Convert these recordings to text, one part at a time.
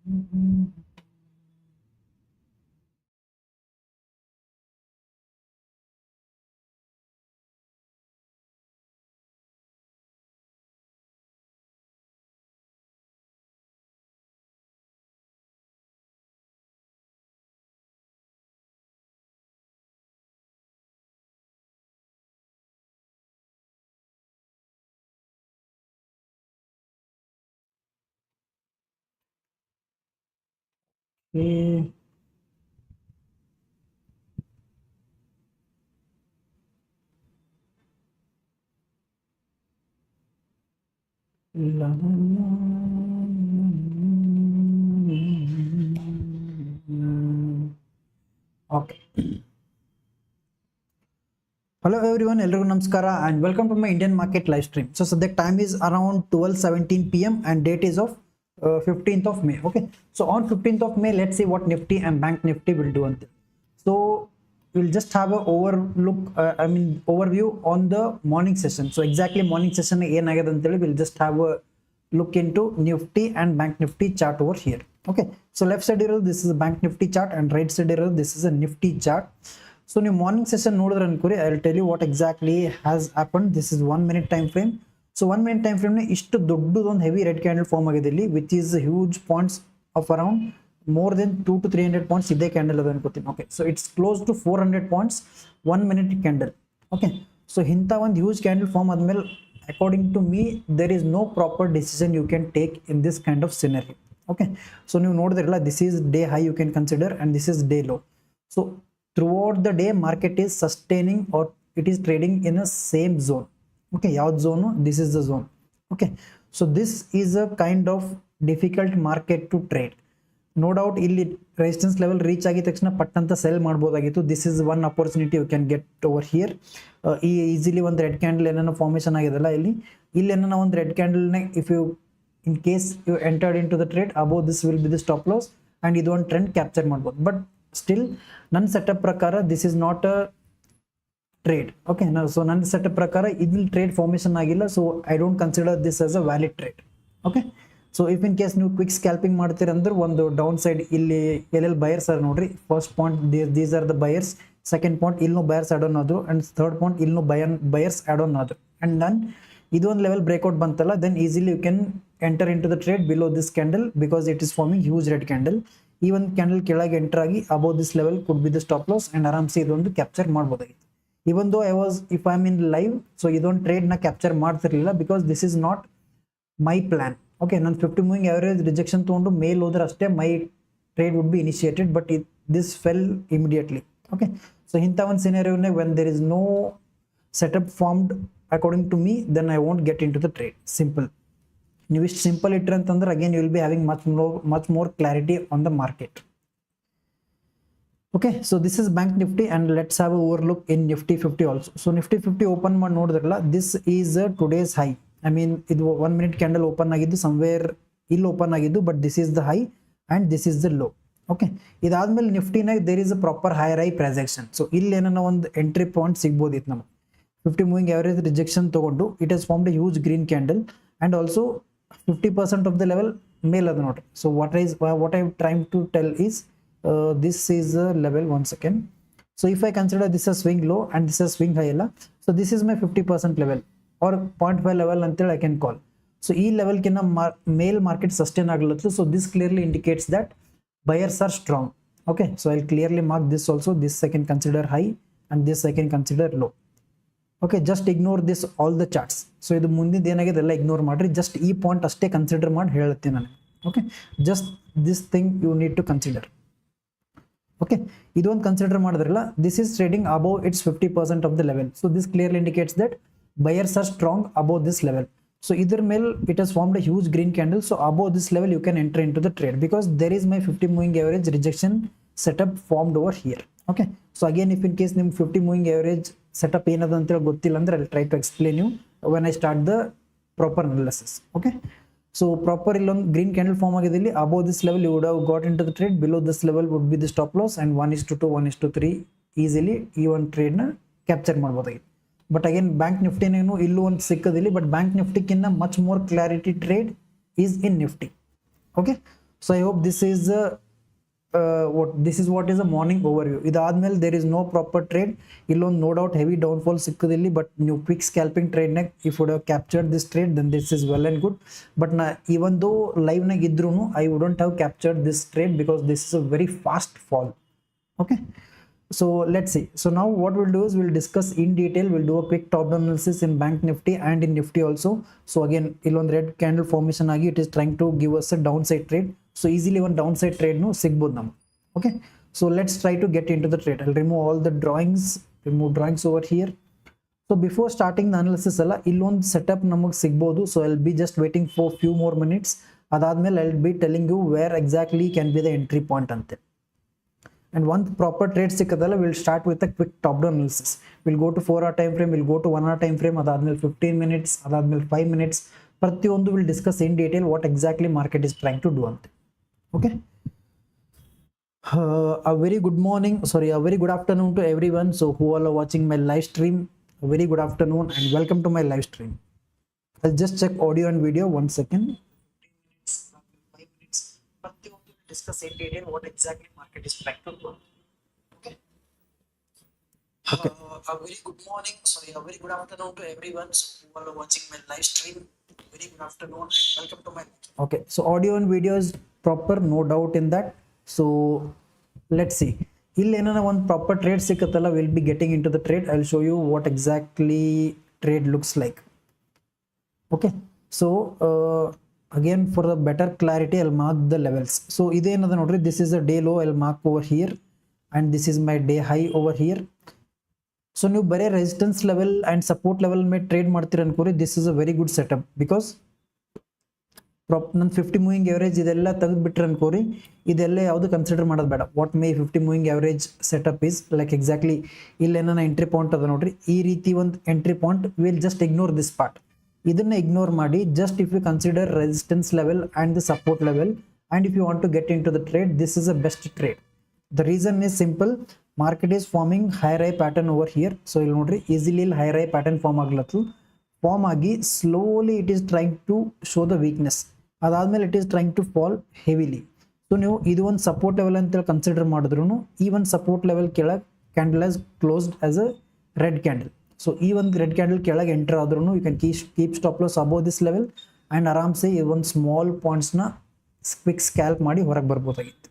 Okay. Okay. Hello everyone, Elrigu Namaskara and welcome to my Indian market live stream. So the time is around 12:17 p.m. and date is of 15th of May. Okay. So on 15th of May, let's see what Nifty and Bank Nifty will do until. So we'll just have a overview on the morning session. So exactly morning session we'll just have a look into Nifty and Bank Nifty chart over here. Okay. So left side this is a Bank Nifty chart and right side this is a Nifty chart. So new morning session nodidre ankori, I will tell you what exactly has happened. This is 1 minute time frame. So 1 minute time frame ishtu doddu one heavy red candle form agide illi, which is huge points of around more than 2 to 300 points ide candle adu ankotini. Okay, so it's close to 400 points 1 minute candle. Okay, so hinta one huge candle form admel, according to me, there is no proper decision you can take in this kind of scenario. Okay, so you nodidrella, this is day high you can consider and this is day low. So throughout the day market is sustaining or it is trading in a same zone. Okay, yav zone, this is the zone. Okay, so this is a kind of difficult market to trade. No doubt illi resistance level reach agi takshana pattanta sell ಮಾಡಬಹುದಾಗಿತ್ತು. This is one opportunity you can get over here. Easily ಒಂದು red candle ಏನನ formation ಆಗಿದಲ್ಲ, ಇಲ್ಲಿ ಏನನ ಒಂದು red candle ನ if you in case you entered into the trade, above this will be the stop loss and ಇದು ಒಂದು trend capture ಮಾಡಬಹುದು. But still ನನ್ನ setup prakara this is not a trade. Okay, now so ನನ್ನ setup prakara idil trade formation agilla, so I don't consider this as a valid trade. Okay, so if in case ನೀವು quick scalping ಮಾಡ್ತೀರ ಅಂದ್ರೆ ಒಂದು down side ಇಲ್ಲಿ ಎಲ್ಲೆಲ್ಲಿ buyers are ನೋಡ್ರಿ. First point these are the buyers, second point ಇಲ್ಲೂ buyers add on ಆದ್ರು and third point ಇಲ್ಲೂ ಬಯರ್ಸ್ ಆಡ್ ಆನ್ ಆದ್ರು ಅಂಡ್ ದೆನ್ ಇದು ಒಂದು ಲೆವೆಲ್ ಬ್ರೇಕ್ಔಟ್ ಬಂತಲ್ಲ, then easily you can enter into the trade below this candle because it is forming huge red candle. ಈ ಒಂದು candle ಕೆಳಗೆ enter ಆಗಿ above this level could be the stop loss and ಆರಾಮ್ಸೆ ಇದೊಂದು capture ಮಾಡಬಹುದಾಗಿತ್ತು. Even though I was if I am in live, so ಇದೊಂದು trade ನ capture ಮಾಡ್ತಿರ್ಲಿಲ್ಲ because this is not my plan. Okay, ನಾನು 50 moving average rejection ತಗೊಂಡು ಮೇಲ್ ಹೋದ್ರೆ ಅಷ್ಟೇ my trade would be initiated, but this fell immediately. Okay, so ಇಂಥ ಒಂದು ಸಿನಾರಿಯೋನೇ when there is no setup formed according to me, then I want get in to the trade. Simple. ನೀವು ಇಷ್ಟು simple ಇಟ್ರೆ ಅಂತಂದ್ರೆ again you will be having much more clarity on the market. Okay, so this is Bank Nifty and let's have a overlook in Nifty 50 also. So Nifty 50 open ಮಾಡಿ ನೋಡಿದ್ರಲ್ಲ, this is today's high. I mean ಇದು 1 minute candle open ಆಗಿದ್ದು somewhere ಇಲ್ಲಿ open ಆಗಿದ್ದು, but this is the high and this is the low. Okay, ಇದಾದ್ಮೇಲೆ ನಿಫ್ಟಿನಾಗ there is a proper higher high projection. So ಇಲ್ಲಿ ಏನನ್ನ ಒಂದು ಎಂಟ್ರಿ ಪಾಯಿಂಟ್ ಸಿಗ್ಬೋದಿತ್ತು ನಮಗೆ. 50 moving average rejection ತಗೊಂಡು it has formed a huge green candle and also 50% of the level male adu nodri. So what I'm trying to tell is this is a level, one second. So if I consider this as swing low and this is swing high alla, so this is my 50% level or 0.5 level until I can call. So e level kina male market sustain aglattu. So this clearly indicates that buyers are strong. Okay, so I'll clearly mark this also. This I can consider high and this I can consider low. Okay, just ignore this all the charts. So ಇದು ಮುಂದಿನ ಏನಾಗಿದೆ ignore ಮಾಡ್ರಿ, just ಈ point ಅಷ್ಟೇ consider ಮಾಡಿ ಹೇಳ್ತೀನಿ ನಾನು. Okay, just this thing you need to consider. Okay, ಇದೊಂದು ಕನ್ಸಿಡರ್ ಮಾಡಿದ್ರಲ್ಲ, this is trading above its 50% of the level. So this clearly indicates that buyers are strong above this level. So ಇದ್ರ ಮೇಲೆ it has formed a huge green candle. So above this level you can enter in to the trade because there is my 50 moving average rejection setup formed over here. Okay, so again if in case ನಿಮ್ಗೆ 50 moving average setup ಏನದು ಅಂತೇಳಿ ಗೊತ್ತಿಲ್ಲ ಅಂದ್ರೆ I try to explain you when I start the proper analysis. Okay, so proper ಇಲ್ಲೊಂದು green candle form ಆಗಿದೆ ಇಲ್ಲಿ. Above this level you would have got in to the trade, below this level would be the stop loss and 1:2 1:3 easily ಈ ಒಂದು ಟ್ರೇಡ್ನ capture ಮಾಡ್ಬೋದಾಗಿತ್ತು. But again bank ನಿಫ್ಟಿನೇನು ಇಲ್ಲೂ ಒಂದು ಸಿಕ್ಕದಿಲ್ಲ, ಬಟ್ ಬ್ಯಾಂಕ್ ನಿಫ್ಟಿಗಿನ್ನ much more clarity trade is in Nifty. Okay, So I hope this is what is a morning overview. Idaadmele there is no proper trade. Illon no doubt heavy downfall sikkadilli, but new quick scalping trade nag if would have captured this trade, then this is well and good. But even though live nag idrunu, I wouldn't have captured this trade because this is a very fast fall. Okay, so let's see. So now what we'll do is we'll discuss in detail. We'll do a quick top down analysis in bank nifty and in nifty also. So again, illon red candle formation agi, it is trying to give us a downside trade. So easily one downside trade no sigbodu nam. Okay, so let's try to get into the trade. I'll remove all the drawings, remove drawings over here. So before starting the analysis alla illon setup namage sigbodu. So I'll be just waiting for few more minutes. Adadmele I'll be telling you where exactly can be the entry point ante. And one proper trade sikkadalla, we'll start with a quick top down analysis. We'll go to 4-hour time frame, we'll go to 1-hour time frame, adadmele 15 minutes, adadmele 5 minutes. Prathiyondu will discuss in detail what exactly market is trying to do ante. Okay, a very good morning, sorry, a very good afternoon to everyone. So who all are watching my live stream, a very good afternoon and welcome to my live stream. I'll just check audio and video, 1 second. 5 minutes. Prathiyondu will discuss in detail what exactly market is trying to do. Okay. Okay. A very good morning, sorry, a very good afternoon to everyone. So who all are watching my live stream, very good afternoon, welcome to my. Okay, so audio and video is proper, no doubt in that. So let's see. ಇಲ್ಲಿ ಏನನ ಒಂದು proper trade ಸಿಕ್ಕತ್ತಲ್ಲ, we'll be getting into the trade. I'll show you what exactly trade looks like. Okay, so again for the better clarity, I'll mark the levels. So idenada nodri, this is a day low, I'll mark over here, and this is my day high over here. So ನೀವು ಬರೇ resistance level and support level ಮೇಲೆ trade ಮಾಡ್ತೀರ ಅನ್ಕೋರಿ, this is a very good setup because ನನ್ನ 50 moving average ಇದೆಲ್ಲ ತೆಗೆದು ಬಿಟ್ರೆ ಅನ್ಕೋರಿ, ಇದೆಲ್ಲ ಯಾವುದು ಕನ್ಸಿಡರ್ ಮಾಡೋದು ಬೇಡ. What my 50 moving average setup is like exactly ಇಲ್ಲೇನ ಎಂಟ್ರಿ ಪಾಯಿಂಟ್ ಅದ ನೋಡ್ರಿ, ಈ ರೀತಿ ಒಂದು entry point, will just ignore this part. ಇದನ್ನ ಇಗ್ನೋರ್ ಮಾಡಿ just if you consider resistance level and the support level and if you want to get in to the trade, this is a best trade. The reason is simple, market is forming higher high pattern over here. So ಇಲ್ಲಿ ನೋಡ್ರಿ easily ಇಲ್ಲಿ higher high pattern form ಆಗ್ಲತ್ತು, form ಆಗಿ slowly it is trying to show the weakness. ಅದಾದ್ಮೇಲೆ it is trying to fall heavily. So ನೀವು ಇದು ಒಂದು support level ಅಂತೇಳಿ ಕನ್ಸಿಡರ್ ಮಾಡಿದ್ರು, ಈ ಒಂದು ಸಪೋರ್ಟ್ ಲೆವೆಲ್ ಕೆಳಗೆ candle has closed as a red candle. So ಈ ಒಂದು ರೆಡ್ ಕ್ಯಾಂಡಲ್ ಕೆಳಗೆ ಎಂಟರ್ ಆದ್ರೂ you can keep stop loss above this level and ಆರಾಮ್ಸೆ ಈ ಒಂದು ಸ್ಮಾಲ್ ಪಾಯಿಂಟ್ಸ್ನ ಕ್ವಿಕ್ ಸ್ಕ್ಯಾಲ್ಪ್ ಮಾಡಿ ಹೊರಗೆ ಬರ್ಬೋದಾಗಿತ್ತು.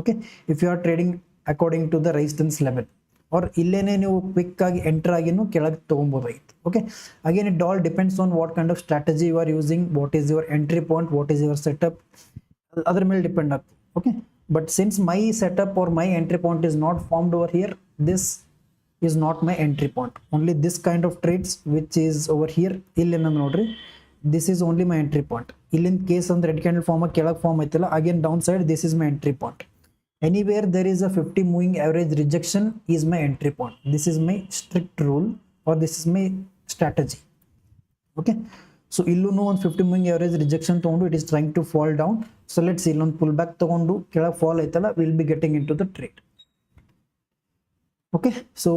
Okay, if you are trading according to the resistance level or ಇಲ್ಲೇನೆ ನೀವು ಕ್ವಿಕ್ ಆಗಿ ಎಂಟರ್ ಆಗಿನೂ ಕೆಳಗೆ ತೊಗೊಬೋದಾಗಿತ್ತು. Okay, again it all depends on what kind of strategy you are using, what is your entry point, what is your setup, other will depend up. Okay, but since my setup or my entry point is not formed over here, this is not my entry point. Only this kind of trades which is over here, illena nodri, this is only my entry point. In case on the red candle form kelag form aitala, again downside, this is my entry point. Anywhere there is a 50 moving average rejection is my entry point. This is my strict rule or this is my strategy. Okay, so illunu on 50 moving average rejection togondu, it is trying to fall down. So let's see, illon pull back togondu keಳಗೆ fall aitala, we'll be getting into the trade. Okay, so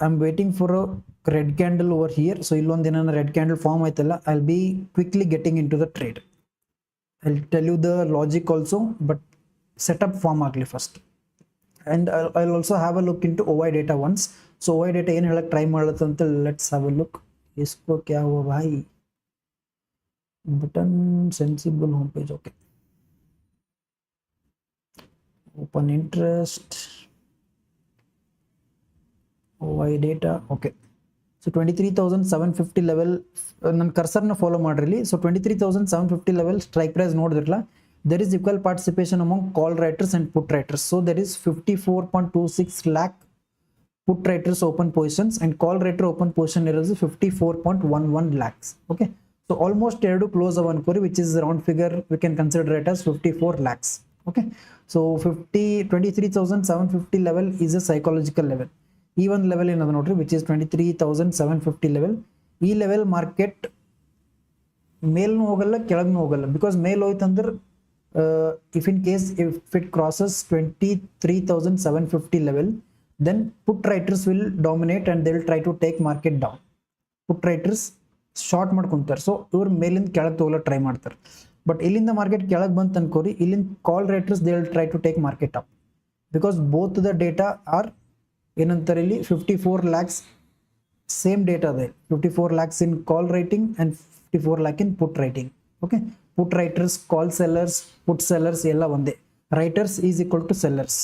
I'm waiting for a red candle over here. So illon dinana red candle form aitala, I'll be quickly getting into the trade. I'll tell you the logic also, but setup form agli first, and I'll also have a look into OI data once. So OI data ಏನು ಹೇಳಕ್ಕೆ try ಮಾಡುತ್ತೆ ಅಂತ, let's have a look. इसको क्या हुआ भाई, button sensible home page. Okay, open interest, OI data. Okay, so 23,750 level ನನ್ನ ಕರ್ಸರ್ನ follow ಮಾಡ್ರಿ. ಸೊ 23,750 ಲೆವೆಲ್ ಸ್ಟ್ರೈಕ್ ಪ್ರೈಸ್ ನೋಡಿದ್ರಲ್ಲ, there is equal participation among call writers and put writers. So there is 54.26 lakh put writers open positions and call writer open position is 54.11 lakhs. Okay, so almost ಎರಡು close of one query, which is round figure, we can consider it as 54 lakhs. Okay, so 23,750 level is a psychological level. Even level in another notary, which is 23,750 level. E level market ಮೇಲ್ ಹೋಗಲ್ಲ ಕೆಳಗೂ ಹೋಗಲ್ಲ, because ಮೇಲ್ ಹೋಯ್ತು ಅಂದ್ರೆ if in case if it crosses 23,750 level, then put writers will dominate and they will try to take market down. Put writers short ಮಾಡ್ಕೊಂತಾರೆ, so ಇವ್ರು ಮೇಲಿಂದ ಕೆಳಗೆ ತಗೊಳ್ಳೋ try ಮಾಡ್ತಾರೆ. ಬಟ್ ಇಲ್ಲಿಂದ ಮಾರ್ಕೆಟ್ ಕೆಳಗೆ ಬಂತು ಅನ್ಕೋರಿ, ಇಲ್ಲಿಂದ call writers they will try to take market up because both the data are ಏನಂತಾರೆ ಇಲ್ಲಿ 54 lakhs ಸೇಮ್ ಡೇಟಾ ಇದೆ, 54 lakhs in call writing and 54 lakh in put writing. Okay, put writers, call sellers, put sellers ಎಲ್ಲ ಒಂದೇ, writers is equal to sellers.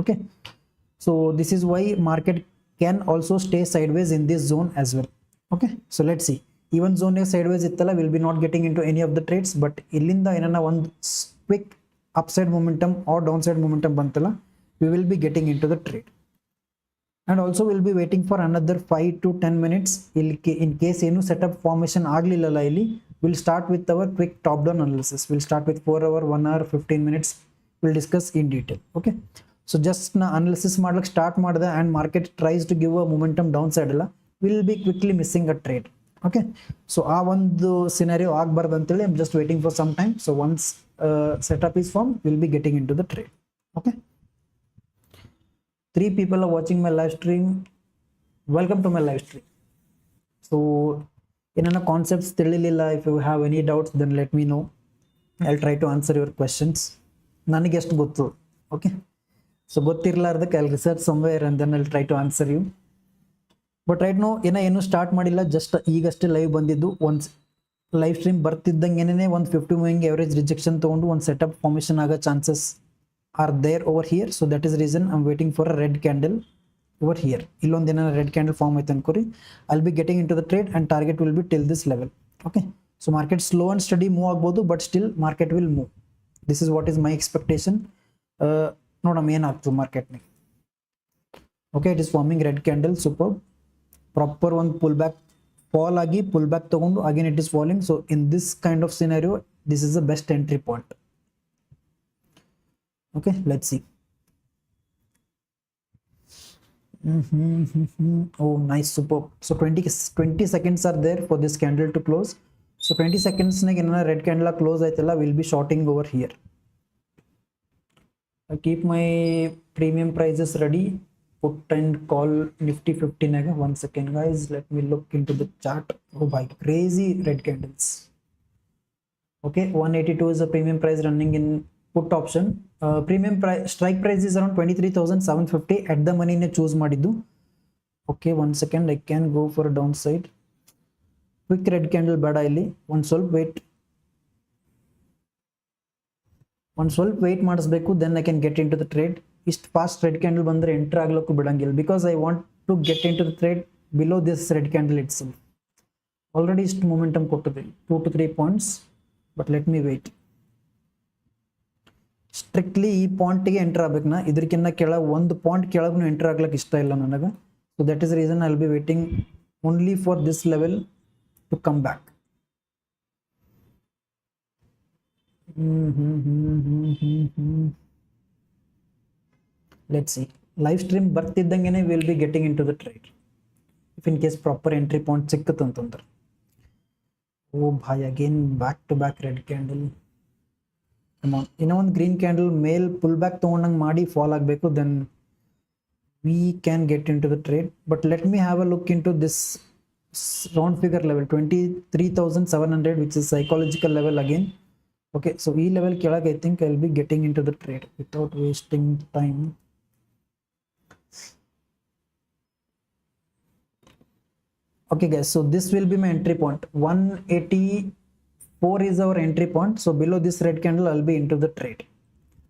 Okay, so this is why market can also stay sideways in this zone as well. Okay, so let's see, even zone sideways ittala will be not getting into any of the trades, but illinda ಏನನ ಒಂದು quick upside momentum or downside momentum bantala, we will be getting into the trade. And also we'll be waiting for another 5 to 10 minutes in case ಏನು setup formation ಆಗ್ಲಿಲ್ಲಲ್ಲ ಇಲ್ಲಿ, we'll start with our quick top down analysis. We'll start with 4 hour, 1 hour, 15 minutes, we'll discuss in detail. Okay, so just na analysis ಮಾಡ್ಲಿಕ್ಕೆ start ಮಾಡಿದೆ and market tries to give a momentum downside ಅಲ್ಲ, will be quickly missing a trade. Okay, so ಆ ಒಂದು scenario ಆಗಬಾರ್ದು ಅಂತೇಳಿ I'm just waiting for some time. So once setup is formed, we'll be getting into the trade. Okay, 3 people are watching my live stream. Welcome to my live stream. So ಏನನ್ನ concepts ತಿಳಿಲಿಲ್ಲ, if you have any doubts then let me know, I'll try to answer your questions. ನನಗೆ ಎಷ್ಟು ಗೊತ್ತು, okay, so ಗೊತ್ತಿರಲಾರ್ದಕ್ಕೆ I'll research somewhere and then I'll try to answer you. But right now ಏನು start ಮಾಡಿಲ್ಲ, just ಈಗಷ್ಟೇ live ಬಂದಿದ್ದು. ಒಂದು live stream ಬರ್ತಿದ್ದಂಗೆನೇ ಒಂದು 50 ಮೂವಿಂಗ್ ಎವರೇಜ್ ರಿಜೆಕ್ಷನ್ ತೊಗೊಂಡು ಒಂದು ಸೆಟಪ್ ಫಾರ್ಮೇಷನ್ ಆಗೋ chances are there over here. So that is reason I am waiting for a red candle over here. ಇಲ್ಲೊಂದು ಏನೋ ರೆಡ್ ಕ್ಯಾಂಡಲ್ ಫಾರ್ಮ್ ಆಯ್ತು ಅನ್ಕೋರಿ, I'll be getting in to the trade and target will be till this level. Okay, so market slow and steady move ಆಗ್ಬೋದು, but still market will move. This is what is my expectation. ನೋಡಮ್ ಏನಾಗ್ತದೆ ಮಾರ್ಕೆಟ್ನಾಗ. Okay, it is farming red candle, super. Proper ಒಂದು pull back fall ಆಗಿ pull back ತಗೊಂಡು again it is falling. So in this kind of scenario this is the best entry point. Okay, let's C. Oh nice, super. So 20 seconds are there for this candle to close. So 20 seconds nag ಏನನ red candle close ಆಯ್ತಲ್ಲ, will be shorting over here. I keep my premium prices ready. Put and call nifty 50 naga. 1 second guys, let me look into the chart. Oh boy, crazy red candles. Okay, 182 is the premium price running in put option. Premium price strike price is around 23,750 at the money ne choose ಮಾಡಿದ್ದು. Okay, 1 second, I can go for a downside. Quick red candle ಬೇಡ ಇಲ್ಲಿ, ಒಂದು ಸ್ವಲ್ಪ wait ಮಾಡಿಸ್ಬೇಕು, then I can get into the trade. ಇಷ್ಟು fast red candle ಬಂದರೆ enter ಆಗ್ಲಿಕ್ಕೂ ಬಿಡಂಗಿಲ್ಲ, because I want to get in to the trade below this red candle it's. Already ಇಷ್ಟು ಮೊಮೆಂಟಮ್ ಕೊಟ್ಟಿದೆ 2 to 3 points, but let me wait. Strictly ಈ ಪಾಯಿಂಟಿಗೆ enter ಆಗ್ಬೇಕು ನಾ, ಇದಕ್ಕಿಂತ ಕೆಳಗೆ ಒಂದು ಪಾಯಿಂಟ್ ಕೆಳಗೂ ಎಂಟರ್ ಆಗ್ಲಿಕ್ಕೆ ಇಷ್ಟ ಇಲ್ಲ ನನಗೆ. So that is reason I will be waiting only for this level to come back. Let's see, live stream ಬರ್ತಿದ್ದಂಗೆನೆ will be getting into the trade if in case proper entry point ಸಿಕ್ಕತ್ತು ಅಂತಂದ್ರೆ. Oh bhai, again back to back red candle. Come on, ಇನ್ನೂ ಒಂದು green candle ಮೇಲ್ pull back ತೊಗೊಂಡಂಗೆ ಮಾಡಿ fall ಆಗಬೇಕು, then we can get into the trade. But let me have a look into this round figure level 23,700, which is psychological level again. Okay, so ಈ level ಕೆಳಗೆ I think I'll be getting into the trade without wasting time. Okay guys, so this will be my entry point. 184 is our entry point. So below this red candle I'll be into the trade.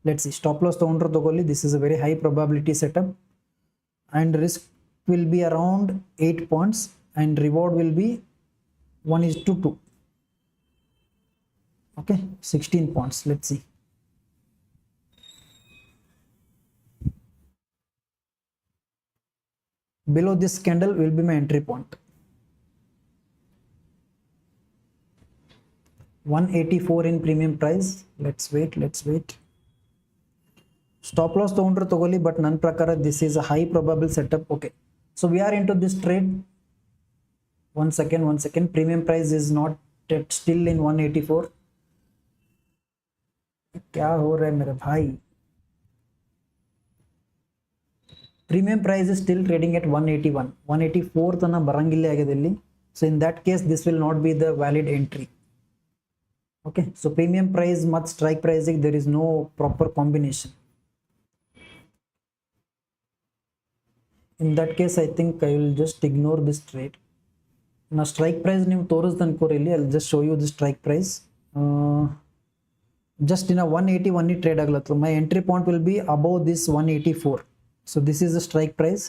Let's see, stop loss ತಗೊಂಡ್ರೆ ತಗೊಳ್ಳಿ. This is a very high probability setup and risk will be around 8 points and reward will be 1:2. Okay, 16 points. Let's see. Below this candle will be my entry point. 184 in premium price. Let's wait. Stop loss ತಗೊಂಡ್ರೆ ತಗೊಳ್ಳಿ, but ನನ್ನ ಪ್ರಕಾರ this is a high probable setup. Okay, so we are into this trade. One second. Premium price is not yet still in 184. क्या हो रहा है मेरे भाई? Premium price is still trading at 181. 184 ತನ ಬರಂಗಿಲ್ಲ ಆಗಿದೆ ಇಲ್ಲಿ. So in that case this will not be the valid entry. Okay, so premium price ಮತ್ತು strike price there is no proper combination. In that case I think I will just ignore this trade. Now strike price ನೀವು ತೋರಿಸ್ದು ಅನ್ಕೋರಿ ಇಲ್ಲಿ, I'll just show you the strike price. Just in a 180 trade aglattu, my entry point will be above this 184. So this is the strike price.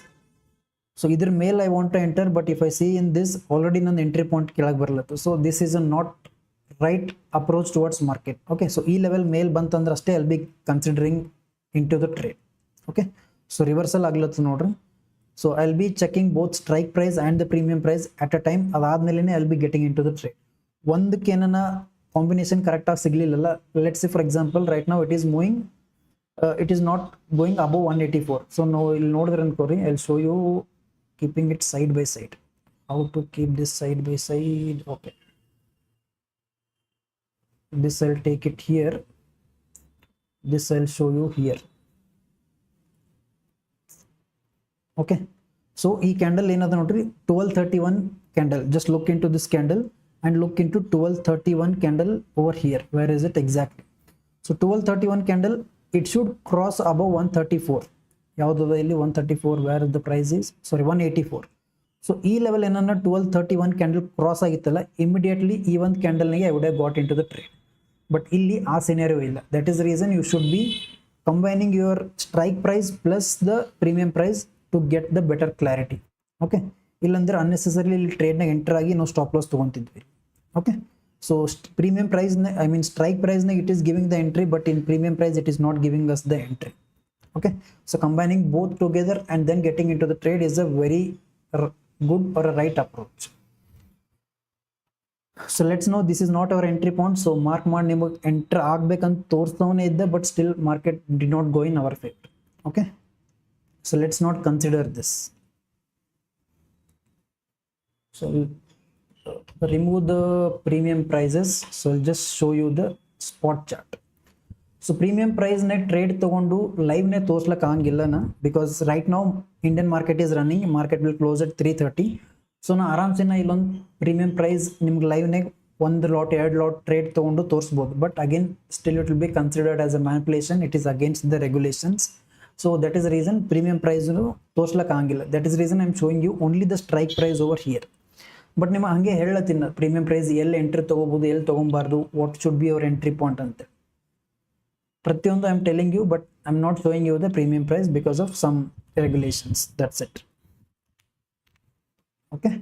So either male I want to enter, but if I see in this already nan entry point kelag barlattu, so this is a not right approach towards market. Okay, so e level male bantandre aste I'll be considering into the trade. Okay, so reversal aglattu nodri. So I'll be checking both strike price and the premium price at a time. Adadmelene I'll be getting into the trade. Ondಕ್ಕೆ ಏನನ combination correct ಆಗಿ ಸಿಗ್ಲಿಲ್ಲ. Let's say for example right now it is moving, it is not going above 184. So now ಇಲ್ಲಿ ನೋಡಿದ್ರೆ ಅನ್ಕೋರಿ, I'll show you keeping it side by side. How to keep this side by side? Okay, this I'll take it here, this I'll show you here. Okay, so e candle ಏನದ ನೋಡ್ರಿ 1231 candle. Just look into this candle and look into 1231 candle over here. Where is it exactly? So 1231 candle, it should cross above 134. ಯಾವ್ದದ ಇಲ್ಲಿ 134, where the price is, sorry 184. So ಈ level ಏನನ್ನ 1231 candle cross ಆಗಿತ್ತಲ್ಲ, immediately ಈ ಒಂದು ಕ್ಯಾಂಡಲ್ನಿಗೆ I would have got in to the trade. But ಇಲ್ಲಿ ಆ ಸಿನಾರಿಯೋ ಇಲ್ಲ. That is reason you should be combining your strike price plus the premium price to get the better clarity. Okay, ಇಲ್ಲಾಂದ್ರೆ unnecessary ಇಲ್ಲಿ ಟ್ರೇಡ್ನಾಗ enter ಆಗಿ ನಾವು stop loss ತೊಗೊತಿದ್ವಿ. Okay, so premium price, I mean strike price it is giving the entry, but in premium price it is not giving us the entry. Okay, so combining both together and then getting into the trade is a very good or a right approach. So let's know this is not our entry point. So mark ಮಾಡಿ ನಿಮಗೆ enter ಆಗ್ಬೇಕಂತ ತೋರಿಸ್ತಾವನೇ ಇದ್ದೆ, but still market did not go in our favor. Okay, so let's not consider this. So remove the premium prices. So I'll just show you the spot chart. So premium price ne trade ತಗೊಂಡು live ne ತೋರ್ಸ್ಲಕ್ಕ ಆಗಂಗಿಲ್ಲ ನಾ, because right now Indian market is running, market will close at 330. So ನಾ ಆರಾಮ್ಸೆ ನಾ ಇಲ್ಲೊಂದು premium price ನಿಮ್ಗೆ live ನೆ ಒಂದು ಲಾಟ್ ಎರಡು ಲಾಟ್ ಟ್ರೇಡ್ ತಗೊಂಡು ತೋರಿಸ್ಬೋದು. But again still it will be considered as a manipulation. It is against the regulations. So that is reason premium price ತೋರ್ಸ್ಲಕ್ಕ ಆಗಂಗಿಲ್ಲ. That is reason I am showing you only the strike price over here. But ನಿಮ್ಮ ಹಂಗೆ ಹೇಳತ್ತೀನಿ premium price ಎಲ್ಲಿ entry ತೊಗೋಬೋದು, ಎಲ್ಲಿ ತೊಗೊಬಾರ್ದು, what should be our entry point ಅಂತ ಪ್ರತಿಯೊಂದು I am telling you. But I am not showing you the premium price because of some regulations. That's it. Okay,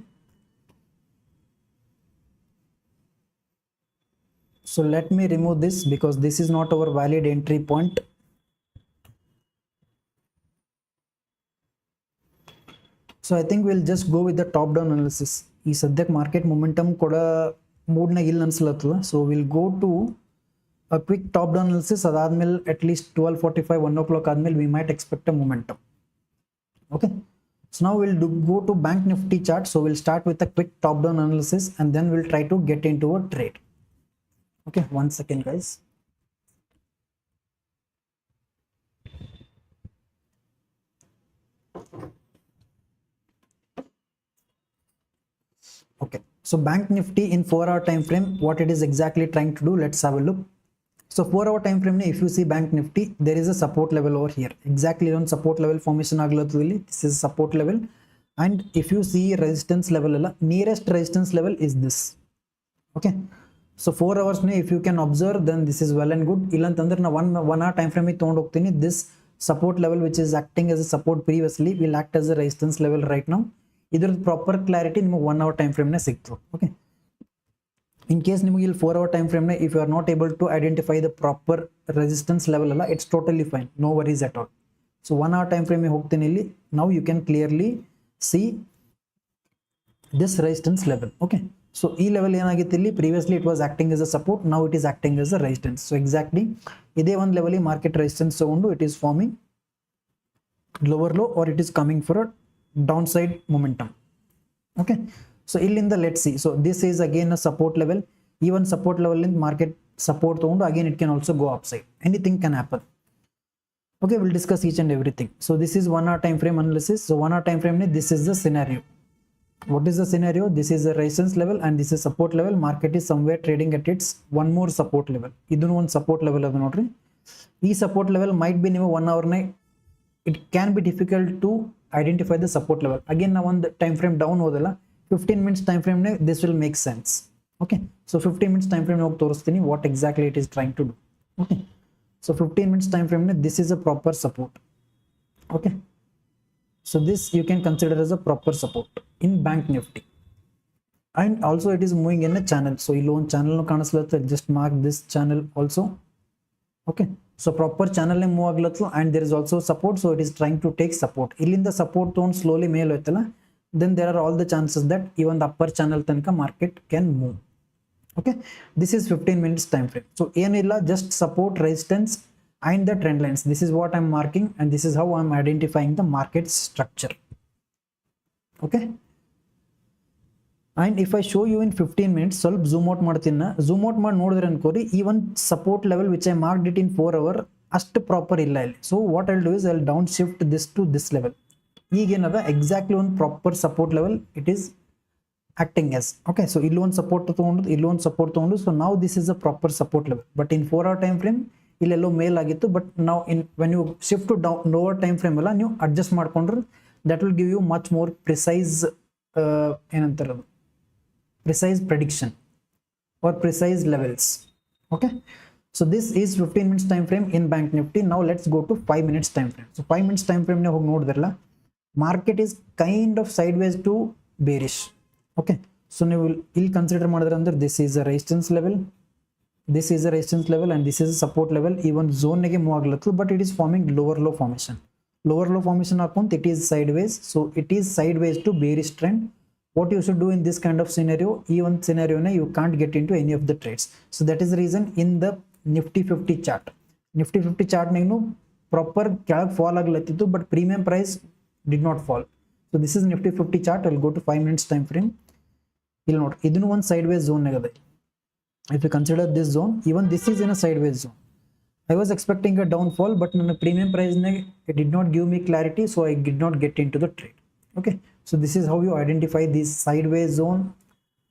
so let me remove this because this is not our valid entry point. So I think we'll just go with the top down analysis. ಈ ಸದ್ಯಕ್ಕೆ market momentum ಕೂಡ ಮೂಡ್ನಾಗ ಇಲ್ಲ ಅನ್ಸ್ಲತ್ತದ. So will go to a quick top down analysis. ಅದಾದ್ಮೇಲೆ at least 12:45 1 o'clock ಆದ್ಮೇಲೆ we might expect a momentum. Okay, so now we'll go to bank nifty chart. So we'll start with a quick top down analysis and then we'll try to get into a trade. Okay, 1 second guys. Okay, so bank nifty in 4-hour time frame, what it is exactly trying to do, let's have a look. So 4-hour time frame, if you see bank nifty, there is a support level over here. Exactly on support level formation aglatadu illi. This is support level, and if you see resistance level alla, nearest resistance level is this. Okay, so 4 hours if you can observe, then this is well and good. Illantandre na 1 hour time frame ತೊಗೊಂಡು ಹೋಗ್ತೀನಿ. This support level which is acting as a support previously will act as a resistance level right now. ಇದರ proper clarity ನಿಮಗೆ 1 hour time frame ನೇ ಸಿಗ್ತು. Okay, in case ನಿಮಗೆ ಇಲ್ಲಿ 4 hour time frame ನೇ if you are not able to identify the proper resistance level ಅಲ್ಲ, it's totally fine, no worries at all. So 1 hour time frame ಹೋಗ್ತೀನಿ ಇಲ್ಲಿ. Now you can clearly see this resistance level. Okay, so ಈ level ಏನಾಗಿತ್ತು ಇಲ್ಲಿ, previously it was acting as a support, now it is acting as a resistance. So exactly ಇದೇ ಒಂದು level market resistance ತಗೊಂಡು it is forming lower low or it is coming for a downside momentum. Okay, so illinda let's see. So this is again a support level. Even support level in market support ತಗೊಂಡು again it can also go upside. Anything can happen. Okay, we'll discuss each and everything. So this is 1 hour time frame analysis. So 1 hour time frame this is the scenario. What is the scenario? This is a resistance level and this is support level. Market is somewhere trading at its one more support level. Idunu one support level adu nodri. Ee support level might be nimu 1 hour ne it can be difficult to identify the support level. Again now on the time frame down hodala 15 minutes time frame ne this will make sense. Okay, so 15 minutes time frame hogi torustini what exactly it is trying to do. Okay, so 15 minutes time frame ne this is a proper support. Okay, so this you can consider as a proper support in bank nifty, and also it is moving in a channel. So illo one channel no kanaslata, just mark this channel also. Okay, so proper channel ne move aglatlu and there is also support, so it is trying to take support. Illinda support tone slowly mele hoytala, then there are all the chances that even the upper channel tanka market can move. Okay, this is 15 minutes time frame. So enilla just support, resistance and the trend lines. This is what I'm marking and this is how I'm identifying the market structure. Okay, and if I show you in 15 minutes, ಸ್ವಲ್ಪ zoom out ಮಾಡ್ತೀನಿ. Zoom out ಮಾಡಿ ನೋಡಿದ್ರೆ ಅನ್ಕೋರಿ even support level which I marked it in 4 hour ಅಷ್ಟು proper ಇಲ್ಲ ಇಲ್ಲಿ. So what I'll do is I'll down shift this to this level. ಈಗ ಏನದ exactly one proper support level it is acting as. Okay, so illu one support ತಗೊಂಡು illu one support ತಗೊಂಡು, so now this is a proper support level, but in 4 hour time frame ಇಲ್ಲೆಲ್ಲೋ ಮೇಲ್ ಆಗಿತ್ತು, but now in when you shift to down lower time frame ಎಲ್ಲ ನೀವು adjust ಮಾಡ್ಕೊಂಡ್ರೆ that will give you much more precise ಏನಂತಾರೆ precise prediction or precise levels. Okay, so this is 15 minutes time frame in bank nifty. Now let's go to 5 minutes time frame. So 5 minutes time frame ne hogi nodidralla market is kind of sideways to bearish. Okay, so you will consider madidre andre this is a resistance level, this is a resistance level and this is a support level. Even zone nege move aglattu, but it is forming lower low formation. Lower low formation hakonta it is sideways, so it is sideways to bearish trend. What you should do in this kind of scenario, even scenario na you can't get into any of the trades. So that is the reason in the nifty 50 chart, nifty 50 chart negnu proper kelag fall aglatittu, but premium price did not fall. So this is nifty 50 chart. I'll go to 5 minutes time frame. You'll note idunu one sideways zone negade. If you consider this zone, even this is in a sideways zone. I was expecting a downfall, but ನನ್ನ premium price it did not give me clarity, so I did not get into the trade. Okay, so this is how you identify this sideways zone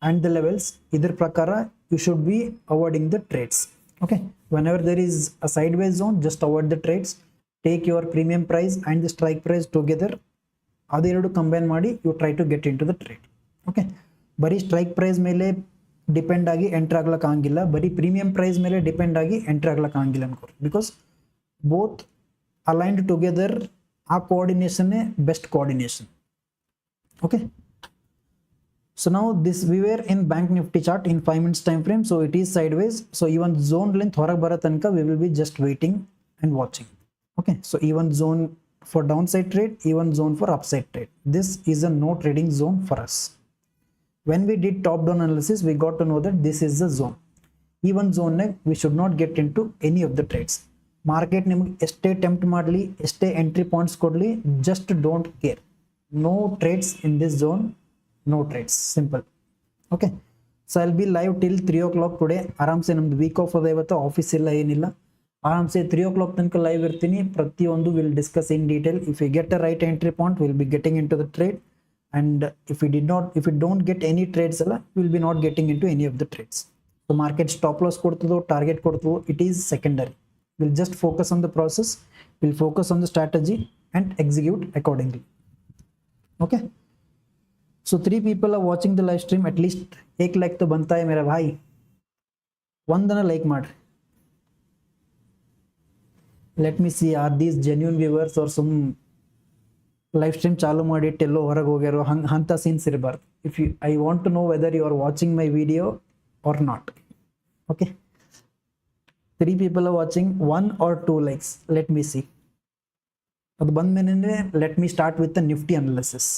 and the levels. Either prakara you should be avoiding the trades. Okay, whenever there is a sideways zone, just avoid the trades. Take your premium price and the strike price together, aderedu combine ಮಾಡಿ you try to get into the trade. Okay, ಬರೀ strike price ಮೇಲೆ depend ಆಗಿ enter ಆಗ್ಲಕ್ಕೆ ಆಗಿಲ್ಲ, ಬರೀ premium price ಮೇಲೆ depend ಆಗಿ enter ಆಗ್ಲಕ್ಕೆ ಆಗಿಲ್ಲ ಅನ್ಕೋರಿ, ಬಿಕಾಸ್ ಬೋತ್ ಅಲೈನ್ಡ್ ಟುಗೆದರ್ ಆ coordination best coordination. Okay, so ನಾವು this we were in bank Nifty chart in 5 minutes time frame. So it is sideways. So ಈ ಒಂದು ಝೋನ್ ಲೆಂತ್ ಹೊರಗೆ ಬರೋ ತನಕ we will be just waiting and watching. Okay, so ಈ ಒಂದು zone for down side trade, ಈ ಒಂದು zone for upside trade. This is a no trading zone for us. When we did top down analysis, we got to know that this is the zone. Even zone ne we should not get into any of the trades. Market ನಿಮಗೆ ಎಷ್ಟೇ tempt ಮಾಡಲಿ, ಎಷ್ಟೇ entry points ಕೊಡಲಿ, just don't care. No trades in this zone, no trades, simple. Okay, so I'll be live till 3 o'clock today. ಆರಾಮ್ಸೆ ನಮ್ದು weak of ಅದ, ಇವತ್ತು office ಇಲ್ಲ ಏನಿಲ್ಲ, ಆರಾಮ್ಸೆ 3 o'clock ತನಕ ಲೈವ್ ಇರ್ತೀನಿ. ಪ್ರತಿಯೊಂದು will discuss in detail. If you get a right entry point, will be getting in to the trade. And if we don't get any trades alla, we will be not getting into any of the trades. So market stop loss kodtudo, target kodtudo, it is secondary. We'll just focus on the process, we'll focus on the strategy and execute accordingly. Okay, so 3 people are watching the live stream. At least ek like to banta hai mera bhai, ondana like ಮಾಡ್ರಿ. Let me see, are these genuine viewers or some live stream ಚಾಲು ಮಾಡಿ ಎಲ್ಲೋ ಹೊರಗೆ ಹೋಗ್ಯಾರೋ ಅಂತ scenes ಇರಬಾರ್ದು. If you I want to know whether you are watching my video or not. Okay, 3 people are watching, 1 or 2 likes. Let me see. ಅದು ಬಂದ ಮೇಲೆ let me start with the Nifty analysis.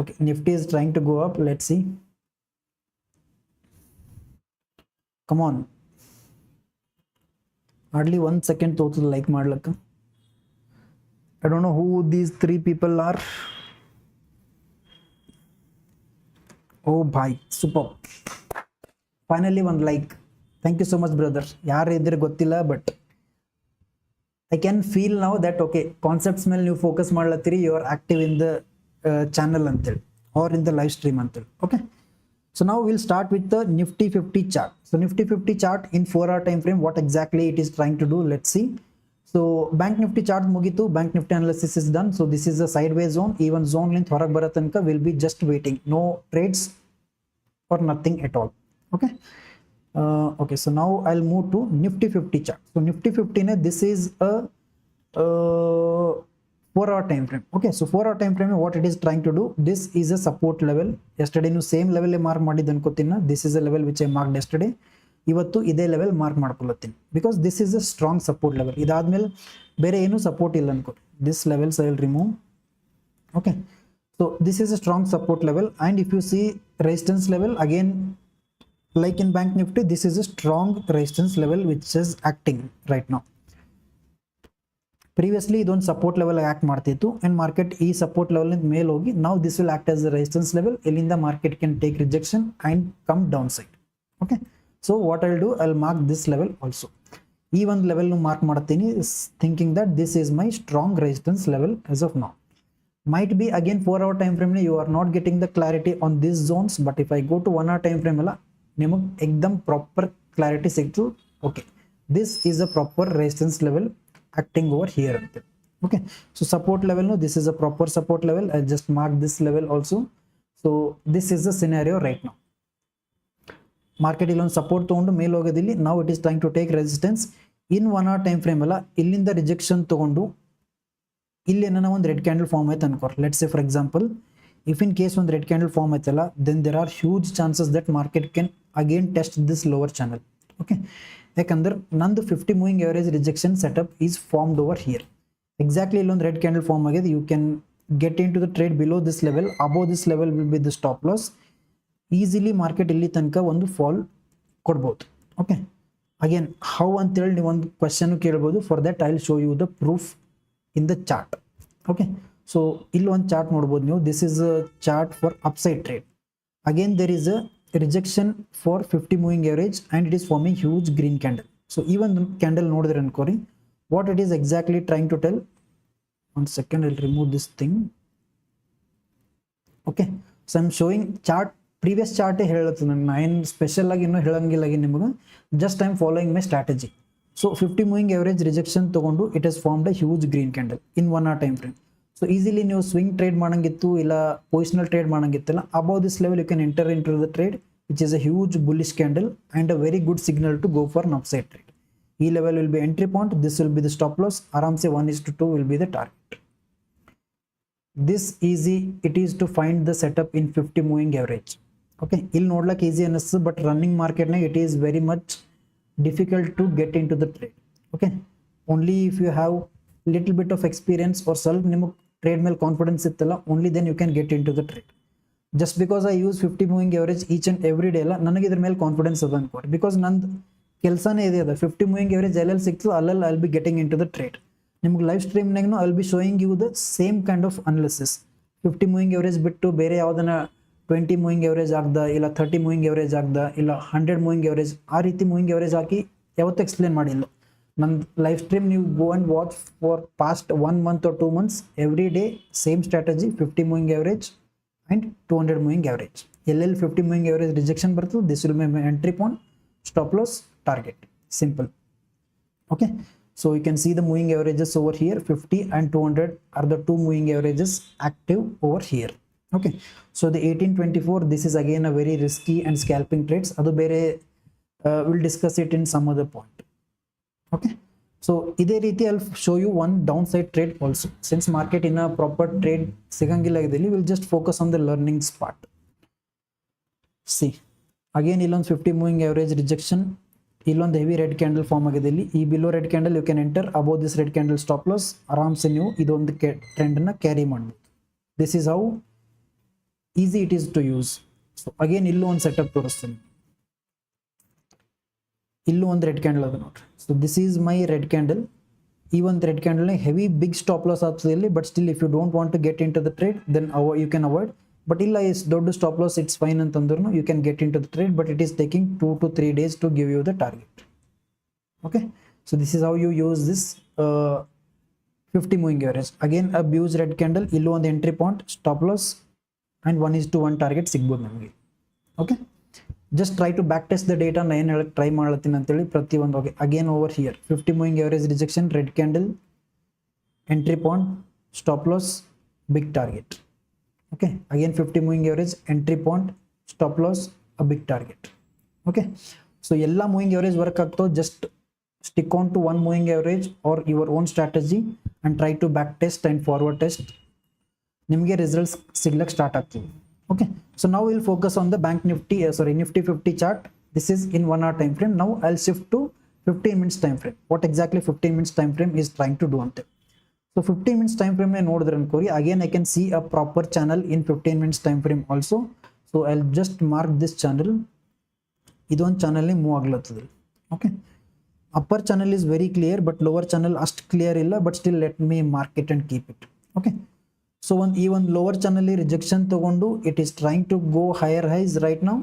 Okay, Nifty is trying to go up. Let see, come on. Hardly 1 second ತೋತದ like ಮಾಡ್ಲಕ್ಕ. I don't know who these 3 people are. Oh bhai, super. Finally one like. Thank you so much brother. Yaar idre gottilla, but I can feel now that okay, concepts mele ನೀವು focus ಮಾಡ್ಲತ್ತೀರಿ, you are active in the channel antel or in the live stream antel. Okay, so now we'll start with the Nifty 50 chart. So Nifty 50 chart in 4-hour time frame, what exactly it is trying to do, let's see. So Bank Nifty chart mugitu, Bank Nifty analysis is done. So this is a sideways zone, even zone length horag baratanka will be just waiting, no trades or nothing at all. Okay, okay, so now I'll move to Nifty 50 chart. So Nifty 50 this is a 4-hour time frame. Okay, so 4-hour time frame, what it is trying to do, this is a support level. Yesterday no same level mark madid ankotina. This is a level which I marked yesterday. Ivattu ide level mark ಮಾಡ್ಕೊಳ್ಳುತ್ತೀನಿ because this is a strong support level. ಇದಾದ್ಮೇಲೆ ಬೇರೆ ಏನು support ಇಲ್ಲ ಅನ್ಕೋ. This levels I will remove. Okay, so this is a strong support level, and if you see resistance level again, like in Bank Nifty, this is a strong resistance level which is acting right now. Previously ಇದೊಂದು support level act ಮಾಡ್ತಿತ್ತು and market ಈ support level ನಿಂದ ಮೇಲೆ ಹೋಗಿ now this will act as a resistance level. ಇಲ್ಲಿಂದ market can take rejection and come downside. Okay, so what I'll do, I'll mark this level also. ಈ ಒಂದು level mark ಮಾಡ್ತೀನಿ thinking that this is my strong resistance level as of now. Might be again 4-hour time frame you are not getting the clarity on these zones, but if I go to 1-hour time frame alla ನಿಮಗೆ ekdam proper clarity ಸಿಕ್ತು. Okay, this is a proper resistance level acting over here. Okay, so support level, no, this is a proper support level. I'll just mark this level also. So this is the scenario right now. Market illon support ತಗೊಂಡು ಮೇಲೆ ಹೋಗೋದಿಲ್ಲಿ, now it is trying to take resistance in 1-hour time frame ಅಲ್ಲ ಇಲ್ಲಿಂದ rejection ತಗೊಂಡು ಇಲ್ಲಿ ಏನನ ಒಂದು red candle form ಆಯ್ತು ಅನ್ಕೋ. Let's say for example, if in case ಒಂದು ರೆಡ್ ಕ್ಯಾಂಡಲ್ ಫಾರ್ಮ್ ಆಯ್ತಲ್ಲ, then there are huge chances that market can again test this lower channel. Okay, ಯಾಕಂದ್ರೆ ನಂದು 50 moving average rejection setup is formed over here. Exactly ಇಲ್ಲೊಂದು red candle form ಆಗಿದೆ. You can get in to the trade below this level. Above this level will be the stop loss. Easily market ಇಲ್ಲಿ ತನಕ ಒಂದು fall ಕೊಡ್ಬೋದು. Okay, again how ಅಂತೇಳಿ ನೀವು ಒಂದು question ಕೇಳ್ಬೋದು. For that I will show you the proof in the chart. Okay, so ಇಲ್ಲಿ ಒಂದು ಚಾರ್ಟ್ ನೋಡ್ಬೋದು ನೀವು. This is a chart for upside trade. Again there is a rejection for 50 moving average and it is forming huge green candle. So even the candle nodidre ankori, what it is exactly trying to tell, one second, I'll remove this thing. Okay, so I'm showing chart, previous chart ಹೇಳುತ್ತೆ ನಾನು ಏನು special ಆಗಿ ಇನ್ನೂ ಹೇಳಂಗಿಲ್ಲ ನಿಮಗೆ, just I'm following my strategy. So 50 moving average rejection ತಗೊಂಡು it has formed a huge green candle in 1-hour time frame. So easily ನೀವು swing trade ಮಾಡಂಗಿತ್ತು ಇಲ್ಲ ಪೊಸಿಷನಲ್ ಟ್ರೇಡ್ ಮಾಡಂಗಿತ್ತಲ್ಲ, above this level you can enter into the trade, which is a huge bullish candle and a very good signal to go for an upside trade. E level will be entry point, this will be the stop loss, aram se 1:2 will be the target. This easy it is to find the setup in 50 moving average. Okay, ಇಲ್ಲಿ ನೋಡ್ಲಕ್ easy ಅನ್ನಿಸ್ತು, but running market ನಾಗ it is very much difficult to get into the trade. Okay, only if you have little bit of experience or ಸ್ವಲ್ಪ ನಿಮಗೆ trade ಮೇಲೆ confidence ಇತ್ತಲ್ಲ, only then you can get into the trade. Just because I use 50 moving average each and every day ಅಲ್ಲ, ನನಗೆ ಇದ್ರ ಮೇಲೆ confidence ಅದ ಅನ್ಕೋರಿ. Because ನಂದು ಕೆಲಸನೇ ಇದೆ ಅದ 50 ಮೂವಿಂಗ್ ಎವರೇಜ್ ಎಲ್ಲೆಲ್ಲಿ ಸಿಕ್ತು ಅಲ್ಲೆಲ್ಲ I will be getting in to the trade. ನಿಮ್ಗೆ ಲೈವ್ ಸ್ಟ್ರೀಮ್ನಾಗೂ I will be showing you the same kind of analysis. 50 moving average ಬಿಟ್ಟು ಬೇರೆ ಯಾವುದನ್ನ 20 ಮೂವಿಂಗ್ ಎವರೇಜ್ ಆಗ್ದ, ಇಲ್ಲ 30 ಮೂವಿಂಗ್ ಎವರೇಜ್ ಆಗ್ದ, ಇಲ್ಲ 100 ಮೂವಿಂಗ್ ಎವರೇಜ್, ಆ ರೀತಿ ಮೂವಿಂಗ್ ಎವರೇಜ್ ಹಾಕಿ ಯಾವತ್ತೂ ಎಕ್ಸ್ಪ್ಲೇನ್ ಮಾಡಿಲ್ಲ. ನನ್ನ ಲೈವ್ ಸ್ಟ್ರೀಮ್ ನೀವು go and watch for past 1 month or 2 months, every day same strategy, 50 moving average and 200 moving average. LL 50 moving average rejection barthu, this will be my entry point, stop loss, target. Simple. Okay, so you can see the moving averages over here. 50 and 200 are the two moving averages active over here. Okay, so the 1824, this is again a very risky and scalping trades. Adu bere we'll discuss it in some other point. Okay, so ಇದೇ ರೀತಿ I'll show you one downside trade also. Since market in a proper trade ಸಿಗಂಗಿಲ್ಲ ಇದಲ್ಲಿ, we'll just focus on the learnings part. See, again ಇಲ್ಲೊಂದು 50 moving average rejection, ಇಲ್ಲೊಂದು heavy red candle form ಆಗಿದೆ. ಇಲ್ಲಿ ಈ below red candle you can enter, above this red candle stop loss, ಆರಾಮ್ಸೆ ನೀವು ಇದೊಂದು ಟ್ರೆಂಡನ್ನು ಕ್ಯಾರಿ ಮಾಡ್ಬೋದು. This is how easy it is to use. So again ಇಲ್ಲೂ ಒಂದು ಸೆಟಪ್ ತೋರಿಸ್ತೀನಿ. ಇಲ್ಲೂ ಒಂದು ರೆಡ್ ಕ್ಯಾಂಡಲ್ ಅದ ನೋಡ್ರಿ. So this is my red candle. ಈ ಒಂದು ರೆಡ್ ಕ್ಯಾಂಡಲ್ನ ಹೆವಿ ಬಿಗ್ ಸ್ಟಾಪ್ ಲಾಸ್ ಆಗ್ತದೆ ಇಲ್ಲಿ, but still if you don't want to get in to the trade then you can avoid. But ಇಲ್ಲ ಇಸ್ ದೊಡ್ಡ stop loss it's fine ಅಂತಂದ್ರೂ you can get in to the trade, but it is taking 2 to 3 days to give you the target. Okay, so this is how you use this 50 moving average, again a huge red candle, illu ಒಂದು entry point, stop loss and 1:1 target ಸಿಗ್ಬೋದು ನಮಗೆ. Okay, just try to back test the data. ನಾನು ಏನು ಹೇಳಕ್ಕೆ try ಮಾಡ್ಲತ್ತೀನಿ ಅಂತೇಳಿ ಪ್ರತಿಯೊಂದು. Okay, again over here 50 moving average rejection, red candle, entry point, stop loss, big target. Okay, again 50 moving average, entry point, stop loss, a big target. Okay, so ಎಲ್ಲ moving average work ಆಗ್ತಾವೆ. Just stick on to one moving average or your own strategy and try to back test and forward test. ನಿಮಗೆ results ಸಿಗ್ಲಕ್ಕೆ start ಆಗ್ತದೆ. Okay, so now we'll focus on the bank nifty, nifty 50 chart. This is in 1 hour time frame. Now I'll shift to 15 minutes time frame. What exactly 15 minutes time frame is trying to do ante. So 15 minutes time frame ನೋಡಿದ್ರೆ ಅನ್ಕೋರಿ, again I can see a proper channel in 15 minutes time frame also. So I'll just mark this channel. ಇದೊಂದು channel move ಆಗ್ಲತ್ತದ. Okay, upper channel is very clear but lower channel ಅಷ್ಟು clear ಇಲ್ಲ, but still let me mark it and keep it. Okay, so ಈ ಒಂದು lower channel rejection ತಗೊಂಡು it is trying to go higher highs right now.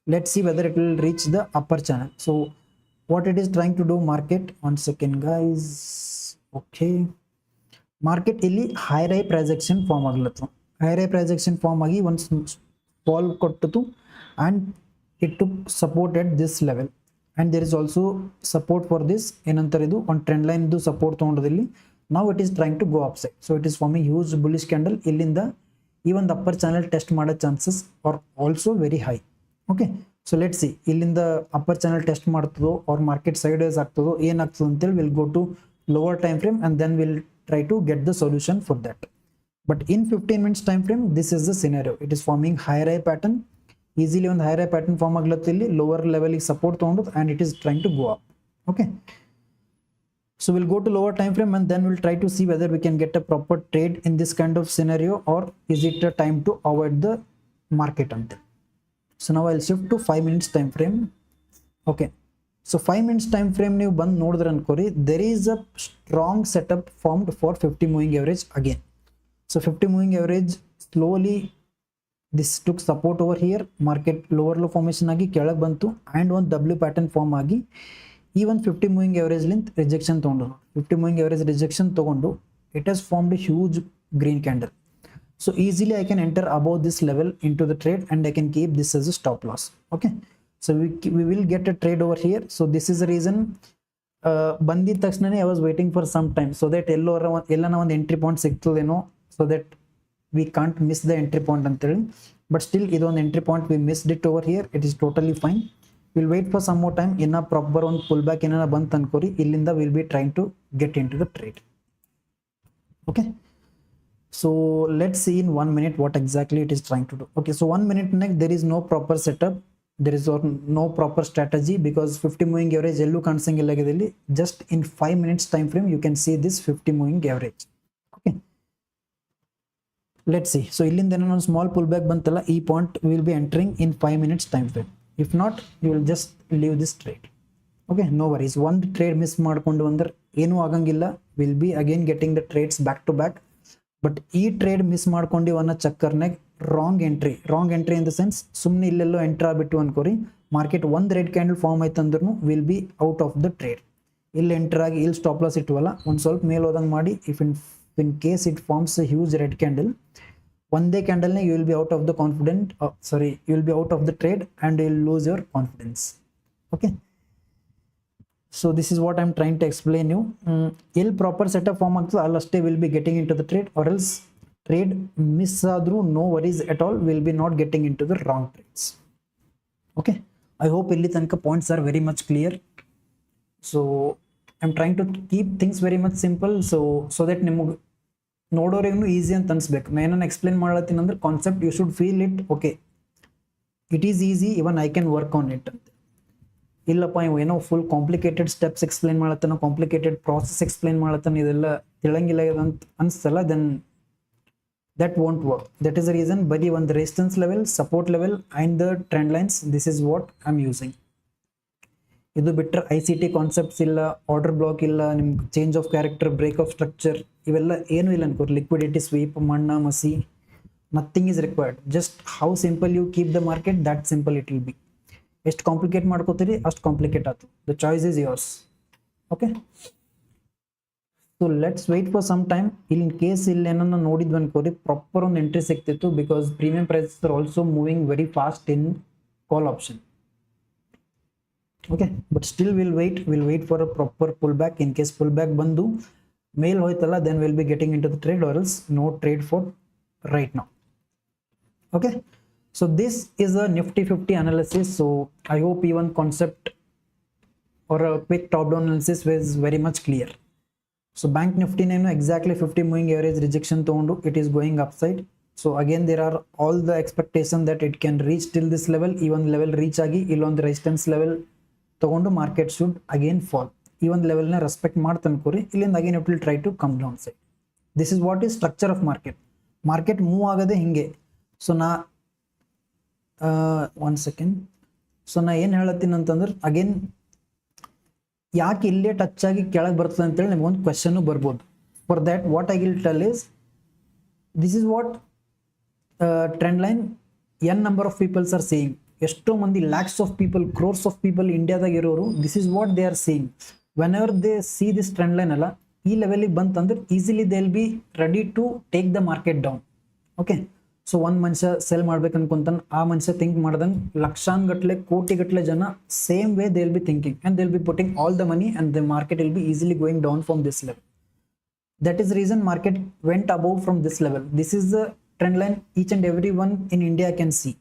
Let's see whether it will reach the upper channel. So what it is trying to do, market, one second guys. Okay, market ಇಲ್ಲಿ higher high projection form ಆಗ್ಲತ್ತು. Higher high projection form ಆಗಿ ಒಂದು fall ಕೊಟ್ಟಿತು and it took support at this level and there is also support for this. ಏನಂತಾರೆ, ಇದು ಒಂದು trend ಲೈನ್ದು support ತೊಗೊಂಡದಿಲ್ಲಿ. ನಾವು it is trying to go upside. So it is forming huge bullish candle. ಇಲ್ಲಿಂದ ಈ ಒಂದು ಅಪ್ಪರ್ ಚಾನಲ್ ಟೆಸ್ಟ್ ಮಾಡೋ chances are also very high. Okay, so let C ಇಲ್ಲಿಂದ ಅಪ್ಪರ್ ಚಾನಲ್ ಟೆಸ್ಟ್ ಮಾಡ್ತದೋ or market sideways ಆಗ್ತದೋ ಏನಾಗ್ತದೆ ಅಂತೇಳಿ will go to lower time frame and then will try to get the solution for that. But in 15 minutes time frame, this is the scenario. It is forming higher high pattern. Easily on higher high pattern form aglatilli, lower level is support tondo and it is trying to go up. Okay, so we'll go to lower time frame and then we'll try to see whether we can get a proper trade in this kind of scenario or is it a time to avoid the market until. So now I'll shift to 5 minutes time frame. Okay, so 5 minutes time frame ನೀವು ಬಂದು ನೋಡಿದ್ರೆ ಅನ್ಕೋರಿ, there is a strong setup formed for 50 moving average again. So 50 moving average slowly this took support over here, market lower low formation ಆಗಿ ಕೆಳಗೆ ಬಂತು and ಒಂದು W pattern form ಆಗಿ ಈ ಒಂದು 50 moving average ಲಿಂತ್ ರಿಜೆಕ್ಷನ್ ತೊಗೊಂಡು 50 moving average ರಿಜೆಕ್ಷನ್ ತೊಗೊಂಡು it has formed a huge green candle. So easily I can enter above this level into the trade and I can keep this as a stop loss. Okay, so we will get a trade over here. So this is the reason ಬಂದಿದ ತಕ್ಷಣನೇ I was waiting for some time so that ಎಲ್ಲನ ಒಂದು entry point ಸಿಗ್ತದೇನೋ, so that we can't miss the entry point ಅಂತೇಳಿ. But still ಇದೊಂದು entry point we missed it over here. It is totally fine. We'll wait for some more time. ಇನ್ನ proper ಒಂದು pull back ಏನಾರ ಬಂತು ಅನ್ಕೋರಿ, ಇಲ್ಲಿಂದ we'll be trying to get into the trade. Okay, so let's see in 1 minute what exactly it is trying to do. Okay, so 1 minute next there is no proper setup, there is no proper strategy because 50 moving average ಎಲ್ಲೂ ಕಾಣಿಸಂಗಿಲ್ಲ ಇಲ್ಲಿ. Just in 5 minutes time frame you can see this 50 moving average. Okay, let's see. So ಇಲ್ಲಿಂದ ಏನೋ ಒಂದು small pull back ಬಂತಲ್ಲ, ಈ point will B entering in 5 minutes time frame. If not you will just leave this trade. Okay, no worries. ಒಂದು trade miss ಮಾಡ್ಕೊಂಡು ಅಂದ್ರೆ ಏನೂ ಆಗಂಗಿಲ್ಲ. Will be again getting the trades back to back. But ಈ trade miss ಮಾಡ್ಕೊಂಡು ಅನ್ನೋ ಚಕ್ಕರ್ನಾಗ wrong entry in the sense ಸುಮ್ಮನೆ ಇಲ್ಲೆಲ್ಲೋ ಎಂಟ್ರ್ ಆಗ್ಬಿಟ್ಟು ಅನ್ಕೋರಿ, ಮಾರ್ಕೆಟ್ ಒಂದು ರೆಡ್ ಕ್ಯಾಂಡಲ್ ಫಾರ್ಮ್ ಆಯ್ತು ಅಂದ್ರೂ will be out of the trade. ಇಲ್ಲಿ ಎಂಟರ್ ಆಗಿ ಇಲ್ಲಿ ಸ್ಟಾಪ್ ಲಾಸ್ ಇಟ್ವಲ್ಲ, ಒಂದು ಸ್ವಲ್ಪ ಮೇಲೆ ಹೋದಂಗೆ ಮಾಡಿ if in case it forms a huge red candle, ಒಂದೇ ಕ್ಯಾಂಡಲ್ನೇ you will be out of the you will be out of the trade and you will lose your confidence. Okay, so this is what I'm trying to explain you. Ill proper setup form ಆಗ್ತದೆ ಅಲ್ಲಷ್ಟೇ will be getting into the trade, or else trade miss ಆದ್ರೂ no worries at all, will be not getting into the wrong trades. Okay, I hope ಇಲ್ಲಿ ತನಕ points are very much clear. So I'm trying to keep things very much simple so that ನಿಮಗೆ ನೋಡೋರಿಗೂ easy ಅಂತ ಅನ್ಸ್ಬೇಕು. ನಾನು ಏನನ್ನ explain ಮಾಡತ್ತೀನಿ ಅಂದ್ರೆ concept you should feel it okay, it is easy, even I can work on it ಅಂತ. ಇಲ್ಲಪ್ಪ ಇವು ಏನೋ ಫುಲ್ ಕಾಂಪ್ಲಿಕೇಟೆಡ್ ಸ್ಟೆಪ್ಸ್ ಎಕ್ಸ್ಪ್ಲೇನ್ ಮಾಡತ್ತಾನ, ಕಾಂಪ್ಲಿಕೇಟೆಡ್ ಪ್ರಾಸೆಸ್ ಎಕ್ಸ್ಪ್ಲೇನ್ ಮಾಡತ್ತಾನ, ಇದೆಲ್ಲ ತಿಳಂಗಿಲ್ಲ ಅಂತ ಅನಿಸ್ತಲ್ಲ, then that won't work. That is the reason ಬರೀ ಒಂದು resistance level, support level and the trend lines, this is what I am using. ಇದು ಬಿಟ್ಟರೆ ICT ಕಾನ್ಸೆಪ್ಟ್ಸ್ ಇಲ್ಲ, ಆರ್ಡರ್ ಬ್ಲಾಕ್ ಇಲ್ಲ, ನಿಮ್ಗೆ change of character, break of structure ಇವೆಲ್ಲ ಏನೂ ಇಲ್ಲ ಅನ್ಕೋರಿ. ಲಿಕ್ವಿಡಿಟಿ ಸ್ವೀಪ್, ಮಣ್ಣ ಮಸಿ, nothing is required. Just how simple you keep the market, that simple it will be. ಎಷ್ಟು ಕಾಂಪ್ಲಿಕೇಟ್ ಮಾಡ್ಕೋತೀರಿ ಅಷ್ಟು ಕಾಂಪ್ಲಿಕೇಟ್ ಆಯ್ತು. The choice is yours. Okay, so let's wait for some time. ಇಲ್ಲಿ ಇನ್ ಕೇಸ್ ಇಲ್ಲಿ ಏನನ್ನ ನೋಡಿದ್ವಿ ಅನ್ಕೋರಿ ಪ್ರಾಪರ್ ಒಂದು ಎಂಟ್ರಿ ಸಿಗ್ತಿತ್ತು, because premium prices are also moving very fast in call option. Okay, but still will wait for a proper pull back. In case pull back ಬಂದು ಮೇಲ್ ಹೋಯ್ತಲ್ಲ, then will be getting in to the trade, or else no trade for right now. Okay, so this is a Nifty 50 analysis. So I hope even concept or a quick top down analysis was very much clear. So bank Nifty name exactly 50 moving average rejection tondo, it is going upside. So again there are all the expectation that it can reach till this level, even level reach agi illond resistance level togondo market should again fall. Even level na respect ಮಾಡ್ತ ಅನ್ಕೋರಿ, ಇಲ್ಲಿಂದ again it will try to come down side. This is what is structure of market move ಆಗದೆ ಹಿಂಗೆ. So ನಾ one second, so ನಾ ಏನು ಹೇಳತ್ತೀನಿ ಅಂತಂದ್ರೆ again ಯಾಕೆ ಇಲ್ಲೇ ಟಚ್ ಆಗಿ ಕೆಳಗೆ ಬರ್ತದೆ ಅಂತೇಳಿ ನಿಮ್ಗೊಂದು ಕ್ವೆಶನ್ ಬರ್ಬೋದು. For that what I will tell is, this is what trend line n number of peoples are saying. ಎಷ್ಟೋ ಮಂದಿ lakhs of people, crores of people ಇಂಡಿಯಾದಾಗ ಇರೋರು, this is what they are saying. Whenever they see this trend line ಅಲ್ಲ, ಈ ಲೆವೆಲಿಗೆ ಬಂತಂದ್ರೆ easily they will be ready to take the market down. Okay, so ಒಂದು ಮನುಷ್ಯ ಸೆಲ್ ಮಾಡ್ಬೇಕು ಅನ್ಕೊಂತಾನೆ, ಆ ಮನುಷ್ಯ ಥಿಂಕ್ ಮಾಡ್ದಂಗೆ ಲಕ್ಷಾನ್ಗಟ್ಲೆ ಕೋಟಿಗಟ್ಲೆ ಜನ same way they will be thinking and they will B putting all the money and the market will be easily going down from this level. That is reason market vent above from this level. This is the trend line each and every one in India can see.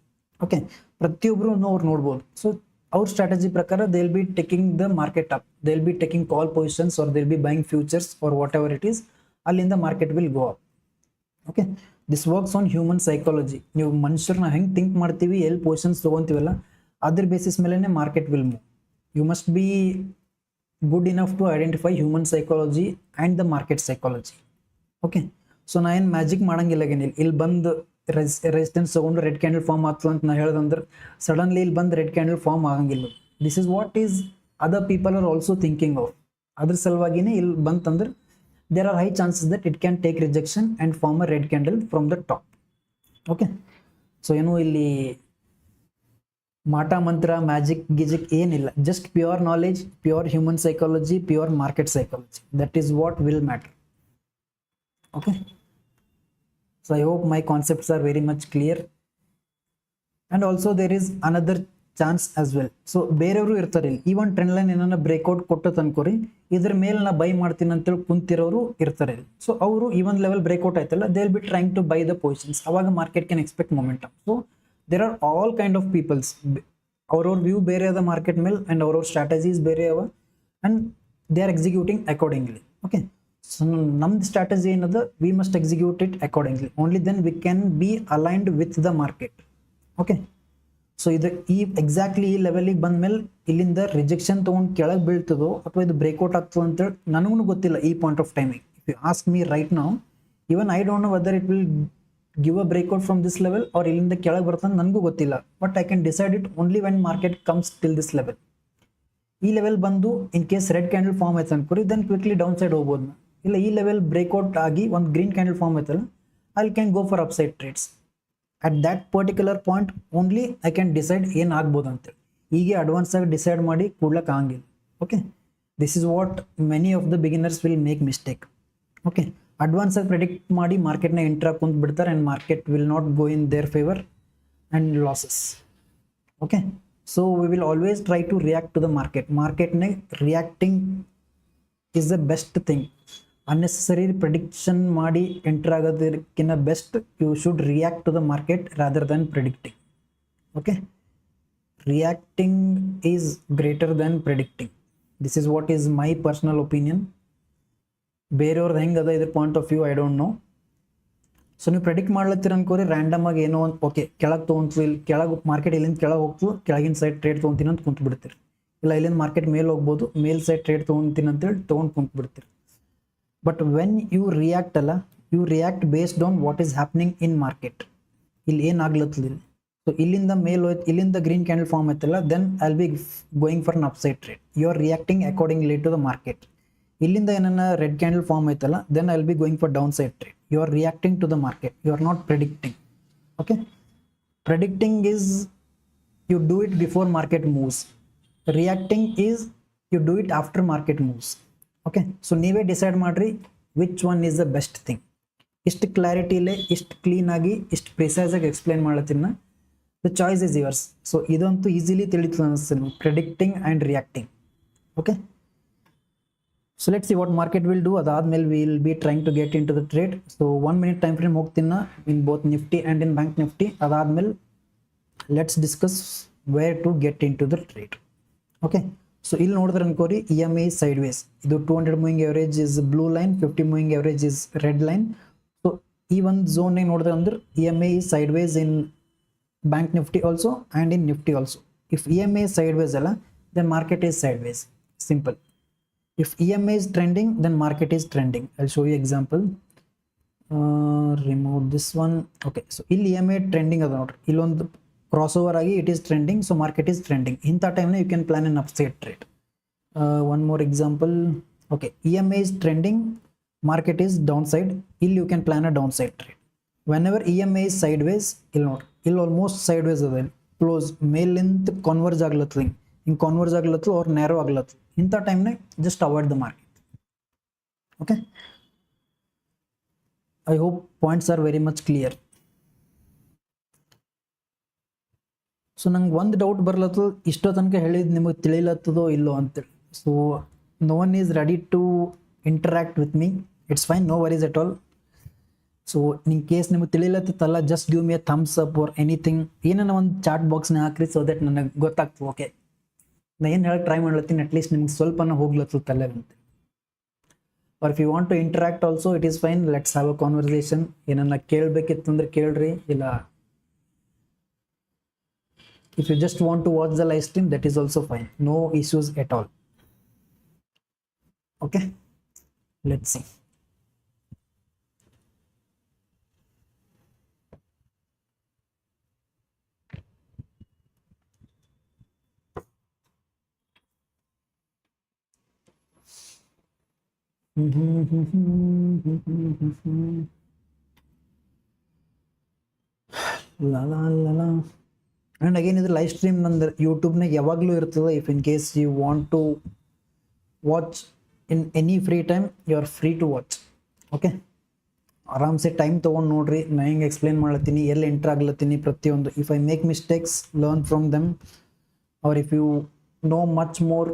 Okay, ಪ್ರತಿಯೊಬ್ಬರು ಅವ್ರು ನೋಡ್ಬೋದು. So ಅವ್ರ strategy ಪ್ರಕಾರ they will be taking the market up, they will be taking call positions or they will be buying futures or whatever it is. ಅಲ್ಲಿಂದ market will go up. Okay, this works on human psychology. ನೀವು ಮನುಷ್ಯರನ್ನ ಹೆಂಗೆ think ಮಾಡ್ತೀವಿ, ಎಲ್ಲಿ positions ತೊಗೊತೀವಲ್ಲ, ಅದ್ರ basis ಮೇಲೇ market will move. You must be good enough to identify human psychology and the market psychology. Okay, so ನಾ ಏನು magic ಮಾಡಂಗಿಲ್ಲ. ಇಲ್ಲಿ ಬಂದು ರೆಸಿಸ್ಟೆನ್ಸ್ ತೊಗೊಂಡು ರೆಡ್ ಕ್ಯಾಂಡಲ್ ಫಾರ್ಮ್ ಆಗ್ತದೆ ಅಂತ ನಾ ಹೇಳ್ದಂದ್ರೆ ಸಡನ್ಲಿ ಇಲ್ಲಿ ಬಂದು ರೆಡ್ ಕ್ಯಾಂಡಲ್ ಫಾರ್ಮ್ ಆಗಂಗಿಲ್ಲ. This is what is other people are also thinking of. ಅದ್ರ ಸಲುವಾಗಿನೇ ಇಲ್ಲಿ ಬಂತಂದ್ರೆ there are high chances that it can take rejection and form a red candle from the top. Okay, so ಏನು ಇಲ್ಲಿ ಮಾಟ ಮಂತ್ರ magic ಗಿಜಿಕ್ ಏನಿಲ್ಲ, just pure knowledge, pure human psychology, pure market psychology. That is what will matter. Okay, so I hope my concepts are very much clear. And also there is another chance as well. So ಬೇರೆಯವರು ಇರ್ತಾರೆ ಇಲ್ಲಿ, ಈ ಒಂದು trend line ಏನನ್ನ breakout ಕೊಟ್ಟು ಅನ್ಕೋರಿ, ಇದ್ರ ಮೇಲೆ ನಾ ಬೈ ಮಾಡ್ತೀನಿ ಅಂತೇಳಿ ಕುಂತಿರೋರು ಇರ್ತಾರೆ ಇಲ್ಲಿ. ಸೊ ಅವರು ಈ ಒಂದು ಲೆವೆಲ್ ಬ್ರೇಕ್ಔಟ್ ಆಯ್ತಲ್ಲ, they will be trying to buy the positions. ಅವಾಗ market can expect momentum. So there are all kind of peoples. ಅವ್ರವ್ರ ವ್ಯೂ ಬೇರೆ ಅದ ಮಾರ್ಕೆಟ್ ಮೇಲೆ ಆ್ಯಂಡ್ ಅವ್ರವ್ರ ಸ್ಟ್ರಾಟಜೀಸ್ ಬೇರೆ ಅವ and they are executing accordingly. Okay, so ನಮ್ದು ಸ್ಟ್ರಾಟಜಿ ಏನದ, we must execute it accordingly. Only then we can be aligned with the market. Okay, so ಇದು ಈ ಎಕ್ಸಾಕ್ಟ್ಲಿ ಈ ಲೆವೆಲಿಗೆ ಬಂದ್ಮೇಲೆ ಇಲ್ಲಿಂದ ರಿಜೆಕ್ಷನ್ ತೊಗೊಂಡು ಕೆಳಗೆ ಬೀಳ್ತದೋ ಅಥವಾ ಇದು ಬ್ರೇಕ್ಔಟ್ ಆಗ್ತದೋ ಅಂತೇಳಿ ನನಗೂ ಗೊತ್ತಿಲ್ಲ ಈ ಪಾಯಿಂಟ್ ಆಫ್ ಟೈಮಿಗೆ. If you ask me right now, even I don't know whether it will give a breakout from this level or ಇಲ್ಲಿಂದ ಕೆಳಗೆ ಬರ್ತಂತ ನನಗೂ ಗೊತ್ತಿಲ್ಲ. But I can decide it only when market comes till this level. ಈ level ಬಂದು in case red candle form ಆಯ್ತು ಅನ್ಕೋರಿ, then quickly downside ಹೋಗ್ಬೋದು. ಇಲ್ಲ ಈ ಲೆವೆಲ್ ಬ್ರೇಕ್ಔಟ್ ಆಗಿ ಒಂದು ಗ್ರೀನ್ ಕ್ಯಾಂಡಲ್ ಫಾರ್ಮ್ ಆಯ್ತಲ್ಲ, I can go for upside trades. at that particular point only I can decide ಏನು ಆಗ್ಬೋದು ಅಂತೇಳಿ. ಹೀಗೆ ಅಡ್ವಾನ್ಸ್ ಆಗಿ ಡಿಸೈಡ್ ಮಾಡಿ ಕೂಡ್ಲಕ್ಕೆ ಆಗಂಗಿಲ್ಲ. Okay, this is what many of the beginners will make mistake. Okay, advance ಆಗಿ ಪ್ರೆಡಿಕ್ಟ್ ಮಾಡಿ ಮಾರ್ಕೆಟ್ನ ಎಂಟ್ರ್ ಕುಂತು ಬಿಡ್ತಾರೆ and market will not go in their favour and losses. Okay, so we will always try to react to the market. ಮಾರ್ಕೆಟ್ನಾಗ reacting is the best thing. Unnecessary prediction ಮಾಡಿ enter ಆಗೋದಕ್ಕಿಂತ best you should react to the market rather than predicting. Okay, reacting is greater than predicting. This is what is my personal opinion. ಬೇರೆಯವ್ರದ್ದು ಹೆಂಗೆ ಅದ ಇದ್ರ point of view I don't know. So ನೀವು predict ಮಾಡ್ಲತ್ತೀರ ಅನ್ಕೋರಿ, random ಆಗಿ ಏನೋ ಒಂದು ಓಕೆ ಕೆಳಗೆ ತೊಗೊಂತೀವಿ, ಇಲ್ಲಿ ಕೆಳಗೆ ಮಾರ್ಕೆಟ್ ಇಲ್ಲಿಂದ ಕೆಳಗೆ ಹೋಗ್ತು, ಕೆಳಗಿನ ಸೈಡ್ ಟ್ರೇಡ್ ತೊಗೊತೀನಿ ಅಂತ ಕುಂತು ಬಿಡ್ತೀರಿ. ಇಲ್ಲ ಇಲ್ಲಿಂದ ಮಾರ್ಕೆಟ್ ಮೇಲೆ ಹೋಗ್ಬೋದು, ಮೇಲ್ ಸೈಡ್ ಟ್ರೇಡ್ ತೊಗೊತೀನಿ ಅಂತೇಳಿ ತೊಗೊಂಡು ಕುಂತು ಬಿಡ್ತೀರಿ. ಬಟ್ ವೆನ್ ಯು ರಿಯಾಕ್ಟ್ ಅಲ್ಲ, you react based on what is happening in market. ಇಲ್ಲಿ ಏನಾಗ್ಲತ್ತದ ಇಲ್ಲಿ, ಸೊ ಇಲ್ಲಿಂದ ಮೇಲ್ ಹೋಯ್ತು, ಇಲ್ಲಿಂದ ಗ್ರೀನ್ ಕ್ಯಾಂಡಲ್ ಫಾರ್ಮ್ ಆಯ್ತಲ್ಲ, then I will be going for an upside trade. You are reacting accordingly to the market. ಇಲ್ಲಿಂದ ಏನನ್ನ ರೆಡ್ ಕ್ಯಾಂಡಲ್ ಫಾರ್ಮ್ ಆಯ್ತಲ್ಲ, then I will be going for down side trade. You are reacting to the market, you are not predicting. Okay, predicting is you do it before market moves. Reacting is you do it after market moves. Okay so ನೀವೇ decide ಮಾಡ್ರಿ which one is the best thing. ಇಷ್ಟು ಕ್ಲಾರಿಟಿಲೇ ಇಷ್ಟು ಕ್ಲೀನಾಗಿ ಇಷ್ಟು ಪ್ರಿಸೈಸಾಗಿ explain ಮಾಡತ್ತೀನಿ. The choice is yours. So ಇದಂತೂ ಈಸಿಲಿ ತಿಳಿತು ಅನಿಸ್ತೀನಿ, predicting and reacting. Okay, so let's see what market will do. ಅದಾದ್ಮೇಲೆ will be trying to get in to the trade. So 1 minute time frame ಹೋಗ್ತೀನಿ in both Nifty and in bank Nifty. ಅದಾದ್ಮೇಲೆ let's discuss where to get in to the trade. Okay, so ಇಲ್ಲಿ ನೋಡಿದ್ರೆ ಅನ್ಕೋರಿ EMA sideways. ಇದು 200 moving average is blue line, 50 moving average is red line. So ಈ ಒಂದು zone ನೋಡಿದ್ರೆ ಅಂದ್ರೆ EMA is sideways in bank nifty also and in nifty also. If EMA is sideways alla, then market is sideways. Simple. If EMA is trending, then market is trending. I'll show you example. Remove this one. Okay, so ಇಲ್ಲಿ EMA trending ಅದ ನೋಡ್ರಿ, ಇಲ್ಲೊಂದು crossover ಆಗಿ it is trending, so market is trending. ಇಂಥ ಟೈಮ್ನ you can plan an upside trade. One more example. Okay, EMA is trending, market is downside. ಇಲ್ಲಿ you can plan a downside trade. Whenever EMA is sideways, ಇಲ್ಲಿ ನೋಡ್ರಿ, ಇಲ್ಲಿ almost sideways ಅದ, close ಮೇಲಿಂದ ಕಾನ್ವರ್ಜ್ ಆಗ್ಲತ್ತದ, ಹಿಂಗೆ ಕಾನ್ವರ್ಜ್ ಆಗ್ಲತ್ತದ ಅವ್ರ ನ್ಯಾರೋ ಆಗ್ಲತ್ತದ. ಇಂಥ ಟೈಮ್ನ just avoid the market. Okay, I hope points are very much clear. So ನಂಗೆ ಒಂದು ಡೌಟ್ ಬರ್ಲತ್ತದ, ಇಷ್ಟೋ ತನಕ ಹೇಳಿದ್ದು ನಿಮಗೆ ತಿಳಿಲತ್ತದೋ ಇಲ್ಲೋ ಅಂತೇಳಿ. So no one is ready to interact with me. It's fine, no worries at all. So in case ನಿಮಗೆ ತಿಳಿಲತ್ತಲ್ಲ, just give me a thumbs up or anything, ಏನನ್ನ ಒಂದು ಚಾಟ್ ಬಾಕ್ಸ್ನ ಹಾಕ್ರಿ, ಸೊ ದಟ್ ನನಗೆ ಗೊತ್ತಾಗ್ತದೆ. ಓಕೆ, ನಾ ಏನು ಹೇಳಕ್ಕೆ ಟ್ರೈ ಮಾಡ್ಲತ್ತೀನಿ, ಅಟ್ಲೀಸ್ಟ್ ನಿಮ್ಗೆ ಸ್ವಲ್ಪನ ಹೋಗ್ಲತ್ತದ ತಲೆ ಅಂತ. Or if you want to interact also it is fine, let's have a conversation. ಏನನ್ನ ಕೇಳಬೇಕಿತ್ತು ಅಂದ್ರೆ ಕೇಳ್ರಿ, ಇಲ್ಲ if you just want to watch the live stream, that is also fine, no issues at all. Okay, let's see. La la la la. And again, ಇದು live stream ನಂದು ಯೂಟ್ಯೂಬ್ನಾಗ ಯಾವಾಗಲೂ ಇರ್ತದೆ. If in case you want to watch in any free time, you are free to watch. Okay, ಆರಾಮ್ಸೆ time ತೊಗೊಂಡು ನೋಡ್ರಿ, ನಾ ಹೆಂಗೆ ಎಕ್ಸ್ಪ್ಲೇನ್ ಮಾಡ್ಲತ್ತೀನಿ, ಎಲ್ಲಿ ಎಂಟ್ರ್ ಆಗ್ಲತ್ತೀನಿ ಪ್ರತಿಯೊಂದು. If I make mistakes, learn from them. Or if you know much more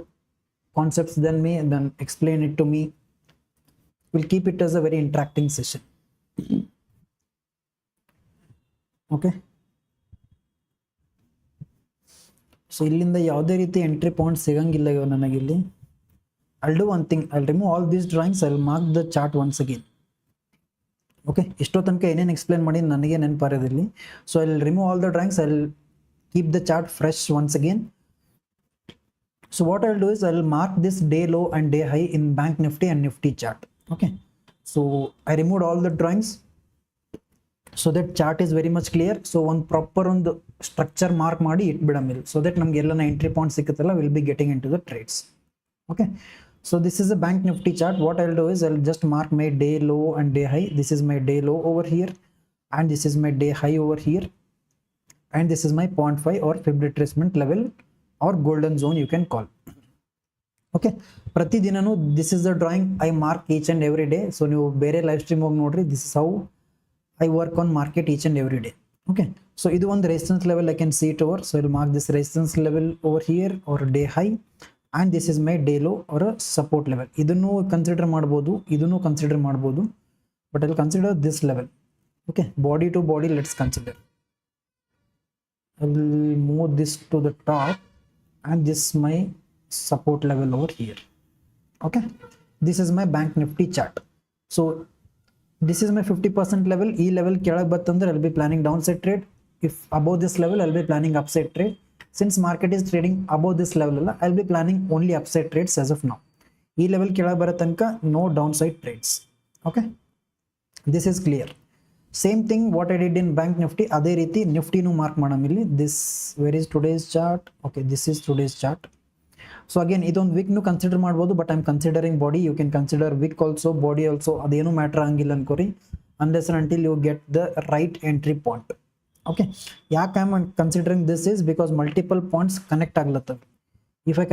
concepts then me, then explain it to me. Will keep it as a very interacting session. Okay, so ಇಲ್ಲಿಂದ ಯಾವುದೇ ರೀತಿ entry point ಸಿಗಂಗಿಲ್ಲ ಇವಾಗ ನನಗಿಲ್ಲಿ. I'll do one thing, I'll remove all these drawings, I'll mark the chart once again. Okay, ಇಷ್ಟೋ ತನಕ ಏನೇನು explain ಮಾಡಿ ನನಗೆ ನೆನಪಾರದಿರಲಿ. So I will remove all the drawings, I will keep the chart fresh once again. So what I will do is I will mark this day low and day high in bank Nifty and Nifty chart. Okay, so I removed all the drawings so that chart is very much clear. So ಒಂದು proper ಒಂದು structure mark ಮಾಡಿ ಇಟ್ಬಿಡಮಿಲ್ಲ, so that ನಮ್ಗೆ ಎಲ್ಲ entry point ಸಿಕ್ಕತ್ತಲ್ಲ, will be getting in to the trades. Okay, so this is a bank nifty chart. What I'll do is I'll just mark my day low and day high. This is my day low over here, and this is my day high over here, and this is my 0.5 or fib retracement level or golden zone you can call. Okay, prati dinanu this is the drawing I mark each and every day. So ನೀವು ಬೇರೆ live stream ಹೋಗಿ ನೋಡ್ರಿ, this is how I work on market each and every day. Okay, so ಇದು ಒಂದು resistance level, I can see it over. So I'll mark this resistance level over here or day high, and this is my day low or a support level. ಇದನ್ನು consider ಮಾಡ್ಬೋದು, ಇದನ್ನು consider ಮಾಡ್ಬೋದು, but I'll consider this level. Okay, body to body, let's consider. I will move this to the top, and this is my support level over here. Okay, this is my bank nifty chart. So this is my 50% level. E level ಕೆಳಗೆ ಬತ್ತಂದ್ರೆ I'll be planning downside trade. If above this level, I'll be planning upside trade. Since market is trading above this level, I'll be planning only upside trades as of now. E level ಕೆಳಗೆ ಬರೋ ತನಕ no downside trades. Okay, this is clear. Same thing what I did in bank nifty, ಅದೇ ರೀತಿ ನಿಫ್ಟಿನೂ mark ಮಾಡೋಮಿಲ್ಲಿ. This, where is today's chart? Okay, this is today's chart. So again, ಇದೊಂದು ವೀಕ್ನು consider ಮಾಡ್ಬೋದು, but I am considering body. You can consider wick also, body also, ಅದೇನು matter ಆಗಿಲ್ಲ ಅನ್ಕೋರಿ, unless and until you get the right entry point. Okay, ಯಾಕೆ I am considering this is because multiple points connect ಆಗ್ಲತ್ತವೆ. if I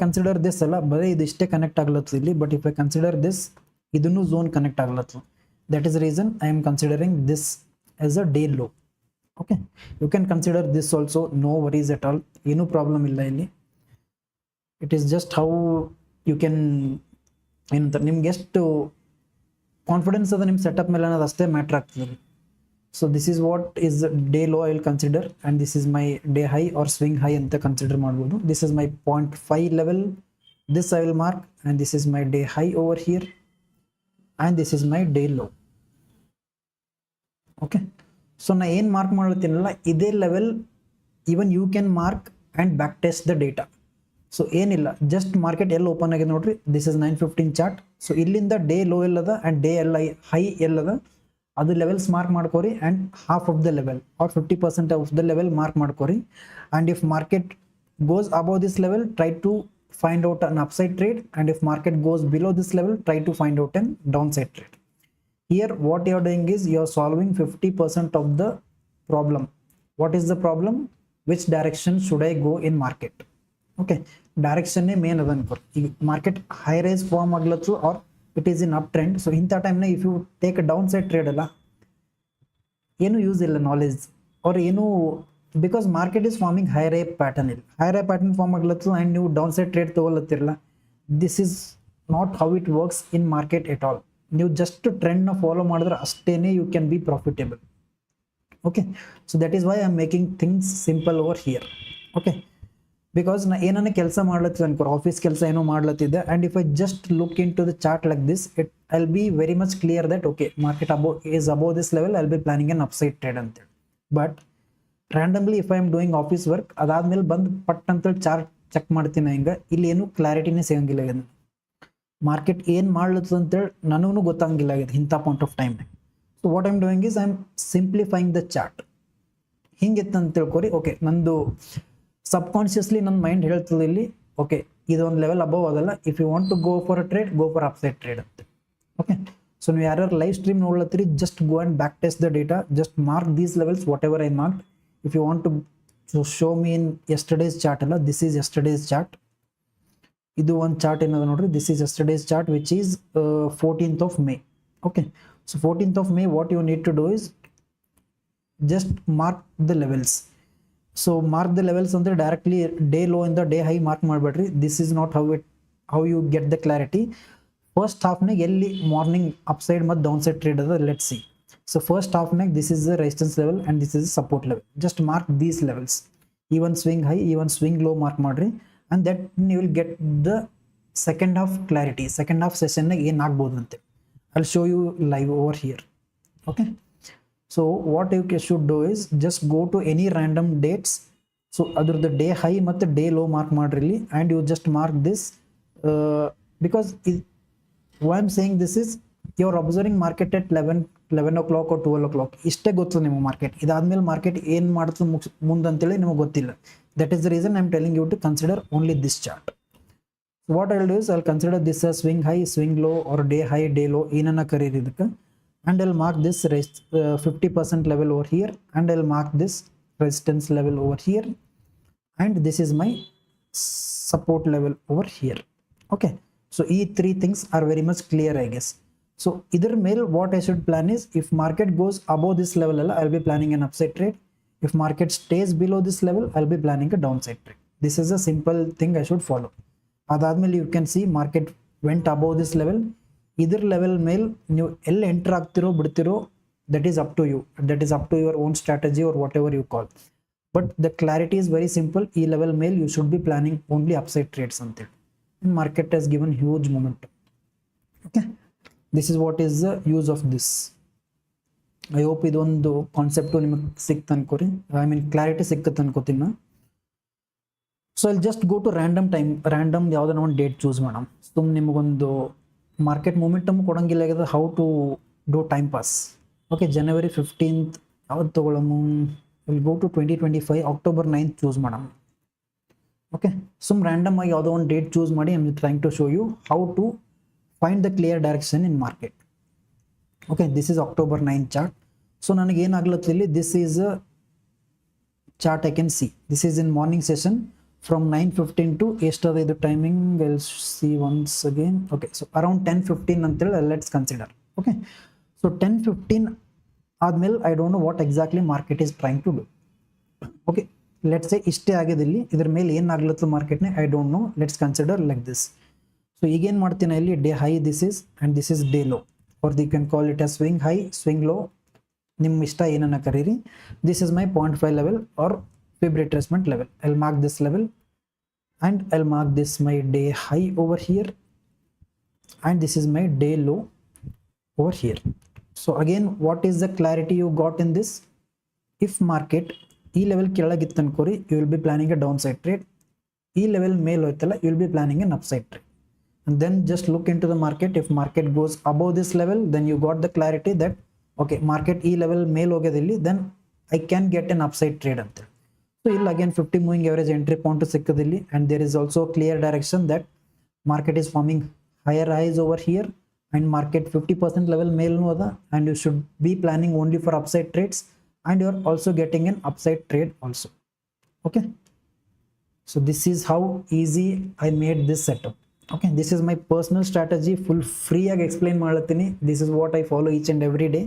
consider this ಅಲ್ಲ ಬರೀ ಇದಿಷ್ಟೇ connect ಆಗ್ಲತ್ತು ಇಲ್ಲಿ, but if I consider this ಇದನ್ನು ಝೋನ್ ಕನೆಕ್ಟ್ ಆಗ್ಲತ್ತು. That is reason I am considering this as a day low. Okay, you can consider this also, no worries at all, ಏನೂ problem ಇಲ್ಲ ಇಲ್ಲಿ. It is just how you can ಏನಂತಾರೆ ನಿಮ್ಗೆ ಎಷ್ಟು confidence ಅದ ನಿಮ್ಮ setup ಮೇಲೆ ಅನ್ನೋದು ಅಷ್ಟೇ ಮ್ಯಾಟ್ರ್ ಆಗ್ತದೆ. So this is what is day low I will consider, and this is my day high or swing high anta consider ಮಾಡಬಹುದು. This is my 0.5 level, this I will mark, and this is my day high over here, and this is my day low. Okay, so na ಏನು mark ಮಾಡ್ತೀನಲ್ಲ ಇದೇ level even you can mark and back test the data. So ಏನಿಲ್ಲ, just market ಎಲ್ಲಿ open ಆಗಿದೆ ನೋಡ್ರಿ, this is 915 chart. So ಇಲ್ಲಿಂದ day low ಎಲ್ಲದ and day high ಎಲ್ಲದ ಅದು ಲೆವೆಲ್ಸ್ ಮಾರ್ಕ್ ಮಾಡ್ಕೋರಿ, and half of the level or 50% of the level mark ಮಾಡ್ಕೋರಿ. And if market goes above this level, try to find out an upside trade, and if market goes below this level, try to find out an down side trade. Here what you are doing is you are solving 50% of the problem. What is the problem? Which direction should I go in market? Okay, direction ne main adan kor. Market high rise form aglatsu or it is in uptrend. So in that time na if you take a downside trade alla ಏನು use ಇಲ್ಲ knowledge or ಏನು, because market is forming higher pattern. ಇಲ್ಲ higher pattern form ಆಗ್ಲತ್ತು ಆ್ಯಂಡ್ ನೀವು down side trade ತೊಗೊಳತ್ತಿರಲ್ಲ. This is not how it works in market at all. ನೀವು just ಟ್ರೆಂಡ್ನ ಫಾಲೋ ಮಾಡಿದ್ರೆ ಅಷ್ಟೇನೆ you can be profitable. Okay, so that is why I am making things simple over here. Okay, because ನಾ ಏನನ್ನ ಕೆಲಸ ಮಾಡ್ಲತ್ತಿದ್ದೆ ಅನ್ಕೋರು, ಆಫೀಸ್ ಕೆಲಸ ಏನೋ ಮಾಡ್ಲತ್ತಿದ್ದೆ, and if I just look in to the chart like this, it I will be very much clear that okay market above this level, I will be planning an upside trade ಅಂತೇಳಿ. But randomly if I am doing office work, ಅದಾದ್ಮೇಲೆ ಬಂದು ಪಟ್ ಅಂತೇಳಿ chart check ಮಾಡ್ತೀನಿ, ಹಿಂಗೆ ಇಲ್ಲಿ ಏನು ಕ್ಲಾರಿಟಿನೇ ಸಿಗಂಗಿಲ್ಲ ಆಗಿದೆ. ಮಾರ್ಕೆಟ್ ಏನು ಮಾಡ್ಲತ್ತದ ಅಂತೇಳಿ ನನಗೂ ಗೊತ್ತಾಗಿಲ್ಲ ಆಗಿದೆ ಇಂಥ ಪಾಯಿಂಟ್ ಆಫ್ ಟೈಮ್ನಾಗ. So what I am doing is I am simplifying the chart. ಹಿಂಗಿತ್ತು ಅಂತ ತಿಳ್ಕೊರಿ. ಓಕೆ, ನಂದು ಸಬ್ಕಾನ್ಷಿಯಸ್ಲಿ ನನ್ನ ಮೈಂಡ್ ಹೇಳ್ತದೆ ಇಲ್ಲಿ, ಓಕೆ ಇದೊಂದು ಲೆವೆಲ್ ಅಬೌವ್ ಅದಲ್ಲ, if you want to go for a trade, go for upside trade ಅಂತ. ಓಕೆ, ಸೊ ನೀವು ಯಾರು ಲೈವ್ ಸ್ಟ್ರೀಮ್ ನೋಡ್ಲತ್ತೀರಿ, just go and back test the data, just mark these levels whatever I mark. If you want to show me in yesterday's chart ಅಲ್ಲ, this is yesterday's chart. ಇದು ಒಂದು chart ಏನದ ನೋಡ್ರಿ, this is yesterday's chart which is 14th of May. Okay, so 14th of May what you need to do is just mark the levels. So mark the levels ಅಂದರೆ directly day low ಇಂದ day high mark ಮಾಡಬೇಡ್ರಿ. This is not how you get the clarity. First ಹಾಫ್ನಾಗ ಎಲ್ಲಿ morning upside ಮತ್ತು down side trade ಅದ, let see. So first ಹಾಫ್ನಾಗ this is the resistance level and this is support level. Just mark these levels, even swing high, even swing low mark ಮಾಡಿರಿ, and that you will get the second half clarity. Second half ಸೆಷನ್ನಾಗ ಏನು ಆಗ್ಬೋದು ಅಂತೆ I show you live over here. Okay, so what you should do is just go to any random dates. So adrada day high ಮತ್ತು day low mark ಮಾಡ್ರಿ, and you just mark this because why I'm saying this is you are observing market at 11 o'clock or 12 o'clock. ಇಷ್ಟೇ ಗೊತ್ತು ನಿಮಗೆ market. ಇದಾದ್ಮೇಲೆ market ಏನು ಮಾಡುತ್ತೆ ಮುಂದಂತೇಳಿ ನಿಮಗೆ ಗೊತ್ತಿಲ್ಲ. That is the reason I'm telling you to consider only this chart. What I'll do is I'll consider this as swing high, swing low or day high, day low ಏನನ್ನ ಕರೀರಿ ಇದಕ್ಕೆ. And I'll mark this 50% level over here, and I'll mark this resistance level over here, and this is my support level over here. Okay, so these three things are very much clear, I guess. So either mail what I should plan is, if market goes above this level, I'll be planning an upside trade. If market stays below this level, I'll be planning a downside trade. This is a simple thing I should follow. Adadmele you can see market went above this level. Either level ಮೇಲೆ ನೀವು ಎಲ್ಲಿ enter ಆಗ್ತಿರೋ ಬಿಡ್ತಿರೋ, that is up to you. That is up to your own strategy or whatever you call. But the clarity is very simple. ಈ level ಮೇಲೆ you should be planning only upside trades ಅಂತೇಳಿ. Market has given huge movement. Okay, this is what is the use of this. I hope ಇದೊಂದು concept ನಿಮಗೆ ಸಿಕ್ತು ಅನ್ಕೋರಿ, I mean clarity ಸಿಕ್ಕತ್ತೆ ಅನ್ಕೋತೀನಿ ನಾ. So ಅಲ್ಲಿ ಜಸ್ಟ್ ಗೋ ಟು ರ್ಯಾಂಡಮ್ ಯಾವುದನ್ನ ಒಂದು ಡೇಟ್ ಚೂಸ್ ಮಾಡೋಣ. ಸುಮ್ಮನೆ ನಿಮಗೊಂದು ಮಾರ್ಕೆಟ್ ಮೂಮೆಂಟಮ್ ಕೊಡಂಗಿಲ್ಲ ಆಗಿದೆ, how to do time pass. Okay, January 15th ಯಾವ್ದು ತೊಗೊಳಮು, will go to 2025 October 9th choose ಮಾಡೋಣ. ಓಕೆ, ರ್ಯಾಂಡಮ್ ಆಗಿ ಯಾವುದೋ ಒಂದು ಡೇಟ್ ಚೂಸ್ ಮಾಡಿ I am trying to show you how to find the clear direction in market. Okay, this is October 9th chart. So ನನಗೇನಾಗ್ಲತ್ತಿಲ್ಲಿ, this is a chart I can see. This is in morning session. from 9:15 to ಎಷ್ಟದ ಇದು timing, will see once again. Okay, so around 10:15 ಅಂತೇಳಿ let's consider. Okay, so 10:15 ಆದ್ಮೇಲೆ I don't know what exactly market is trying to do. Okay, let's say ಇಷ್ಟೇ ಆಗಿದೆ ಇಲ್ಲಿ, ಇದ್ರ ಮೇಲೆ ಏನಾಗ್ಲತ್ತದ ಮಾರ್ಕೆಟ್ನೇ I don't know, let's consider like this. So ಈಗೇನು ಮಾಡ್ತೀನಿ ಇಲ್ಲಿ, day high this is and this is day low, or the can call it a swing high, swing low, ನಿಮ್ಮ ಇಷ್ಟ ಏನನ್ನ ಕರೀರಿ. This is my 0.5 level or fib retracement level. I'll mark this level and I'll mark this my day high over here, and this is my day low over here. So again, what is the clarity you got in this? If market e level ಕೆಳಗಿತ್ತು ಅನ್ಕೋರಿ, you will be planning a downside trade. E level ಮೇಲೆ ಹೋಯ್ತಲ್ಲ, you will be planning an upside trade. And then just look into the market. If market goes above this level, then you got the clarity that okay, market e level ಮೇಲೆ ಹೋಗೋದಿಲ್ಲಿ, then I can get an upside trade ಅಂತ. So ಇಲ್ಲಿ again 50 moving average entry point ಸಿಕ್ಕದಿಲ್ಲಿ, and there is also clear direction that market is forming higher highs over here, and market 50% level ಮೇಲ್ನೂ ಅದ, and you should be planning only for upside trades, and you are also getting an upside trade also. Okay, so this is how easy I made this setup. Okay, this is my personal strategy, full free ಆಗಿ explain ಮಾಡತ್ತೀನಿ. This is what I follow each and every day.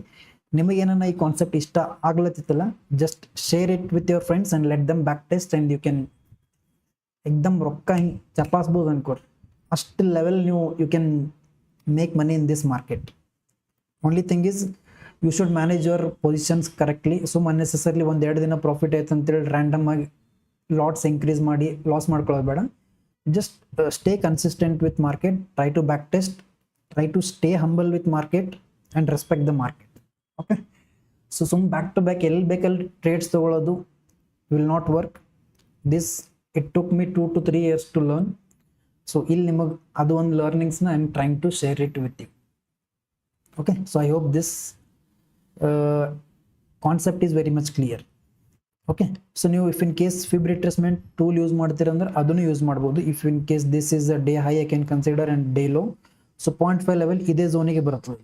ನಿಮಗೇನ ಈ concept ಇಷ್ಟ ಆಗ್ಲತ್ತಿತ್ತಲ್ಲ, just share it with your friends and let them back test, and you can ಎಕ್ದಮ್ ರೊಕ್ಕ ಹಿಂಗೆ ಚಪಾಸ್ಬೋದು ಅನ್ಕೋರಿ, ಅಷ್ಟು ಲೆವೆಲ್ ನೀವು you can make money in this market. Only thing is you should manage your positions correctly. ಸುಮ್ unnecessarily ಒಂದೆರಡು ದಿನ ಪ್ರಾಫಿಟ್ ಆಯ್ತು ಅಂತೇಳಿ ರ್ಯಾಂಡಮ್ ಆಗಿ ಲಾಟ್ಸ್ ಇನ್ಕ್ರೀಸ್ ಮಾಡಿ ಲಾಸ್ ಮಾಡ್ಕೊಳ್ಳೋದು ಬೇಡ. Just stay consistent with market, try to back test, try to stay humble with market and respect the market. Okay, so ಸುಮ್ ಬ್ಯಾಕ್ ಟು ಬ್ಯಾಕ್ ಎಲ್ಲಿ ಬೇಕಲ್ಲಿ ಟ್ರೇಡ್ಸ್ ತೊಗೊಳ್ಳೋದು will not work. This it took me 2 to 3 years to learn. So ಇಲ್ಲಿ ನಿಮಗೆ ಅದು ಒಂದು ಲರ್ನಿಂಗ್ಸ್ನ I am trying to share it with you. Okay, so I hope this concept is very much clear. Okay, so ನೀವು if in case fib retracement tool use ಮಾಡ್ತೀರಂದ್ರೆ ಅದನ್ನು use ಮಾಡ್ಬೋದು. If in case this is a day high I can consider and day low. So 0.5 level ಇದೇ ಝೋನಿಗೆ ಬರ್ತದೆ.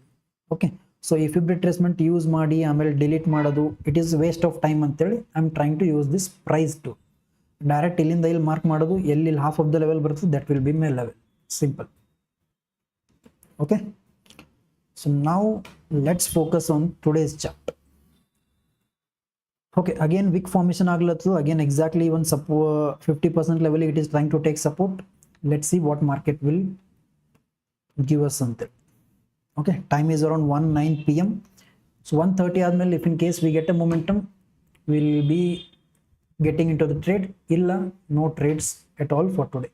Okay, so ಈ ಫಿಬ್ retracement use ಮಾಡಿ ಆಮೇಲೆ ಡಿಲೀಟ್ ಮಾಡೋದು it is waste of time ಅಂತೇಳಿ I am trying to use this price to direct ಇಲ್ಲಿಂದ ಇಲ್ಲಿ ಮಾರ್ಕ್ ಮಾಡೋದು, ಎಲ್ಲಿ ಹಾಫ್ ಆಫ್ ದ ಲೆವೆಲ್ ಬರ್ತದೆ that will be my level, simple. Okay, so ನಾವು let's focus on today's chart. Okay, again wick formation ಆಗ್ಲತ್ತದು. Again exactly ಒಂದು 50% level it is trying to take support. Let's see what market will give us ಅಂತ. Okay, time is around 1:09 PM. So 1:30 ಆದ್ಮೇಲೆ if in case we get a momentum, we will be getting into the trade. Illa, no trades at all for today.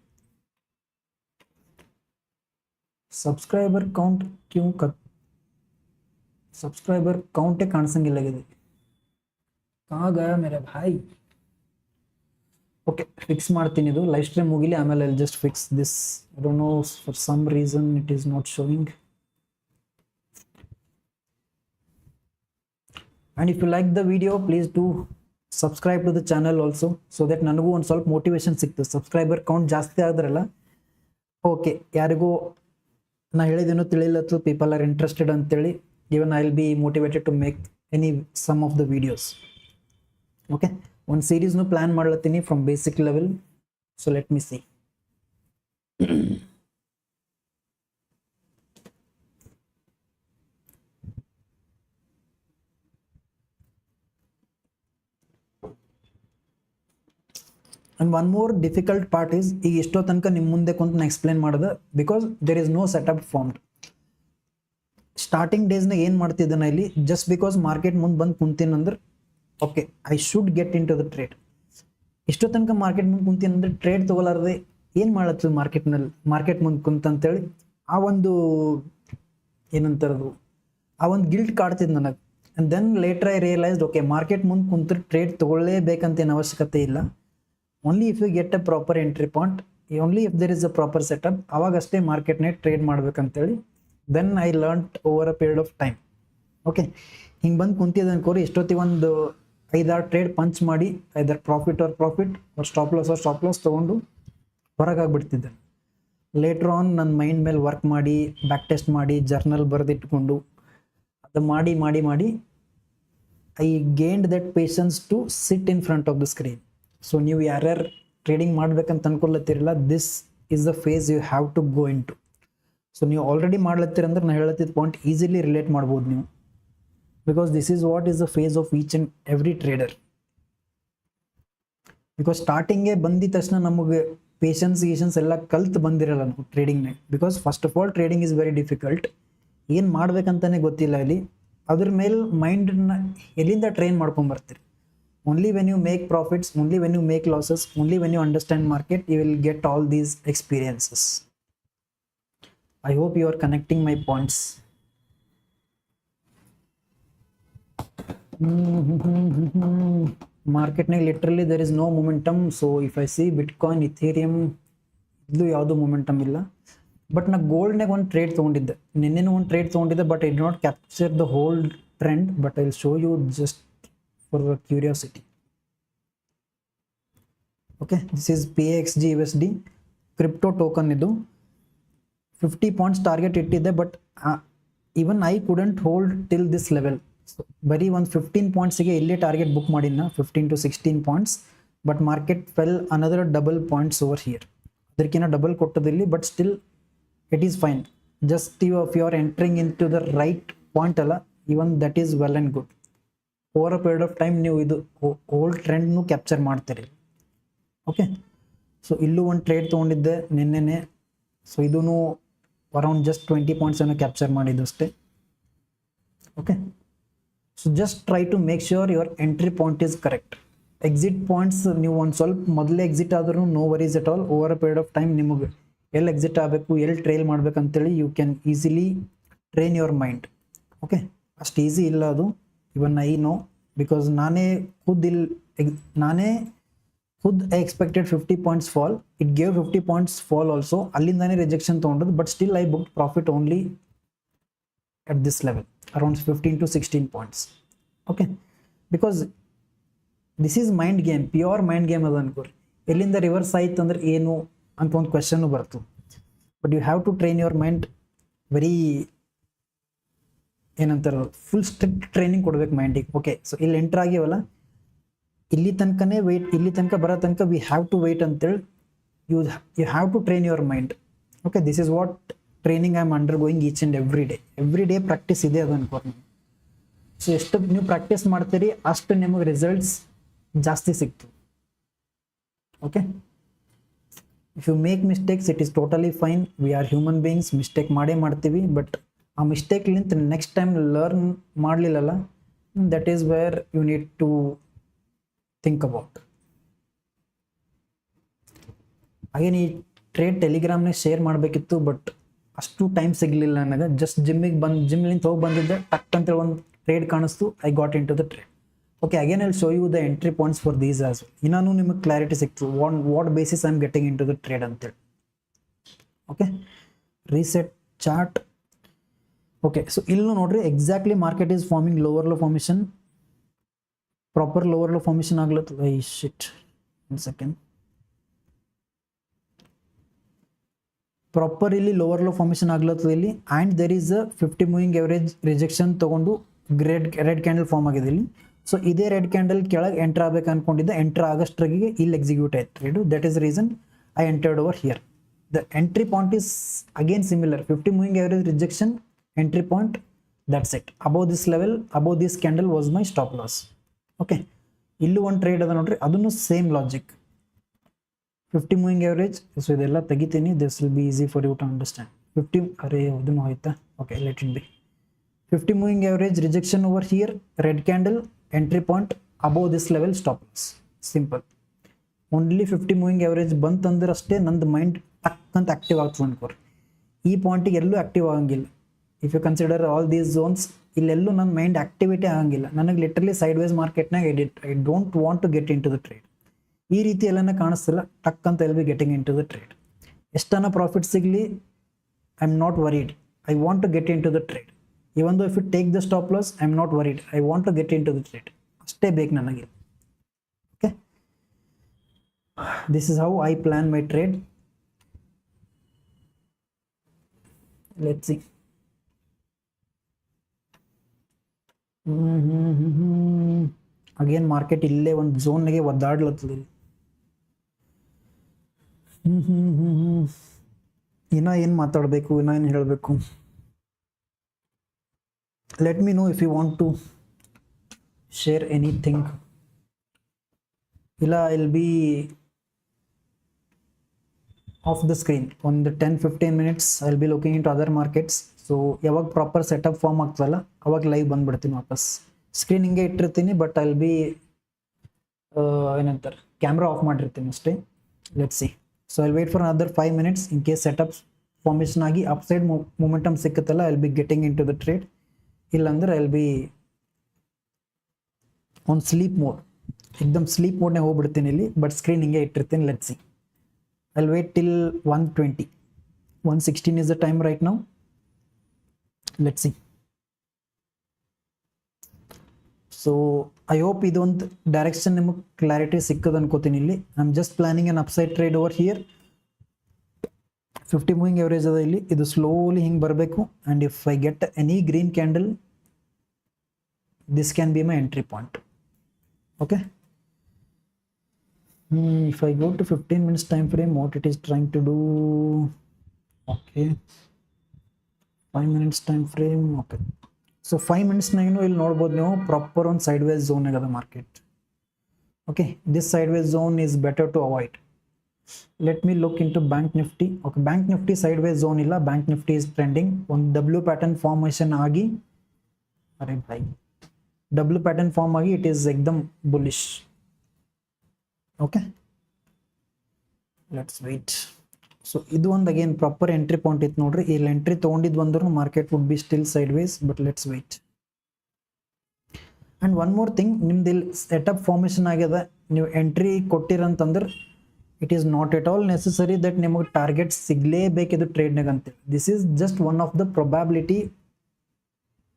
Subscriber count क्यों subscriber count ಕಾಣಿಸಂಗಿಲ್ಲ ಇದೆ, कहाँ गया मेरे भाई? Okay, fix ಮಾಡ್ತೀನಿ, ಇದು live stream ಮುಗಿಲಿ ಆಮೇಲೆ I'll just fix this. I don't know, for some reason it is not showing. And if you like the video, please do subscribe to the channel also, so that ನನಗೂ ಒಂದು ಸ್ವಲ್ಪ motivation ಸಿಗ್ತದೆ. Subscriber count ಜಾಸ್ತಿ ಆದ್ರಲ್ಲ, okay, ಯಾರಿಗೂ ನಾ ಹೇಳಿದೇನೋ ತಿಳಿಲತ್ತು, people are interested ಅಂತೇಳಿ, even I will be motivated to make any some of the videos. Okay, ಒಂದು ಸೀರೀಸ್ನು ಪ್ಲಾನ್ ಮಾಡ್ಲತ್ತೀನಿ from basic level. So let me see. And one more difficult part is, ಈಗ ಎಷ್ಟೋ ತನಕ ನಿಮ್ಮ ಮುಂದೆ ಕುಂತು ನಾ ಎಕ್ಸ್ಪ್ಲೇನ್ ಮಾಡೋದು, because there is no setup formed. Starting ಡೇಸ್ನಾಗ ಏನು ಮಾಡ್ತಿದ್ದೆ ನಾ ಇಲ್ಲಿ, ಜಸ್ಟ್ ಬಿಕಾಸ್ ಮಾರ್ಕೆಟ್ ಮುಂದೆ ಬಂದು ಕುಂತೀನಂದ್ರೆ okay I should get in to the trade. ಎಷ್ಟೋ ತನಕ ಮಾರ್ಕೆಟ್ ಮುಂದೆ ಕುಂತೀನಂದ್ರೆ ಟ್ರೇಡ್ ತೊಗೊಲಾರ್ದೆ ಏನು ಮಾಡತ್ತದ ಮಾರ್ಕೆಟ್ ಮುಂದೆ ಕುಂತಂತೇಳಿ ಆ ಒಂದು ಏನಂತಾರದು, ಆ ಒಂದು ಗಿಲ್ಟ್ ಕಾಡ್ತಿದ್ದು ನನಗೆ. And then later I realised okay, market ಮುಂದೆ ಕುಂತ್ರೆ ಟ್ರೇಡ್ ತೊಗೊಳ್ಳೇಬೇಕಂತ ಏನು ಅವಶ್ಯಕತೆ ಇಲ್ಲ. Only if you get a proper entry point, only if there is a proper setup, ಅವಾಗಷ್ಟೇ ಮಾರ್ಕೆಟ್ನೇ ಟ್ರೇಡ್ ಮಾಡ್ಬೇಕಂತೇಳಿ then I learned over a period of time. Okay, ಹಿಂಗೆ ಬಂದು ಕುಂತಿದ್ದ ಅನ್ಕೋರಿ, ಎಷ್ಟೊತ್ತಿಗೆ ಒಂದು 5-6 ಟ್ರೇಡ್ ಪಂಚ್ ಮಾಡಿ ಐದರ್ ಪ್ರಾಫಿಟ್ ಅವ್ರ ಸ್ಟಾಪ್ ಲಾಸ್ ತೊಗೊಂಡು ಹೊರಗಾಗ್ಬಿಡ್ತಿದ್ದೆ. ಲೇಟ್ರ್ ಆನ್ ನನ್ನ ಮೈಂಡ್ ಮೇಲೆ ವರ್ಕ್ ಮಾಡಿ, ಬ್ಯಾಕ್ ಟೆಸ್ಟ್ ಮಾಡಿ, ಜರ್ನಲ್ ಬರೆದಿಟ್ಕೊಂಡು ಅದು ಮಾಡಿ I gained that patience to sit in front of the screen. So ನೀವು ಯಾರ್ಯಾರು ಟ್ರೇಡಿಂಗ್ ಮಾಡ್ಬೇಕಂತ ಅನ್ಕೊಳತ್ತಿರಲ್ಲ, this is the phase you have to go into. So ನೀವು ಆಲ್ರೆಡಿ ಮಾಡ್ಲತ್ತೀರ ಅಂದ್ರೆ ನಾನು ಹೇಳತ್ತಿದ್ದ ಪಾಯಿಂಟ್ ಈಸಿಲಿ ರಿಲೇಟ್ ಮಾಡ್ಬೋದು ನೀವು, because this is what is the face of each and every trader. Because ಸ್ಟಾರ್ಟಿಂಗೇ ಬಂದಿದ ತಕ್ಷಣ ನಮಗೆ ಪೇಷನ್ಸ್ ಎಲ್ಲ ಕಲ್ತು ಬಂದಿರಲ್ಲ ನಾವು ಟ್ರೇಡಿಂಗ್ನಾಗ. Because first of all trading is very difficult. ಏನು ಮಾಡ್ಬೇಕಂತಾನೆ ಗೊತ್ತಿಲ್ಲ ಇಲ್ಲಿ. ಅದ್ರ ಮೇಲೆ ಮೈಂಡನ್ನ ಎಲ್ಲಿಂದ ಟ್ರೈನ್ ಮಾಡ್ಕೊಂಬರ್ತೀರಿ. Only when you make profits, only when you make losses, only when you understand market, you will get all these experiences. I hope you are connecting my points. ಮಾರ್ಕೆಟ್ನಾಗ literally there is no momentum. So if I C bitcoin, ಇಥೇರಿಯಮ್, ಇದು ಯಾವುದು momentum ಇಲ್ಲ. But ನಾ ಗೋಲ್ಡ್ನಾಗ ಒಂದು trade ತೊಗೊಂಡಿದ್ದೆ, ನಿನ್ನೆನೂ ಒಂದು trade ತೊಗೊಂಡಿದ್ದೆ. But I did not capture the whole trend, but I will show you just for the curiosity. Okay, this is PXG USD crypto token. ಇದು 50 points target ಇಟ್ಟಿದ್ದೆ, but even I couldn't hold till this level. ಬರೀ ಒಂದು 15 ಪಾಯಿಂಟ್ಸಿಗೆ ಇಲ್ಲೇ target book ಮಾಡಿನ, 15 to 16 points. But market fell another double points over here. ಅದಕ್ಕಿಂತ double ಕೊಟ್ಟದಿಲ್ಲಿ, but still it is fine. Just if you are entering in to the right point ಅಲ್ಲ, even that is well and good. Over a period of time ನೀವು ಇದು old ಟ್ರೆಂಡ್ನು capture ಮಾಡ್ತೀರಿ. Okay, so ಇಲ್ಲೂ ಒಂದು trade ತೊಗೊಂಡಿದ್ದೆ ನಿನ್ನೆನೆ. So ಇದೂ ಅರೌಂಡ್ ಜಸ್ಟ್ 20 ಪಾಯಿಂಟ್ಸ್ ಅನ್ನು ಕ್ಯಾಪ್ಚರ್ ಮಾಡಿದ್ದು ಅಷ್ಟೇ. Okay, so just try to make sure your entry point is correct. Exit points ನೀವು ಒಂದು ಸ್ವಲ್ಪ ಮೊದಲೇ ಎಕ್ಸಿಟ್ ಆದ್ರೂ no worries at all. Over a period of time ನಿಮಗೆ ಎಲ್ಲಿ ಎಕ್ಸಿಟ್ ಆಗಬೇಕು, ಎಲ್ಲಿ ಟ್ರೇಲ್ ಮಾಡ್ಬೇಕಂತೇಳಿ you can easily train your mind. Okay, ಅಷ್ಟು ಈಸಿ ಇಲ್ಲ ಅದು. ಇವನ್ ಐ ನೋ, ಬಿಕಾಸ್ ನಾನೇ ಖುದ್ I expected 50 points fall. It gave 50 points fall also. ಅಲ್ಲಿಂದಾನೇ ರಿಜೆಕ್ಷನ್ ತೊಗೊಂಡದ್ದು, but still I book profit only at this level, around 15 to 16 points. Okay, because this is mind game, pure mind game ಅದ ಅನ್ಕೋರಿ. ಎಲ್ಲಿಂದ reverse ಆಯ್ತು ಅಂದ್ರೆ ಏನು ಅಂತ ಒಂದು question ಬರ್ತು. But you have to train your mind very, ಏನಂತಾರ, full strict training ಕೊಡ್ಬೇಕು ಮೈಂಡಿಗೆ. ಓಕೆ, ಸೊ ಇಲ್ಲಿ ಎಂಟರ್ ಆಗಿವಲ್ಲ, ಇಲ್ಲಿ ತನಕನೇ ವೆಯ್ಟ್, ಇಲ್ಲಿ ತನಕ ಬರೋ ತನಕ ವಿ ಹ್ಯಾವ್ ಟು ವೆಯ್ಟ್ ಅಂತೇಳಿ you have to train your mind. Okay, this is what training I am undergoing each and every day practice ಇದೆ ಅದು ಅನ್ಕೋರಿ. ಸೊ ಎಷ್ಟು ನೀವು ಪ್ರಾಕ್ಟೀಸ್ ಮಾಡ್ತೀರಿ ಅಷ್ಟು ನಿಮಗೆ ರಿಸಲ್ಟ್ಸ್ ಜಾಸ್ತಿ ಸಿಗ್ತವೆ. Okay, if you make mistakes it is totally fine. We are human beings, mistake ಮಾಡೇ ಮಾಡ್ತೀವಿ. ಬಟ್ ಆ ಮಿಸ್ಟೇಕ್ಲಿಂತ ನೆಕ್ಸ್ಟ್ ಟೈಮ್ ಲರ್ನ್ ಮಾಡಲಿಲ್ಲಲ್ಲ, that is where you need to think about. ಹಾಗೇನು ಈ ಟ್ರೇಡ್ ಟೆಲಿಗ್ರಾಮ್ನಾಗ ಶೇರ್ ಮಾಡಬೇಕಿತ್ತು, ಬಟ್ ಅಷ್ಟು ಟೈಮ್ ಸಿಗಲಿಲ್ಲ ನನಗೆ. ಜಸ್ಟ್ ಜಿಮ್ಲಿಂದ ಹೋಗಿ ಬಂದಿದ್ದೆ, ಟಕ್ ಅಂತೇಳಿ ಒಂದು ಟ್ರೇಡ್ ಕಾಣಿಸ್ತು, I got in to the trade. Okay, again I will show you the entry points for these as well. ಇನ್ನೂ ನಿಮಗೆ ಕ್ಲಾರಿಟಿ ಸಿಕ್ತು what basis I am getting in to the trade ಅಂತೇಳಿ. Okay, reset chart. Okay, so ಇಲ್ಲೂ ನೋಡ್ರಿ, exactly market is forming lower low formation, proper lower low formation ಆಗ್ಲತ್ತದ. I shit, ಒಂದು second. Proper ಇಲ್ಲಿ lower low formation ಆಗ್ಲತ್ತದ ಇಲ್ಲಿ. And there is a 50 moving average rejection ತೊಗೊಂಡು red candle form ಆಗಿದೆ ಇಲ್ಲಿ. ಸೊ ಇದೇ ರೆಡ್ ಕ್ಯಾಂಡಲ್ ಕೆಳಗೆ ಎಂಟರ್ ಆಗಬೇಕು ಅನ್ಕೊಂಡಿದ್ದೆ, ಎಂಟರ್ ಆಗಸ್ಟ್ರಾಗೆ ಇಲ್ಲಿ ಎಕ್ಸಿಕ್ಯೂಟ್ ಆಯ್ತು trade. That is reason I entered over here. The entry point is again similar, 50 moving average rejection, entry point, that's it. Above this level, above this candle was my stop loss. Okay, ಇಲ್ಲೂ ಒಂದು trade ಅದ ನೋಡ್ರಿ, ಅದನ್ನು same logic, 50 moving average. So ಇದೆಲ್ಲ ತೆಗಿತೀನಿ, this will be easy for you to understand. 50, ಅರೆ ಅದನ್ನು ಹೋಯ್ತಾ. Okay, let it be. 50 moving average rejection over here, red candle, entry point, above this level, stop loss. Simple. Only 50 moving average ಬಂತಂದ್ರೆ ಅಷ್ಟೇ ನಂದು mind ಟಕ್ಕಂತ active ಆಗ್ತದೆ ಅನ್ಕೋರಿ. ಈ ಪಾಯಿಂಟಿಗೆ ಎಲ್ಲೂ active ಆಗಂಗಿಲ್ಲ. If you consider all these zones, ಇಲ್ಲೆಲ್ಲೂ ನನ್ನ mind activity ಆಗಂಗಿಲ್ಲ. ನನಗೆ ಲಿಟ್ರಲಿ ಸೈಡ್ ವೈಸ್ ಮಾರ್ಕೆಟ್ನಾಗ I don't want to get in to the trade. ಈ ರೀತಿ ಎಲ್ಲನ ಕಾಣಿಸ್ತಿಲ್ಲ, ಟಕ್ ಅಂತ I'll be getting in to the trade. ಎಷ್ಟನ್ನ ಪ್ರಾಫಿಟ್ ಸಿಗಲಿ, I am not worried. I want to get in to the trade. Even though if you take the stop loss, I am not worried. I want to get in to the trade. ಅಷ್ಟೇ ಬೇಕು ನನಗೆ. Okay, this is how I plan my trade. Let's see. Again market ಇಲ್ಲೇ ಒಂದು ಝೋನ್ಗೆ ಒದ್ದಾಡ್ಲತ್ತದ. ಇನ್ನ ಏನು ಮಾತಾಡಬೇಕು, ಇನ್ನ ಏನು ಹೇಳಬೇಕು? Let me know if you want to share anything. ಇಲ್ಲ, I will be off the screen ಒಂದು 10-15 minutes. I will be looking into other markets. So ಯಾವಾಗ ಪ್ರಾಪರ್ ಸೆಟಪ್ ಫಾರ್ಮ್ ಆಗ್ತದಲ್ಲ ಅವಾಗ ಲೈವ್ ಬಂದ್ಬಿಡ್ತೀನಿ ವಾಪಸ್. ಸ್ಕ್ರೀನ್ ಹಿಂಗೆ ಇಟ್ಟಿರ್ತೀನಿ, ಬಟ್ ಐ ವಿಲ್ ಬಿ ಏನಂತಾರೆ ಕ್ಯಾಮ್ರಾ ಆಫ್ ಮಾಡಿರ್ತೀನಿ ಅಷ್ಟೇ. Let's see. So I will wait for another 5 minutes. In case setup formation ಆಗಿ upside momentum ಸಿಕ್ಕುತ್ತಲ್ಲ, I will be getting in to the trade. ಇಲ್ಲಾಂದ್ರೆ I will be on sleep mode, ಎಕ್ದಮ್ sleep ಮೋಡ್ನೇ ಹೋಗ್ಬಿಡ್ತೀನಿ ಇಲ್ಲಿ, but screen ಹಿಂಗೆ ಇಟ್ಟಿರ್ತೀನಿ. Let's see. I'll wait till 1:20. 1:16 is the time right now. Let's see. So I hope idondu direction niಮಗೆ clarity ಸಿಕ್ಕದ ಅನ್ಕೋತೀನಿ ಇಲ್ಲಿ. I'm just planning an upside trade over here. 50 moving average ಅದ ಇಲ್ಲಿ, ಇದು slowly ಹಿಂಗೆ ಬರಬೇಕು. And if I get any green candle, this can be my entry point. Okay. If I go to 15 minutes time frame, what it is trying to do? Okay, 5 minutes time frame. Okay, so 5 minutes naginu ಇಲ್ಲಿ ನೋಡಬಹುದು ನೀವು proper on sideways zone agada market. Okay, this sideways zone is better to avoid. Let me look into bank nifty. Okay, bank nifty sideways zone illa, bank nifty is trending. On W pattern formation agi, are bhai W pattern form agi, it is ekdam bullish. Okay, let's wait. So idu ಒಂದು again proper entry point ಇತ್ತು ನೋಡ್ರಿ. ಇಲ್ಲಿ entry ತಗೊಂಡಿದ್ದು ಬಂದ್ರು market would be still sideways, but let's wait. And one more thing, ನಿಮ್ದು ಇಲ್ಲಿ setup formation ಆಗ್ಯದ, ನೀವು ಎಂಟ್ರಿ ಕೊಟ್ಟಿರಂತಂದ್ರೆ it is not at all necessary that ನಿಮಗೆ ಟಾರ್ಗೆಟ್ ಸಿಗ್ಲೇಬೇಕಿದು ಟ್ರೇಡ್ನಾಗ ಅಂತೇಳಿ. This is just one of the probability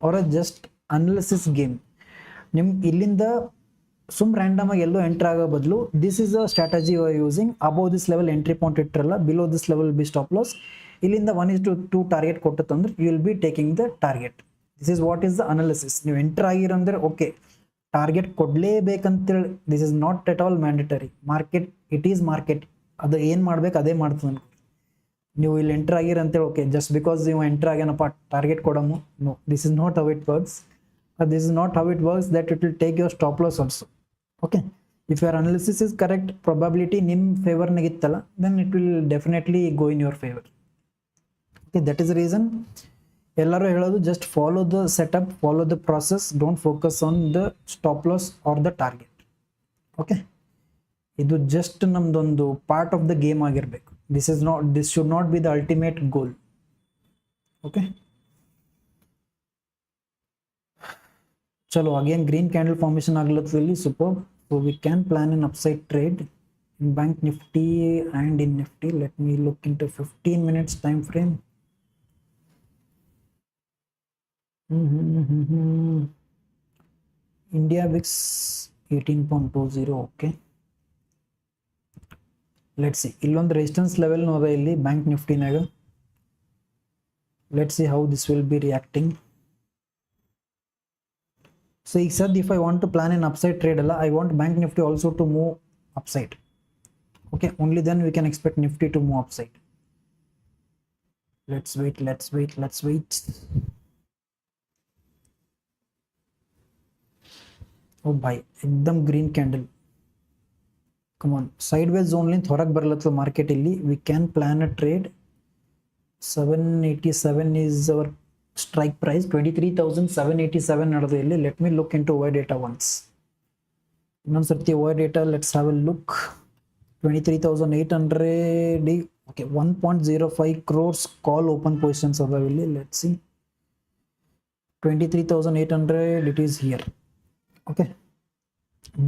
or a just analysis game. ನಿಮ್ಗೆ ಇಲ್ಲಿಂದ ಸುಮ್ ರ್ಯಾಂಡಮ್ ಆಗಿ ಎಲ್ಲೋ ಎಂಟ್ರಿ ಆಗೋ ಬದಲು this is a strategy you are using. Above this level entry point ಇಟ್ಟಿರಲ್ಲ, below this level be stop loss. ಇಲ್ಲಿಂದ 1:2 target ಕೊಟ್ಟಂದ್ರೆ you will be taking the target. This is what is the analysis. ನೀವು entry ಆಗಿರಂದ್ರೆ okay target ಕೊಡಲೇಬೇಕಂತೇಳಿ, this is not at all mandatory. Market it is market, ಅದು ಏನು ಮಾಡ್ಬೇಕು ಅದೇ ಮಾಡ್ತದೆ. ನೀವು ಇಲ್ಲಿ ಎಂಟ್ರ್ ಆಗಿರಂತೇಳಿ ಓಕೆ ಜಸ್ಟ್ ಬಿಕಾಸ್ ನೀವು ಎಂಟ್ರ್ ಆಗ್ಯಾನಪ್ಪ ಟಾರ್ಗೆಟ್ ಕೊಡಮು, no, this is not how it works. This is not how it works, that it will take your stop loss also. Okay, if your analysis is correct, probability nim favor nagittala, then it will definitely go in your favor. Okay, that is the reason ellaru helodu just follow the setup, follow the process, don't focus on the stop loss or the target. Okay, idu just namdondu part of the game agirbeku. This should not be the ultimate goal. Okay, chalo again green candle formation aglatadilli, superb. So we can plan an upside trade in bank nifty and in nifty. Let me look into 15 minutes time frame. India VIX 18.20. okay, let's see. Illondu resistance level noda illi bank nifty naga. Let's see how this will be reacting. So he said if I want to plan an upside trade, I want bank nifty also to move upside. Okay, only then we can expect nifty to move upside. Let's wait. Oh bhai, ekdam green candle. Come on, sideways zone length ಹೊರಗೆ ಬರಲತ್ತ market ಇಲ್ಲಿ. We can plan a trade. 787 is our strike price. 23,787 ನಡೆದು ಇಲ್ಲಿ. Let me look into OI data once. ಇನ್ನೊಂದು ಸರ್ತಿ OI data, let's have a look. 23,800. okay, 1.05 crores call open positions ಅದಾವ ಇಲ್ಲಿ. Let's see, 23,800, it is here. okay,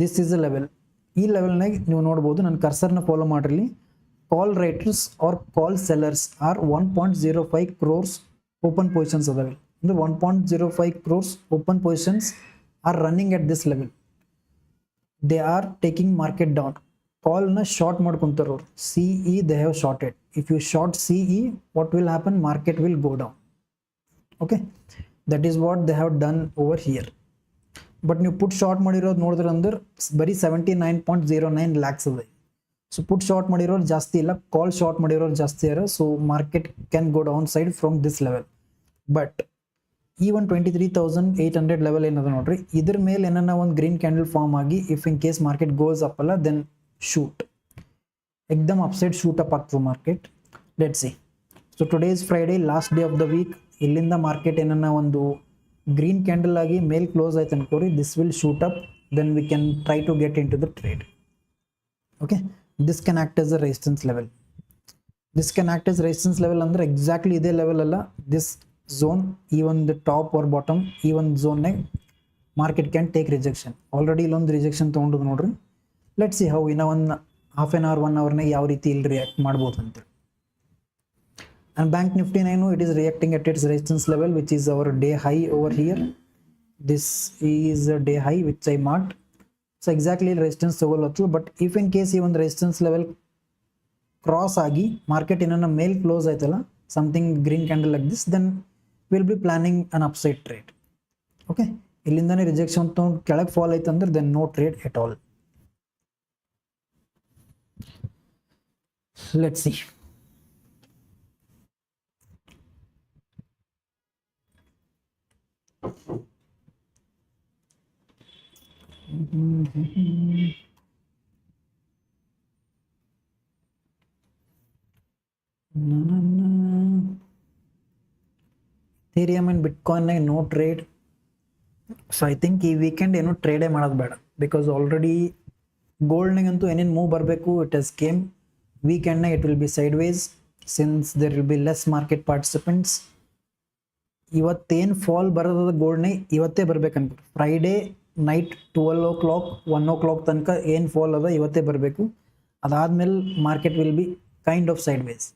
this is a level. ಈ ಲೆವೆಲ್ನಾಗ ನೀವು ನೋಡ್ಬೋದು, ನನ್ನ ಕರ್ಸರ್ನ ಫಾಲೋ ಮಾಡಿರಲಿ. ಕಾಲ್ ರೈಟರ್ಸ್ ಆರ್ ಕಾಲ್ sellers R 1.05 crores open positions ಅದಾವೆ. ಅಂದ್ರೆ 1.05 crores open positions are running at this level. They are taking market down. Call na short ಮಾಡ್ಕೊಂತಾರ ಅವರು. CE they have shorted. If you short CE, what will happen? Market will go down. Okay, that is what they have done over here. But ನೀವು ಪುಟ್ short ಮಾಡಿರೋದು ನೋಡಿದ್ರೆ ಅಂದ್ರೆ ಬರೀ 79.09 lakhs ಅದ. So put short ಮಾಡಿರೋರು ಜಾಸ್ತಿ ಇಲ್ಲ, ಕಾಲ್ ಶಾರ್ಟ್ ಮಾಡಿರೋರು ಜಾಸ್ತಿ ಇರೋ. So market can go down side from this level. But ಈ ಒಂದು 23,800 ಲೆವೆಲ್ ಏನದ ನೋಡ್ರಿ, ಇದ್ರ ಮೇಲೆ ಏನನ್ನ ಒಂದು ಗ್ರೀನ್ ಕ್ಯಾಂಡಲ್ ಫಾರ್ಮ್ ಆಗಿ if in case market goes up ಅಲ್ಲ, ದೆನ್ ಶೂಟ್ ಎಕ್ದಮ್ ಅಪ್ಸೈಡ್ ಶೂಟ್ ಅಪ್ ಆಗ್ತದೆ market. Let see. So today is Friday, last day of the week. ಇಲ್ಲಿಂದ ಮಾರ್ಕೆಟ್ ಏನನ್ನ ಒಂದು ಗ್ರೀನ್ ಕ್ಯಾಂಡಲ್ ಆಗಿ ಮೇಲ್ ಕ್ಲೋಸ್ ಆಯ್ತು ಅನ್ಕೋರಿ, this will shoot up, then we can try to get in to the trade. Okay, this can act as a resistance level. This can act S resistance level ಅಂದ್ರೆ exactly ಇದೇ level ಅಲ್ಲ, this zone, ಈ ಒಂದು top or bottom, ಈ ಒಂದು ಝೋನ್ನಾಗ market can take rejection. Already ಇಲ್ಲೊಂದು rejection ತೊಗೊಂಡು ನೋಡ್ರಿ. ಲೆಟ್ ಸಿ ಹೌ ಇನ್ನ ಒಂದು ಹಾಫ್ ಆನ್ ಅವರ್ 1 ಅವರ್ನಾಗ ಯಾವ ರೀತಿ ಇಲ್ಲಿ ರಿಯಾಕ್ಟ್ ಮಾಡ್ಬೋದು ಅಂತೇಳಿ. And bank nifty 9, it is reacting at its resistance level, which is our day high over here. This is a day high which I marked. So exactly resistance ತಗೊಳ್ಳತ್ತು. But if in case ಈ ಒಂದು resistance level cross ಆಗಿ market ಏನನ್ನ ಮೇಲ್ close ಆಯ್ತಲ್ಲ, something green candle like this, then we'll be planning an upside trade. Okay, ಇಲ್ಲಿಂದಾನೆ rejection ತಗೊಂಡು ಕೆಳಗೆ fall ಆಯ್ತು ಅಂದ್ರೆ then no trade at all. Let's see. Ethereum and Bitcoin no trade. So I think ಈ weekend ಏನು ಟ್ರೇಡೇ ಮಾಡೋದು ಬೇಡ, because already ಗೋಲ್ಡ್ನಾಗಂತೂ ಏನೇನು ಮೂವ್ ಬರಬೇಕು ಇಟ್ ಹಸ್ ಕೇಮ್. ವೀಕೆಂಡ್ನಾಗ it will be sideways since there will be less market participants. ಇವತ್ತೇನು fall ಬರೋದ ಗೋಲ್ಡ್ನಾಗ ಇವತ್ತೇ ಬರ್ಬೇಕಂತ. ಫ್ರೈಡೇ ನೈಟ್ 12 o'clock 1 o'clock ತನಕ ಏನು ಫಾಲ್ ಅದ ಇವತ್ತೇ ಬರಬೇಕು. ಅದಾದ್ಮೇಲೆ market will be kind of sideways,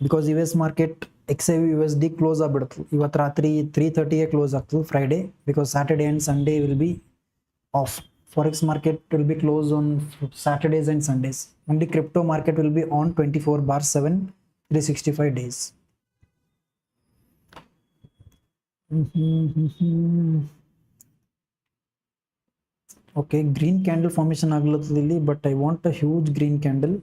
because US market XAUUSD close ಆಗ್ಬಿಡ್ತು ಇವತ್ತು ರಾತ್ರಿ 3:30ಗೆ ಕ್ಲೋಸ್ ಆಗ್ತದೆ Friday, because Saturday and Sunday will be off. Forex market will be closed on Saturdays and Sundays. Only crypto market will be on 24/7, 365 days. Okay, green candle formation aglatadilli, but I want a huge green candle.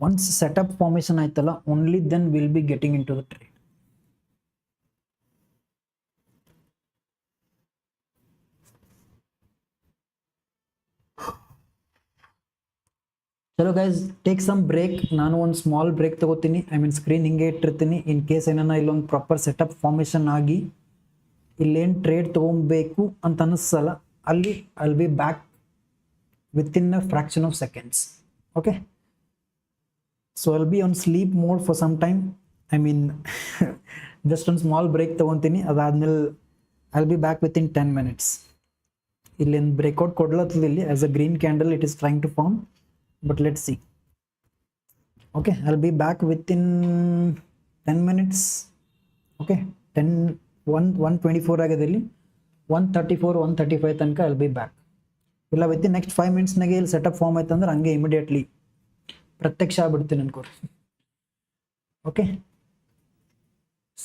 Once setup formation aitala, only then we'll be getting into the trade. ಚಲೋ guys, take some break. ನಾನು ಒಂದು small break ತಗೋತೀನಿ. I mean screen ಹಿಂಗೆ ಇಟ್ಟಿರ್ತೀನಿ. In case ಏನನ್ನ ಇಲ್ಲೊಂದು proper setup formation ಆಗಿ ಇಲ್ಲೇನು ಟ್ರೇಡ್ ತೊಗೊಬೇಕು ಅಂತ ಅನ್ನಿಸಲ್ಲ, ಅಲ್ಲಿ I will be back within a fraction of seconds. Okay, so I will be on sleep mode for some time. I mean just ಒಂದು ಸ್ಮಾಲ್ ಬ್ರೇಕ್ ತೊಗೊತೀನಿ. ಅದಾದ್ಮೇಲೆ I will be back within 10 minutes. ಇಲ್ಲೇನು breakout ಕೊಡ್ಲತ್ತದ ಇಲ್ಲಿ as a green candle it is trying to form. But let's see. Okay, I'll be back within 10 minutes. Okay, 1:24 ಆಗದಲ್ಲಿ 1:34 1:35 ತನಕ I'll be back. ಇಲ್ಲ within next 5 minutesನಾಗೆ ಇಲ್ಲಿ setup form ಆಯ್ತು ಅಂದ್ರೆ ಹಂಗೆ ಇಮಿಡಿಯೇಟ್ಲಿ ಪ್ರತ್ಯಕ್ಷ ಆಗ್ಬಿಡ್ತೀನಿ ಅನ್ಕೋರಿ. Okay,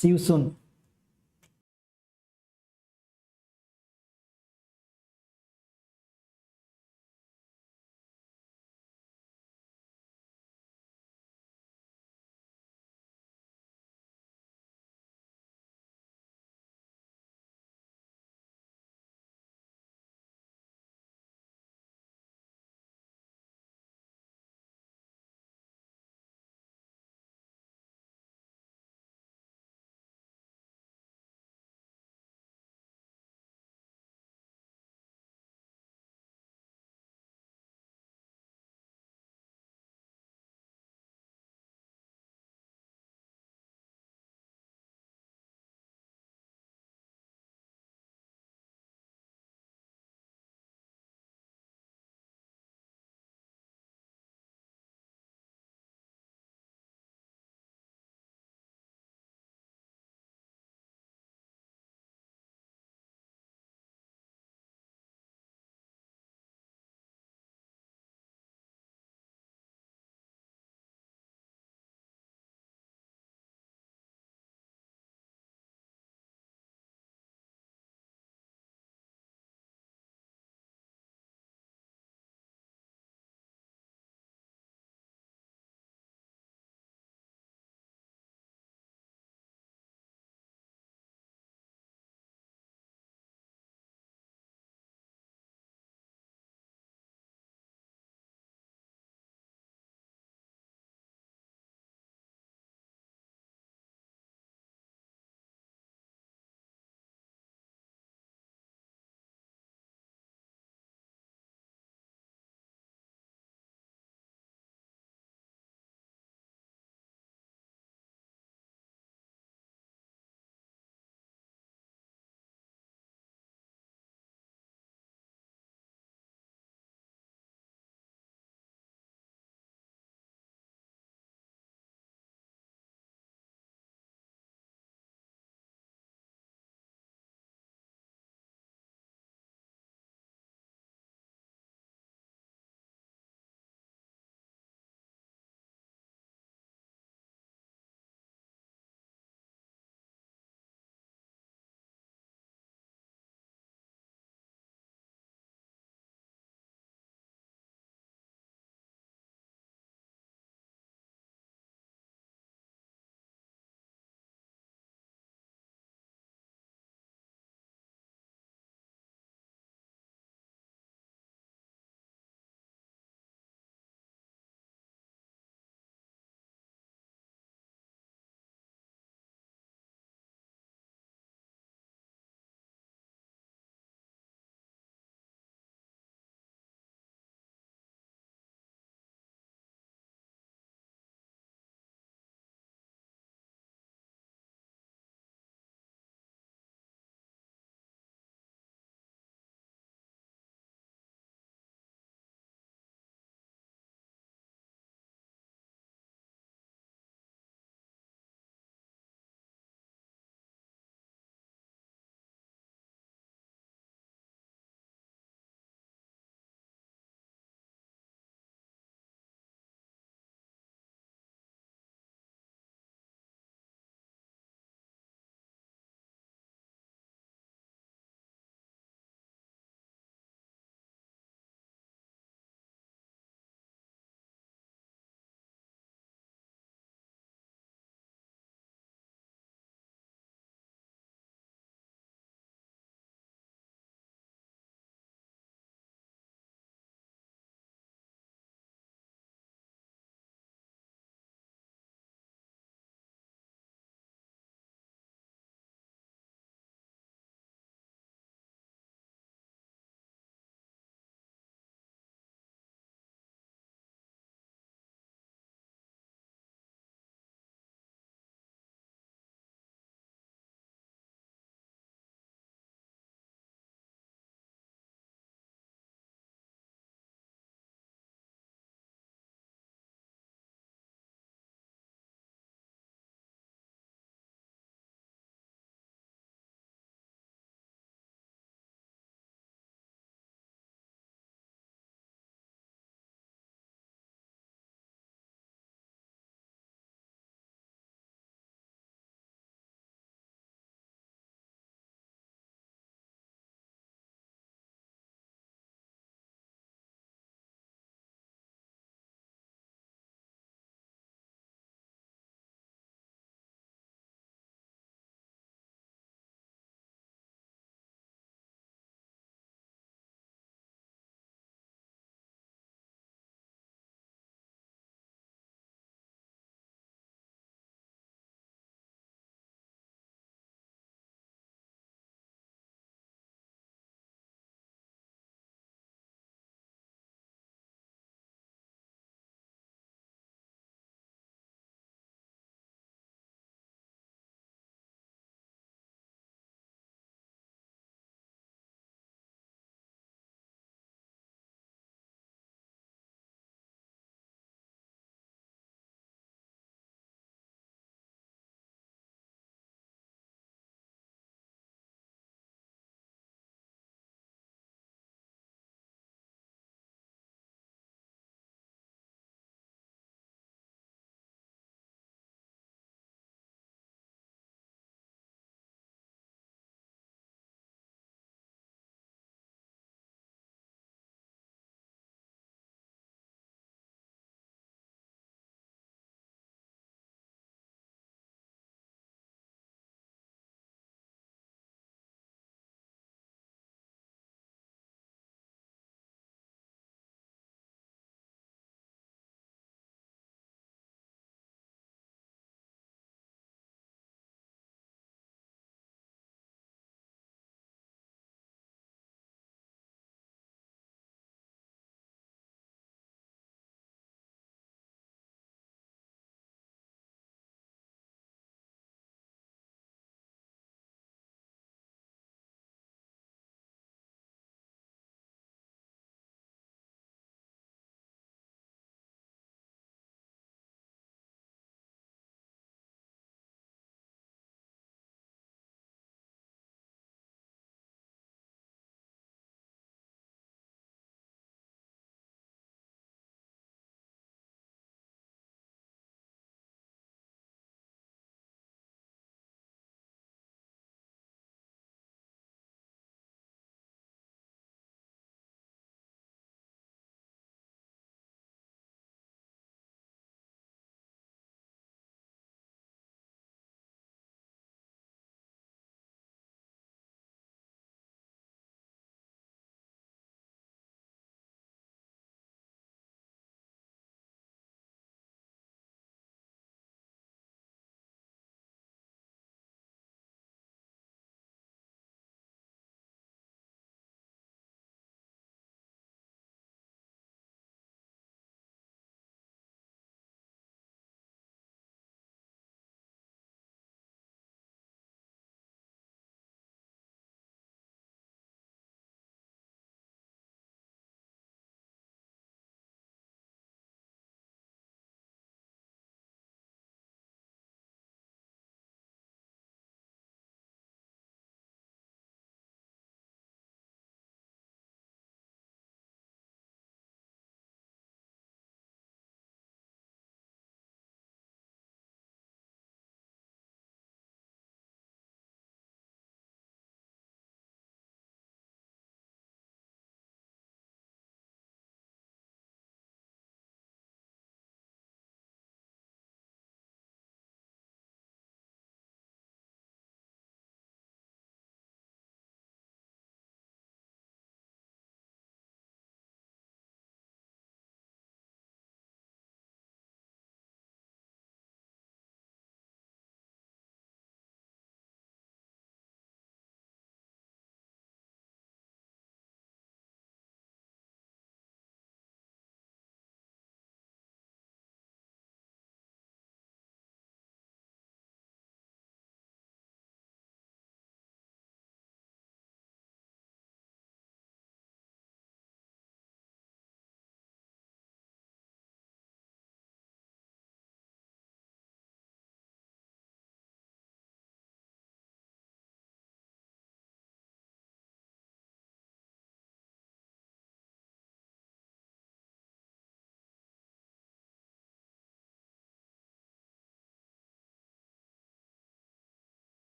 see you soon.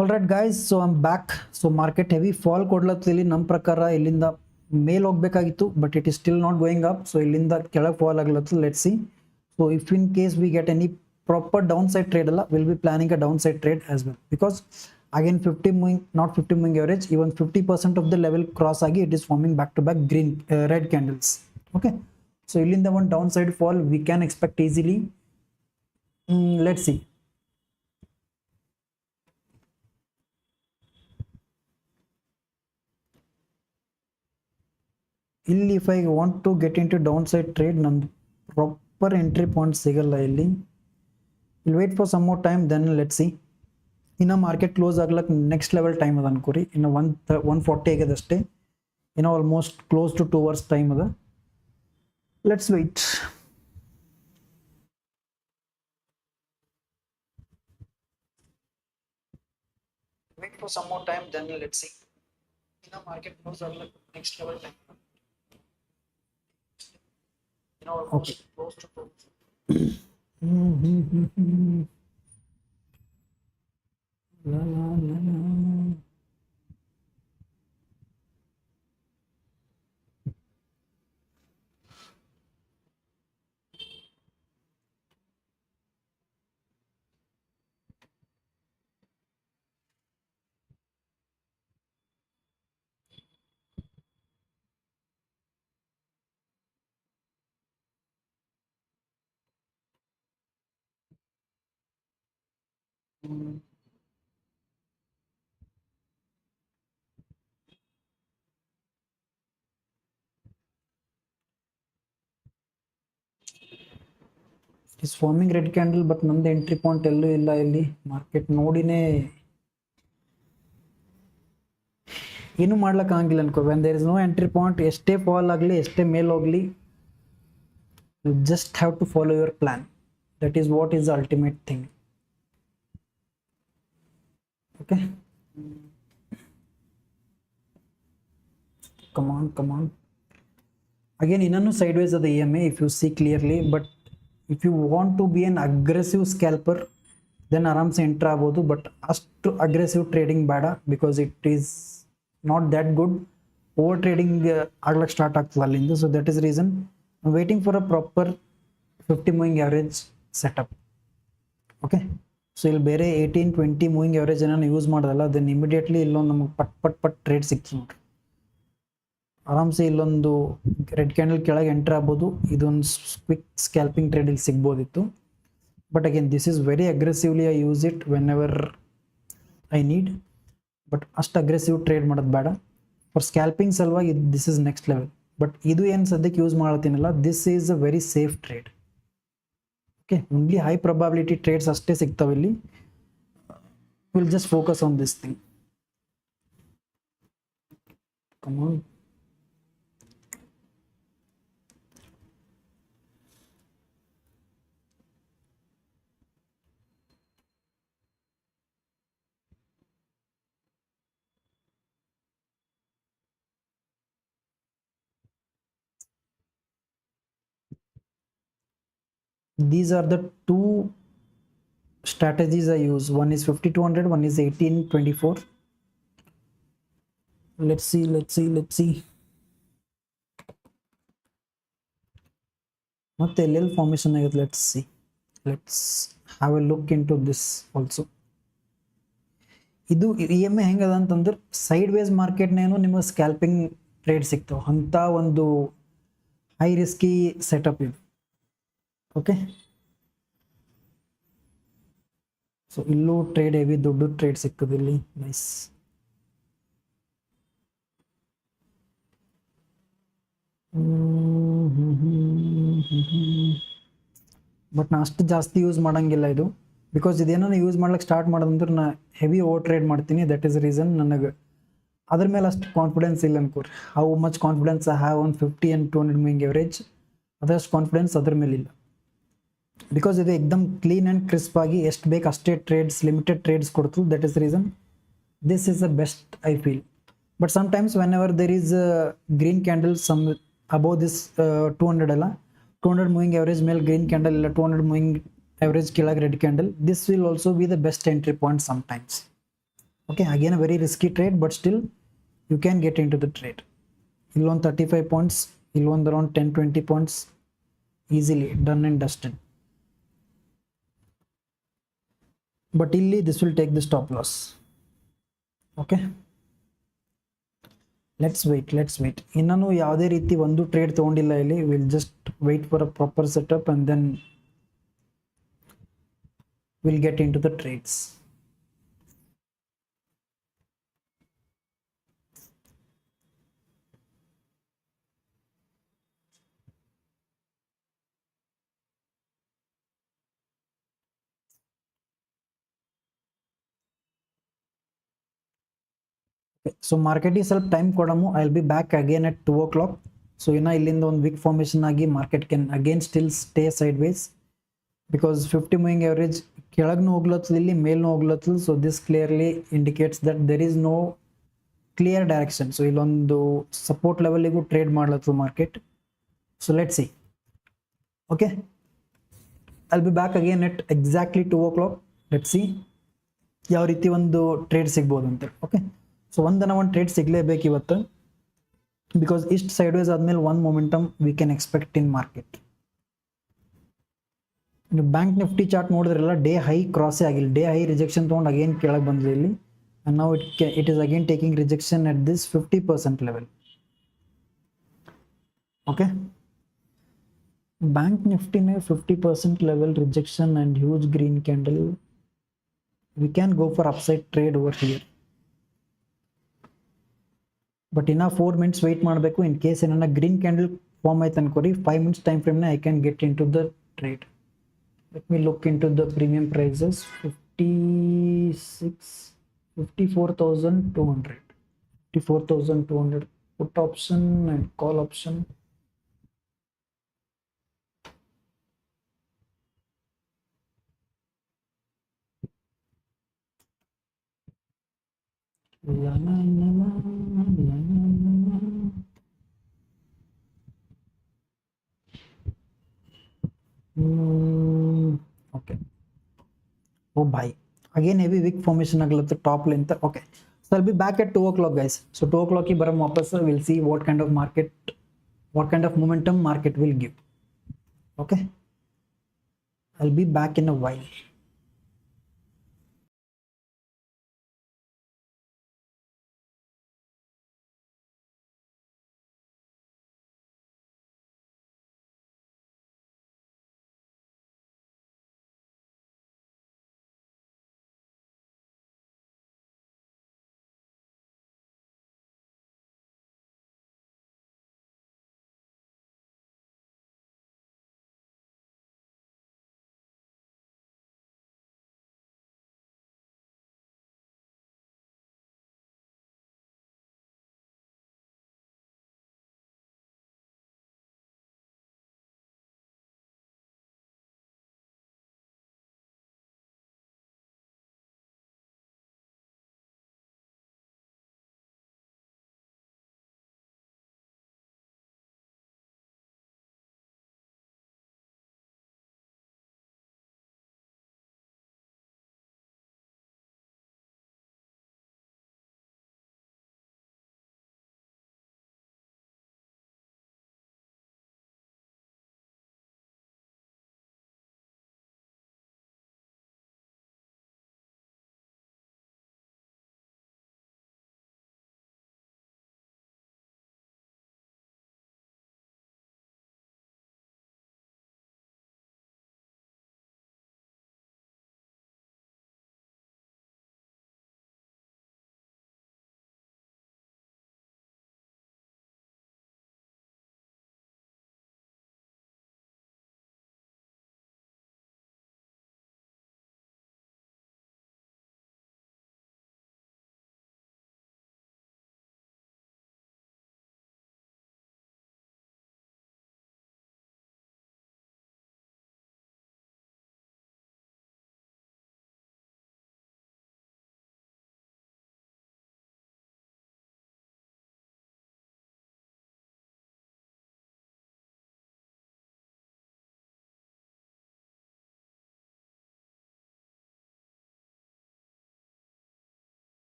Alright guys, so I'm back. So market heavy fall ಕೊಡ್ಲತ್ತಿಲ್ಲಿ ನಮ್ಮ ಪ್ರಕಾರ ಇಲ್ಲಿಂದ ಮೇಲ್ ಹೋಗಬೇಕಾಗಿತ್ತು, but it is still not going up. So ಇಲ್ಲಿಂದ ಕೆಳಗೆ fall ಆಗ್ಲತ್ತು. Let's see. So if in case we get any proper downside trade alla, we'll be planning a downside trade as well, because again 50 moving, not 50 moving average, even 50% of the level cross agi it is forming back to back green red candles. Okay, so illinda one downside fall we can expect easily. Let's see. If I want to get into downside trade, nandu proper entry point sigalla illi. We'll wait for some more time, then let's see. In a market close aglak next level time ada ankori, in a 140 agade ashte, in almost close to 2 hours time ada. Let's wait. Wait for some more time, then let's see. In a market close aglak next level time. Okay. Close to 2. La, la, la, la. It is forming red candle, but ನಂದು entry point ಎಲ್ಲೂ ಇಲ್ಲ ಇಲ್ಲಿ. Market ನೋಡಿನೇ ಏನು ಮಾಡ್ಲಕ್ಕ ಆಗಿಲ್ಲ ಅನ್ಕೋ. when there is no entry point, ಎಷ್ಟೇ fall ಆಗಲಿ ಎಷ್ಟೇ ಮೇಲ್ ಹೋಗ್ಲಿ, you just have to follow your plan. That is what is the ultimate thing. Okay, come on. Again ಇನ್ನೊಂದು sideways of the EMA if you see clearly, but if you want to be an aggressive scalper, then ಆರಾಮ್ಸೆ enter ಆಗ್ಬೋದು. But ಅಷ್ಟು aggressive trading ಬೇಡ, because it is not that good. Over trading ಆಗ್ಲಕ್ಕೆ start ಆಗ್ತದೆ ಅಲ್ಲಿಂದ. So that is reason waiting for a proper 50 moving average setup. Okay, so ಇಲ್ಲಿ ಬೇರೆ 18-20 moving average ಏನಾನು ಯೂಸ್ ಮಾಡೋದಲ್ಲ, ದೆನ್ ಇಮಿಡಿಯೇಟ್ಲಿ ಇಲ್ಲೊಂದು ನಮಗೆ ಪಟ್ ಟ್ರೇಡ್ ಸಿಕ್ತು ನೋಡ್ರಿ. ಆರಾಮ್ಸೆ ಇಲ್ಲೊಂದು ರೆಡ್ ಕ್ಯಾಂಡಲ್ ಕೆಳಗೆ ಎಂಟರ್ ಆಗ್ಬೋದು. ಇದೊಂದು ಕ್ವಿಕ್ ಸ್ಕ್ಯಾಲ್ಪಿಂಗ್ ಟ್ರೇಡ್ ಇಲ್ಲಿ ಸಿಗ್ಬೋದಿತ್ತು. But again this is very aggressively I use it whenever I need. But ಅಷ್ಟು ಅಗ್ರೆಸಿವ್ ಟ್ರೇಡ್ ಮಾಡೋದು ಬೇಡ. ಫಾರ್ ಸ್ಕ್ಯಾಲ್ಪಿಂಗ್ ಸಲುವಾಗಿ this is next level. But ಇದು ಏನು ಸದ್ಯಕ್ಕೆ ಯೂಸ್ ಮಾಡ್ತೀನಲ್ಲ, this is a very safe trade. Okay, only high probability trades ಅಷ್ಟೇ ಸಿಗ್ತಾವೆ ಇಲ್ಲಿ. Will just focus on this thing. Come on. These are the two strategies I use. One is 5200, one is 1824. Let's see. ಮತ್ತೆ ಎಲ್ಲೆಲ್ಲಿ formation ಆಗಿದೆ, let's have a look into this also. ಇದು EMA ಹೆಂಗದ ಅಂತಂದ್ರೆ side ways ಮಾರ್ಕೆಟ್ನೇನು ನಿಮಗೆ scalping trade ಸಿಗ್ತಾವೆ. ಅಂಥ ಒಂದು ಹೈ ರಿಸ್ಕಿ ಸೆಟಪ್ ಇದು. ಓಕೆ, ಸೊ ಇಲ್ಲೂ ಟ್ರೇಡ್ ಹೆವಿ ದೊಡ್ಡ ಟ್ರೇಡ್ ಸಿಕ್ಕದ ಇಲ್ಲಿ. ನೈಸ್. ಬಟ್ ನಾ ಅಷ್ಟು ಜಾಸ್ತಿ ಯೂಸ್ ಮಾಡಂಗಿಲ್ಲ ಇದು, ಬಿಕಾಸ್ ಇದೇನೋ ಯೂಸ್ ಮಾಡ್ಲಿಕ್ಕೆ ಸ್ಟಾರ್ಟ್ ಮಾಡೋದಂದ್ರೆ ನಾ ಹೆವಿ ಓವರ್ ಟ್ರೇಡ್ ಮಾಡ್ತೀನಿ. ದಟ್ ಈಸ್ ರೀಸನ್ ನನಗೆ ಅದ್ರ ಮೇಲೆ ಅಷ್ಟು ಕಾನ್ಫಿಡೆನ್ಸ್ ಇಲ್ಲ ಅನ್ಕೋರಿ. How much confidence I have on 50 and 200 moving average, ಅದಷ್ಟು ಕಾನ್ಫಿಡೆನ್ಸ್ ಅದ್ರ ಮೇಲೆ ಇಲ್ಲ. ಬಿಕಾಸ್ ಇದು ಎಕ್ದಮ್ ಕ್ಲೀನ್ ಆ್ಯಂಡ್ ಕ್ರಿಸ್ಪ್ ಆಗಿ ಎಷ್ಟು ಬೇಕು ಅಷ್ಟೇ ಟ್ರೇಡ್ಸ್, ಲಿಮಿಟೆಡ್ ಟ್ರೇಡ್ಸ್ ಕೊಡ್ತು. That is reason this is the best I feel. But sometimes whenever there is green candle some above this 200 ಅಲ್ಲ, 200 ಮೂವಿಂಗ್ ಎವರೇಜ್ ಮೇಲೆ ಗ್ರೀನ್ ಕ್ಯಾಂಡಲ್ ಇಲ್ಲ, 200 ಮೂವಿಂಗ್ average ಕೆಳಗೆ red candle, this will also be the best entry point sometimes. Okay, again a very risky trade, but still you can get into the trade. You'll on 35 points, you'll on around 10-20 points, easily done and dusted. But illi this will take the stop loss. Okay, let's wait. ಇನ್ನೂ ಯಾವುದೇ ರೀತಿ ಒಂದು trade ತಗೊಂಡಿಲ್ಲ ಇಲ್ಲಿ. Will just wait for a proper setup and then will get in to the trades. So ಮಾರ್ಕೆಟಿಗೆ ಸ್ವಲ್ಪ time ಕೊಡಮು. I will be back again at 2 o'clock. So ಇನ್ನು ಇಲ್ಲಿಂದ ಒಂದು ವೀಕ್ ಫಾರ್ಮೇಷನ್ ಆಗಿ market can again still stay sideways, because 50 moving average ಕೆಳಗೂ ಹೋಗ್ಲತ್ತದ, ಇಲ್ಲಿ ಮೇಲ್ನೂ ಹೋಗ್ಲತ್ತದ. So this clearly indicates that there is no clear direction. So ಇಲ್ಲೊಂದು ಸಪೋರ್ಟ್ ಲೆವೆಲ್ಗೂ trade ಮಾಡ್ಲತ್ತದ market. So let see. Okay, I will be back again at exactly 2 o'clock. Let see ಯಾವ ರೀತಿ ಒಂದು ಟ್ರೇಡ್ ಸಿಗ್ಬೋದು ಅಂತೇಳಿ. ಓಕೆ, ಸೊ ಒಂದು trade ಸಿಗಲೇಬೇಕು ಇವತ್ತು, ಬಿಕಾಸ್ ಇಷ್ಟು ಸೈಡ್ ವೈಸ್ ಆದ್ಮೇಲೆ ಒಂದು momentum we can expect in market. ನೀವು ಬ್ಯಾಂಕ್ ನಿಫ್ಟಿ ಚಾರ್ಟ್ ನೋಡಿದ್ರಲ್ಲ, ಡೇ ಹೈ ಕ್ರಾಸೇ ಆಗಿಲ್ಲ. ಡೇ ಹೈ ರಿಜೆಕ್ಷನ್ ತೊಗೊಂಡು ಅಗೇನ್ ಕೆಳಗೆ ಬಂದಿದೆ ಇಲ್ಲಿ. and now it is again taking rejection at this 50% level. Okay, bank nifty में 50% level rejection and huge green candle. We can go for upside trade over here, but in a 4 minutes wait ಮಾಡಬೇಕು. in case ಏನನ್ನ green candle form ಆಯ್ತು ಅನ್ಕೋರಿ, 5 minutes time frame I can get into the trade. Let me look into the premium prices. 54,200 54,200 put option and call option. Okay, oh bhai, again heavy wick formation aglatte top length. Okay, so I'll be back at 2 o'clock guys. So 2 o'clock ki baram wapas, we'll see what kind of market, what kind of momentum market will give. Okay, I'll be back in a while.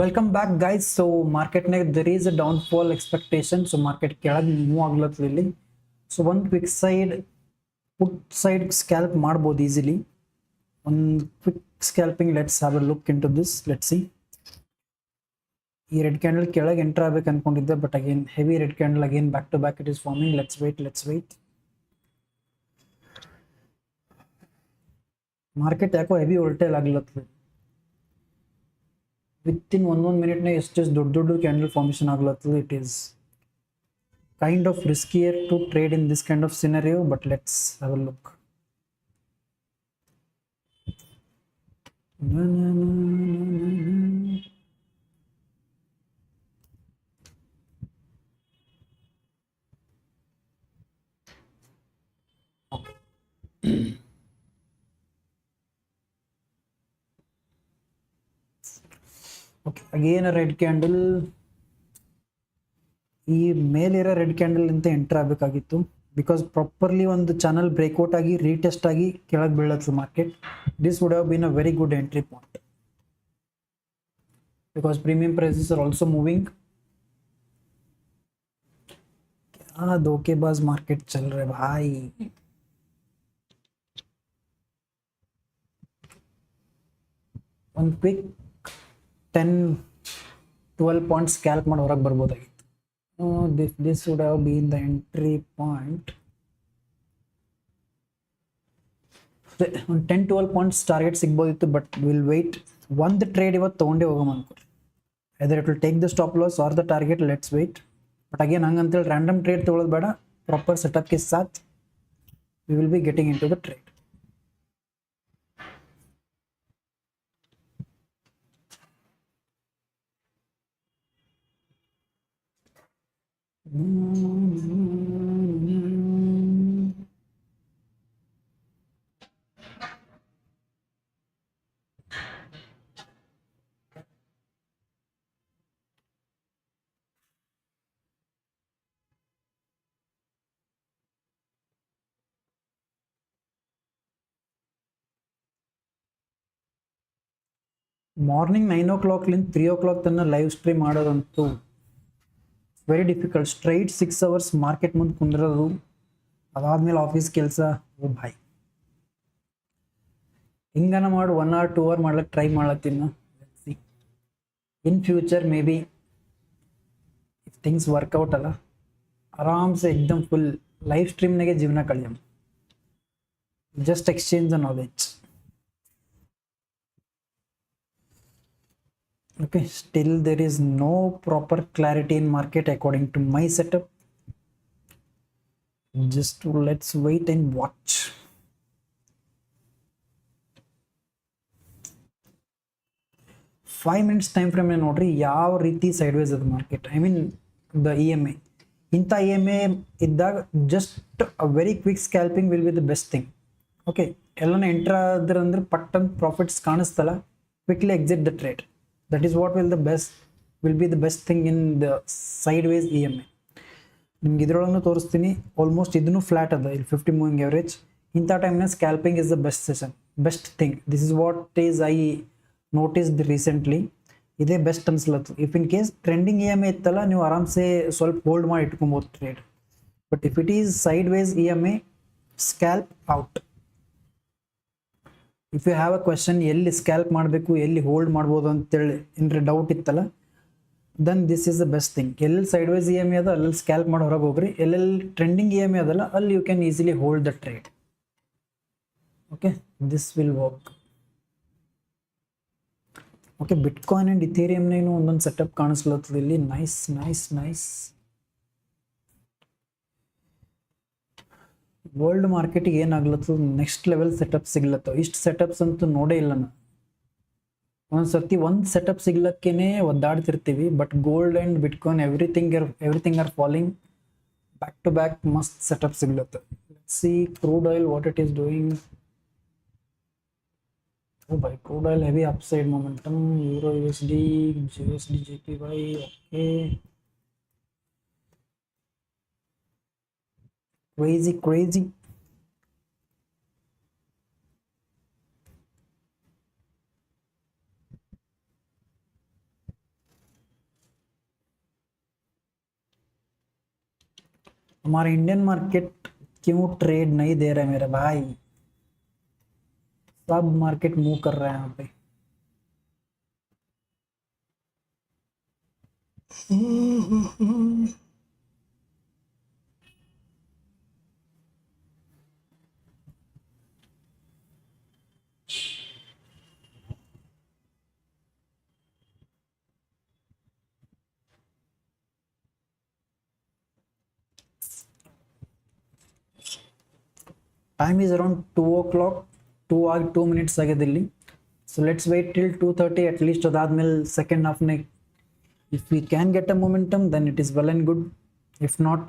Welcome back, guys. So market there is a downfall expectation. So market ಕೆಳಗೆ move ಆಗ್ಲತ್ತದ ಇಲ್ಲಿ. So one quick side put side scalp ಮಾಡಬಹುದು easily. One quick scalping. Let's have a look into this. Let's see. ಈ red candle ಕೆಳಗೆ enter ಆಗಬೇಕು ಅನ್ಕೊಂಡಿದ್ದೆ, but again heavy red candle again back to back it is forming. Let's wait. Market ಯಾಕೋ heavy volatile ಆಗ್ಲತ್ತದ. Within ಒಂದೊಂದು ಮಿನಿಟ್ನ ಎಷ್ಟು ದೊಡ್ಡ ಕ್ಯಾಂಡಲ್ ಫಾರ್ಮೇಷನ್ ಆಗ್ಲತ್ತದ. It is kind of riskier to trade in this kind of scenario, but let's have a look. Okay, again a red candle. ಈ ಮೇಲಿರೋ red candle ಅಂತ ಎಂಟರ್ ಆಗಬೇಕಾಗಿತ್ತು, ಬಿಕಾಸ್ ಪ್ರಾಪರ್ಲಿ ಒಂದು ಚಾನಲ್ ಬ್ರೇಕ್ಔಟ್ ಆಗಿ retest ಆಗಿ ಕೆಳಗೆ ಬೀಳತ್ತು market. This would have been a very good entry point, because premium prices are also moving. क्या धोखेबाज मार्केट चल रहा है भाई. ಒಂದು ಕ್ವಿಕ್ 10-12 ಪಾಯಿಂಟ್ ಸ್ಕ್ಯಾಲ್ಪ್ ಮಾಡಿ ಹೊರಗೆ ಬರ್ಬೋದಾಗಿತ್ತು. This would have been the entry point. ಒಂದು 10-12 ಪಾಯಿಂಟ್ಸ್ ಟಾರ್ಗೆಟ್ ಸಿಗ್ಬೋದಿತ್ತು, ಬಟ್ ವಿಲ್ ವೇಟ್. ಒಂದು ಟ್ರೇಡ್ ಇವತ್ತು ತೊಗೊಂಡೇ ಹೋಗೋಣ ಅನ್ಕೋರಿ. Either it will take the stop loss or the target. Let's wait. But again ಹಂಗಂತೇಳಿ ರ್ಯಾಂಡಮ್ ಟ್ರೇಡ್ ತೊಗೊಳ್ಳೋದು ಬೇಡ. ಪ್ರಾಪರ್ ಸೆಟಪ್ಗೆ ಸಾಥ್ we will be getting in to the trade. Morning 9 o'clock 3 o'clock ತನಕ ಲೈವ್ ಸ್ಟ್ರೀಮ್ ಮಾಡೋದಂತೂ very difficult. Straight 6 hours market ಮುಂದೆ ಕುಂದ್ರೋದು, ಅದಾದ್ಮೇಲೆ ಆಫೀಸ್ ಕೆಲಸ. ಓ ಭಾಯ್, ಹಿಂಗನ ಮಾಡಿ 1 or 2 hour ಮಾಡ್ಲಿಕ್ಕೆ ಟ್ರೈ ಮಾಡ್ಲತ್ತೀನಿ. In future may be if things work out ಅಲ್ಲ, ಆರಾಮ್ಸೆ ಎಕ್ದಮ್ ಫುಲ್ ಲೈವ್ ಸ್ಟ್ರೀಮ್ನಾಗೆ ಜೀವನ ಕಳಿಯಂ. Just exchange the knowledge. Okay, still there is no proper clarity in market according to my setup. Just let's wait and watch. Five minutes time frame ನೋಡ್ರಿ ಯಾವ ರೀತಿ sideways ಅದು market. I mean the EMA. ಇಂಥ EMA ಇದ್ದಾಗ just a very quick scalping will be the best thing. Okay, ಎಲ್ಲನ enter ಆದ್ರೆ ಅಂದ್ರೆ ಪಟ್ಟಂತ ಪ್ರಾಫಿಟ್ಸ್ ಕಾಣಿಸ್ತಲ್ಲ, quickly exit the trade. That is what will be the best thing in the sideways EMA. ನಿಮ್ಗೆ ಇದ್ರೊಳಗೂ ತೋರಿಸ್ತೀನಿ. Almost ಇದನ್ನು flat ಅದ, ಇಲ್ಲಿ 50 ಮೂವಿಂಗ್ ಎವರೇಜ್. ಇಂಥ ಟೈಮ್ನ scalping is the best thing. This is what is I noticed recently. ಇದೇ best ಅನ್ಸ್ಲತ್ತು. If in case trending EMA ಇತ್ತಲ್ಲ, ನೀವು ಆರಾಮ್ಸೆ ಸ್ವಲ್ಪ ಹೋಲ್ಡ್ ಮಾಡಿ ಇಟ್ಕೊಬೋದು trade. But if it is sideways EMA, scalp out. If you have a question ಎಲ್ಲಿ scalp ಮಾಡಬೇಕು, ಎಲ್ಲಿ ಹೋಲ್ಡ್ ಮಾಡ್ಬೋದು ಅಂತೇಳಿ ಏನಾರ ಡೌಟ್ ಇತ್ತಲ್ಲ, then this is the best thing. ಎಲ್ಲಿ ಸೈಡ್ವೇಸ್ EMA ಅದ ಅಲ್ಲಿ ಸ್ಕ್ಯಾಲ್ಪ್ ಮಾಡಿ ಹೊರಗೆ ಹೋಗ್ರಿ. ಎಲ್ಲೆಲ್ಲಿ ಟ್ರೆಂಡಿಂಗ್ EMA ಅದಲ್ಲ ಅಲ್ಲಿ you can easily hold the trade. Okay, this will work. Okay, bitcoin and ಇಥೇರಿಯಮ್ನೇನು ಒಂದೊಂದು ಸೆಟಪ್ ಕಾಣಿಸ್ಲತ್ತದ ಇಲ್ಲಿ. ನೈಸ್. ವರ್ಲ್ಡ್ ಮಾರ್ಕೆಟಿಗೆ ಏನಾಗ್ಲತ್ತದ, ನೆಕ್ಸ್ಟ್ ಲೆವೆಲ್ ಸೆಟಪ್ ಸಿಗ್ಲತ್ತವ. ಇಷ್ಟು ಸೆಟಪ್ಸ್ ಅಂತೂ ನೋಡೇ ಇಲ್ಲ ನಾನು. ಒಂದ್ಸರ್ತಿ ಒಂದು ಸೆಟಪ್ ಸಿಗ್ಲಕ್ಕೇನೆ ಒದ್ದಾಡ್ತಿರ್ತೀವಿ. But gold and bitcoin everything are falling back to back. ಮಸ್ತ್ ಸೆಟಪ್ ಸಿಗ್ಲತ್ತ. See crude oil what it is doing. Oh boy, crude oil heavy upside momentum. Euro USD JPY. Okay, crazy. हमारा Indian market क्यों trade नहीं दे रहा है मेरे भाई? सब मार्केट मूव कर रहा है यहाँ पे। Time is around 2 o'clock, 2 minutes ಆಗಿದೆ ಇಲ್ಲಿ. So let's wait till 2:30 at least. ಅದಾದ್ಮೇಲೆ second ಹಾಫ್ನೇ if we can get a momentum then it is well and good. If not,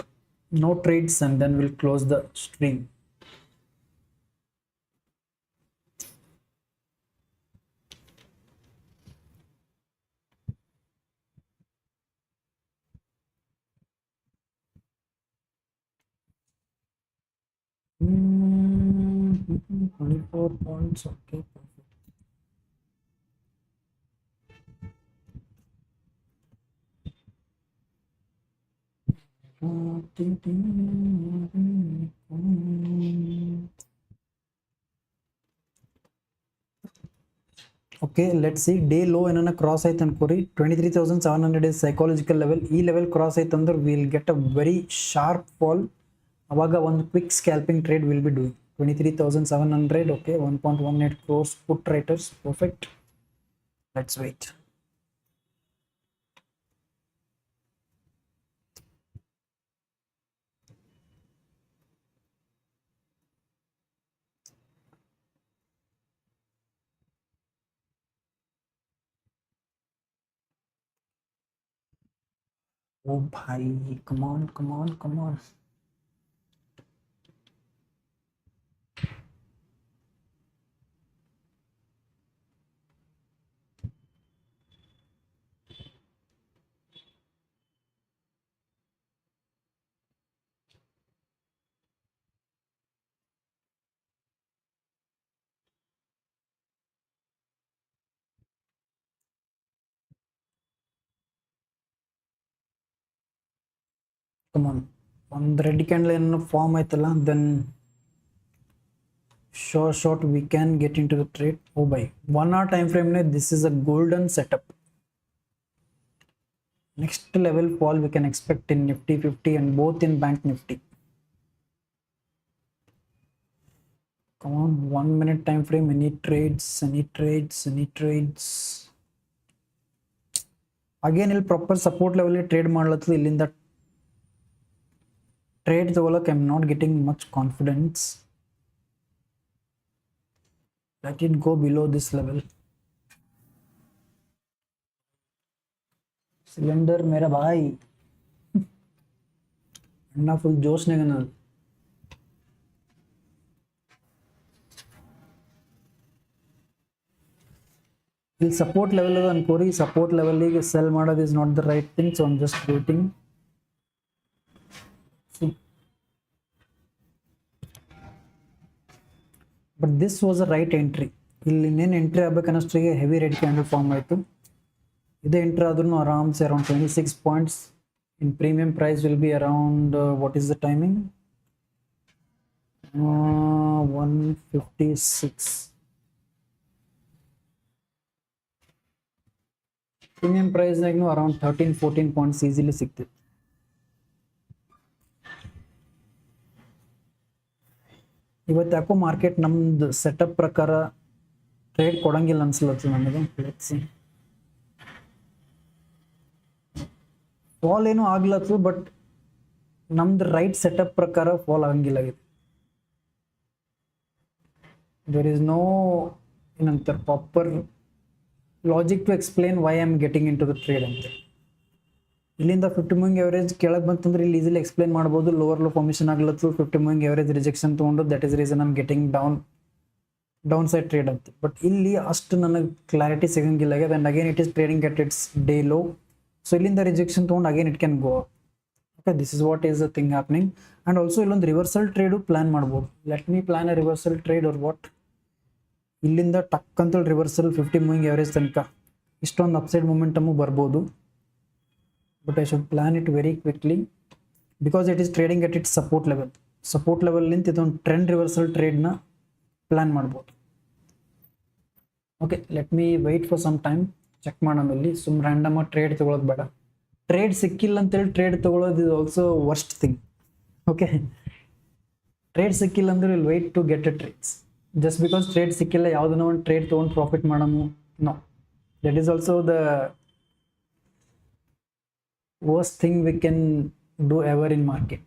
no trades, and then we'll close the stream. Mm, 24 points, okay, perfect. Okay, let's see. Day low ಏನನ್ನ cross ಆಯ್ತು ಅನ್ಕೋರಿ. 23,700 is psychological level. ಈ level cross ಆಯ್ತು ಅಂದ್ರೆ we'll get a very sharp fall. ಅವಾಗ ಒಂದು quick scalping trade will be doing. 23,700, okay, 1.18 crores put traders, perfect. Let's wait. Oh bhai, come on, come on, come on. Come on, ಒಂದು red candle ಏನು form ಆಯ್ತಲ್ಲ, then short we can get into the trade. Oh bhai, 1 hour time frame ne this is a golden setup. Next level fall we can expect in Nifty 50 and both in Bank Nifty. Come on, 1 minute time frame. Any trades, any trades, any trades. Again ಇಲ್ಲಿ proper support level trade ಮಾಡ್ಲತ್ತದ. ಇಲ್ಲಿಂದ trade ತಗೊಳಕ್ I am not getting much confidence. Let it go below this level. Cylinder मेरा भाई अन्ना full जोश ने गना. ಇಲ್ಲಿ support level ಅದ ಅನ್ಕೋರಿ. ಸಪೋರ್ಟ್ ಲೆವೆಲ್ಗೆ ಸೆಲ್ ಮಾಡೋದು is not the right thing, so I am just waiting. But this was a right entry. ಇಲ್ಲಿ ಇನ್ನೇನು ಎಂಟ್ರಿ ಆಗ್ಬೇಕನ್ನಷ್ಟಿಗೆ ಹೆವಿ ರೆಡ್ ಕ್ಯಾಂಡಲ್ ಫಾರ್ಮ್ ಆಯಿತು. ಇದೇ ಎಂಟ್ರಿ ಆದ್ರೂ ಆರಾಮ್ಸೆ around 26 points. In premium price will be around what is the timing, 156. Premium ಪ್ರೈಸ್ನಾಗೂ around 13-14 points easily ಸಿಗ್ತಿತ್ತು. ಇವತ್ತು ಯಾಕೋ ಮಾರ್ಕೆಟ್ ನಮ್ದು ಸೆಟಪ್ ಪ್ರಕಾರ ಟ್ರೇಡ್ ಕೊಡಂಗಿಲ್ಲ ಅನ್ಸ್ಲತ್ತು ನನಗೆ. ಫಾಲ್ ಏನೂ ಆಗ್ಲತ್ತು, ಬಟ್ ನಮ್ದು ರೈಟ್ ಸೆಟಪ್ ಪ್ರಕಾರ ಫಾಲ್ ಆಗಂಗಿಲ್ಲ. ದೇರ್ ಇಸ್ ನೋ ಏನಂತಾರೆ proper logic to explain why I am getting in to the trade ಅಂತ. ಇಲ್ಲಿಂದ 50 ಮೂವಿಂಗ್ ಎವರೇಜ್ ಕೆಳಗೆ ಬಂತಂದ್ರೆ ಇಲ್ಲಿ ಈಸಿಲಿ ಎಕ್ಸ್ಪ್ಲೇನ್ ಮಾಡ್ಬೋದು. ಲೋವರ್ ಲೋ ಫಾರ್ಮೇಷನ್ ಆಗ್ಲತ್ತು, 50 ಮೂವಿಂಗ್ ಎವರೇಜ್ ರಿಜೆಕ್ಷನ್ ತೊಗೊಂಡು that is reason I'm getting down side trade ಅಂತ. ಬಟ್ ಇಲ್ಲಿ ಅಷ್ಟು ನನಗೆ ಕ್ಲಾರಿಟಿ ಸಿಗಂಗಿಲ್ಲ. And again it is trading at it's day low. So ಇಲ್ಲಿಂದ ರಿಜೆಕ್ಷನ್ ತೊಗೊಂಡು again it can go. Okay, this is what is the thing happening. And also ಇಲ್ಲೊಂದು reversal trade plan ಮಾಡ್ಬೋದು. Let me plan a reversal trade or what. ಇಲ್ಲಿಂದ ಟಕ್ ಅಂತೇಳಿ reversal 50 moving average ತನಕ ಇಷ್ಟೊಂದು upside ಮೂಮೆಂಟಮು ಬರ್ಬೋದು. But I should plan it very quickly. because it is trading at its support level ನಿಂತ ಇದೊಂದು ಟ್ರೆಂಡ್ ರಿವರ್ಸಲ್ ಟ್ರೇಡ್ ನ ಪ್ಲಾನ್ ಮಾಡಬಹುದು. Okay, let me wait for some time. Check ಮಾಡೋಣ. ಇಲ್ಲಿ ಸುಮ್ ರ್ಯಾಂಡಮ್ ಆಗಿ ಟ್ರೇಡ್ ತಗೊಳ್ಳೋದು ಬೇಡ. ಟ್ರೇಡ್ ಸಿಕ್ಕಿಲ್ಲ ಅಂತೇಳಿ ಟ್ರೇಡ್ ತಗೊಳ್ಳೋದು is also worst thing. Okay, trade ಸಿಕ್ಕಿಲ್ಲ ಅಂದ್ರೆ will wait to get a trades. Just because trade ಸಿಕ್ಕಿಲ್ಲ ಯಾವುದನ್ನ ಒಂದು ಟ್ರೇಡ್ ತೊಗೊಂಡು ಪ್ರಾಫಿಟ್ ಮಾಡೋಣ, no, that is also the worst thing we can do ever in market.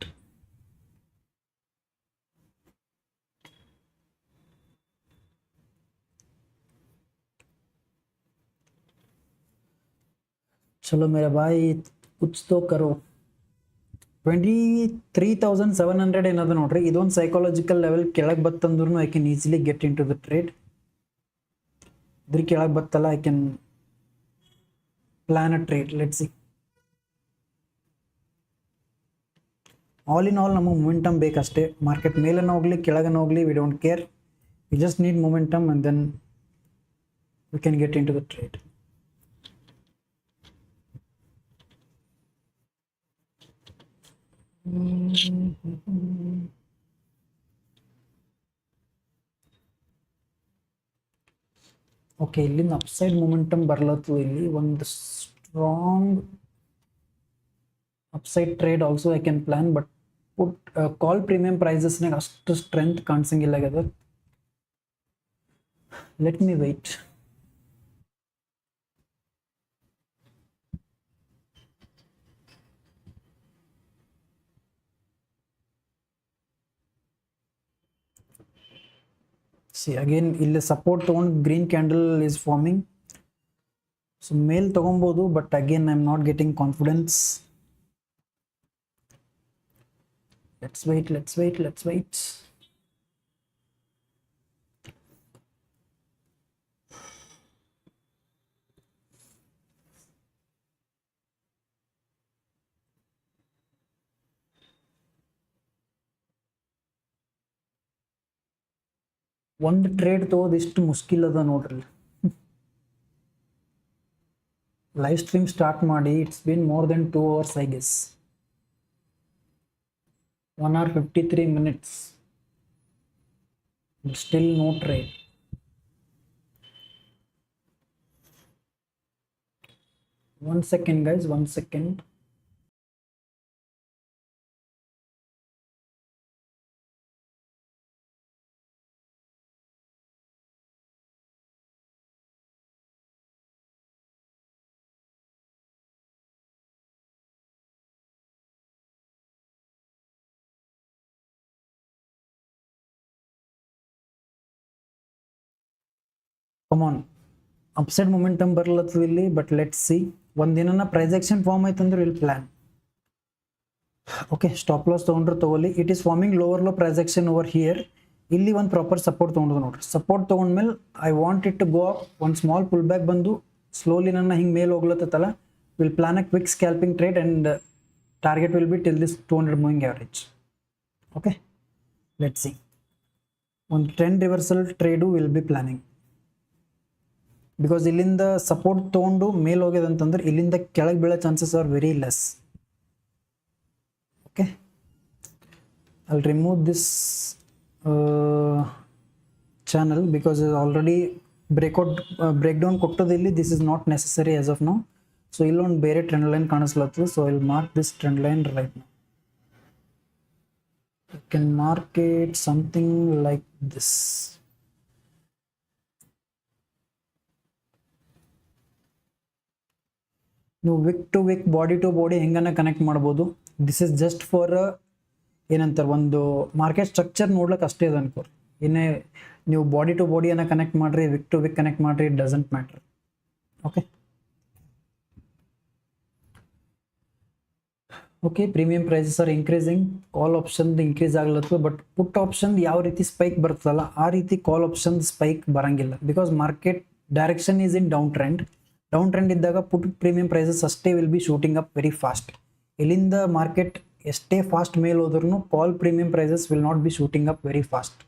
चलो मेरे भाई कुछ तो करो. 23,700 ಏನದ ನೋಡ್ರಿ, ಇದೊಂದು ಸೈಕಾಲಜಿಕಲ್ ಲೆವೆಲ್ ಕೆಳಗೆ ಬತ್ತಂದ್ರೂ I can easily get in to the trade. ಇದ್ರ ಕೆಳಗೆ ಬತ್ತಲ್ಲ, I can plan a trade. Let see. All in all ನಮಗೆ ಮೊಮೆಂಟಮ್ ಬೇಕಷ್ಟೇ. ಮಾರ್ಕೆಟ್ ಮೇಲನ್ನ ಹೋಗ್ಲಿ ಕೆಳಗನ ಹೋಗ್ಲಿ, we don't care. We just need momentum and then we can get in to the trade. Okay, ಇಲ್ಲಿಂದ ಅಪ್ಸೈಡ್ ಮೊಮೆಂಟಮ್ ಬರ್ಲತ್ತು. ಇಲ್ಲಿ ಒಂದು strong upside trade also I can plan, but put call premium prices naga ashtu strength ಕಾಣಿಸಂಗಿಲ್ಲ ಆಗ್ಯದ. let me wait. see again ಇಲ್ಲಿ support ತಗೊಂಡು green candle is forming, so ಮೇಲ್ ತಗೊಬಹುದು, but again I am not getting confidence. Let's wait. ಒಂದು trade ತಗೋದು ಇಷ್ಟು ಮುಷ್ಕಿಲ್ ಅದ ನೋಡ್ರಿ. ಲೈವ್ ಸ್ಟ್ರೀಮ್ ಸ್ಟಾರ್ಟ್ ಮಾಡಿ it's been more than 2 hours I guess. 1 hour 53 minutes. Still no trade. One second guys, 1 second. Come on, upside momentum ಬರ್ಲತ್ತದ ಇಲ್ಲಿ, but let's see. ಒಂದಿನ price action form ಆಯ್ತಂದ್ರೆ will plan. Okay, stop loss ತಗೊಂಡ್ರೆ ತಗೊಳ್ಳಿ. It is forming lower low price action over here. ಇಲ್ಲಿ ಒಂದು proper support ತೊಗೊಂಡು ನೋಡ್ರಿ. ಸಪೋರ್ಟ್ ತೊಗೊಂಡ್ಮೇಲೆ I want it to go up. ಒಂದು ಸ್ಮಾಲ್ ಪುಲ್ ಬ್ಯಾಕ್ ಬಂದು ಸ್ಲೋಲಿ ನನ್ನ ಹಿಂಗೆ ಮೇಲೆ ಹೋಗ್ಲತ್ತಲ್ಲ, will plan a quick scalping trade and target will be till this 200 moving average. Okay, let's see. ಒಂದು trend reversal trade will be planning. Because ಇಲ್ಲಿಂದ support ತೊಗೊಂಡು ಮೇಲೆ ಹೋಗ್ಯದಂತಂದ್ರೆ ಇಲ್ಲಿಂದ ಕೆಳಗೆ ಬೀಳೋ chances are very less. Okay, I'll remove this channel because it's already breakdown ಕೊಟ್ಟದ ಇಲ್ಲಿ. This is not necessary as of now. So ಇಲ್ಲೊಂದು ಬೇರೆ ಟ್ರೆಂಡ್ ಲೈನ್ ಕಾಣಿಸ್ಲತ್ತದ. So I'll mark this trend line right now. You can mark it something like this. ನೀವು wick to wick, body to body ಹೆಂಗನ connect ಮಾಡ್ಬೋದು. This is just for ಏನಂತಾರೆ, ಒಂದು market structure ನೋಡ್ಲಿಕ್ಕೆ ಅಷ್ಟೇ ಇದೆ ಅನ್ಕೋರಿ. ಇನ್ನೇ ನೀವು ಬಾಡಿ ಟು ಬಾಡಿಯನ್ನು ಕನೆಕ್ಟ್ ಮಾಡಿರಿ, ವಿಕ್ ಟು ವಿಕ್ ಕನೆಕ್ಟ್ ಮಾಡಿರಿ, it doesn't matter. Okay okay, premium prices are increasing. Call option increase ಆಗ್ಲತ್ತದ, ಬಟ್ ಪುಟ್ ಆಪ್ಷನ್ ಯಾವ ರೀತಿ ಸ್ಪೈಕ್ ಬರ್ತದಲ್ಲ ಆ ರೀತಿ ಕಾಲ್ ಆಪ್ಷನ್ ಸ್ಪೈಕ್ ಬರಂಗಿಲ್ಲ. Because market direction is in down trend. Down trend ಇದ್ದಾಗ put premium prices ಅಷ್ಟೇ will be shooting up very fast. ಇಲ್ಲಿಂದ ಮಾರ್ಕೆಟ್ ಎಷ್ಟೇ ಫಾಸ್ಟ್ ಮೇಲೆ ಹೋದ್ರೂ call premium prices will not be shooting up very fast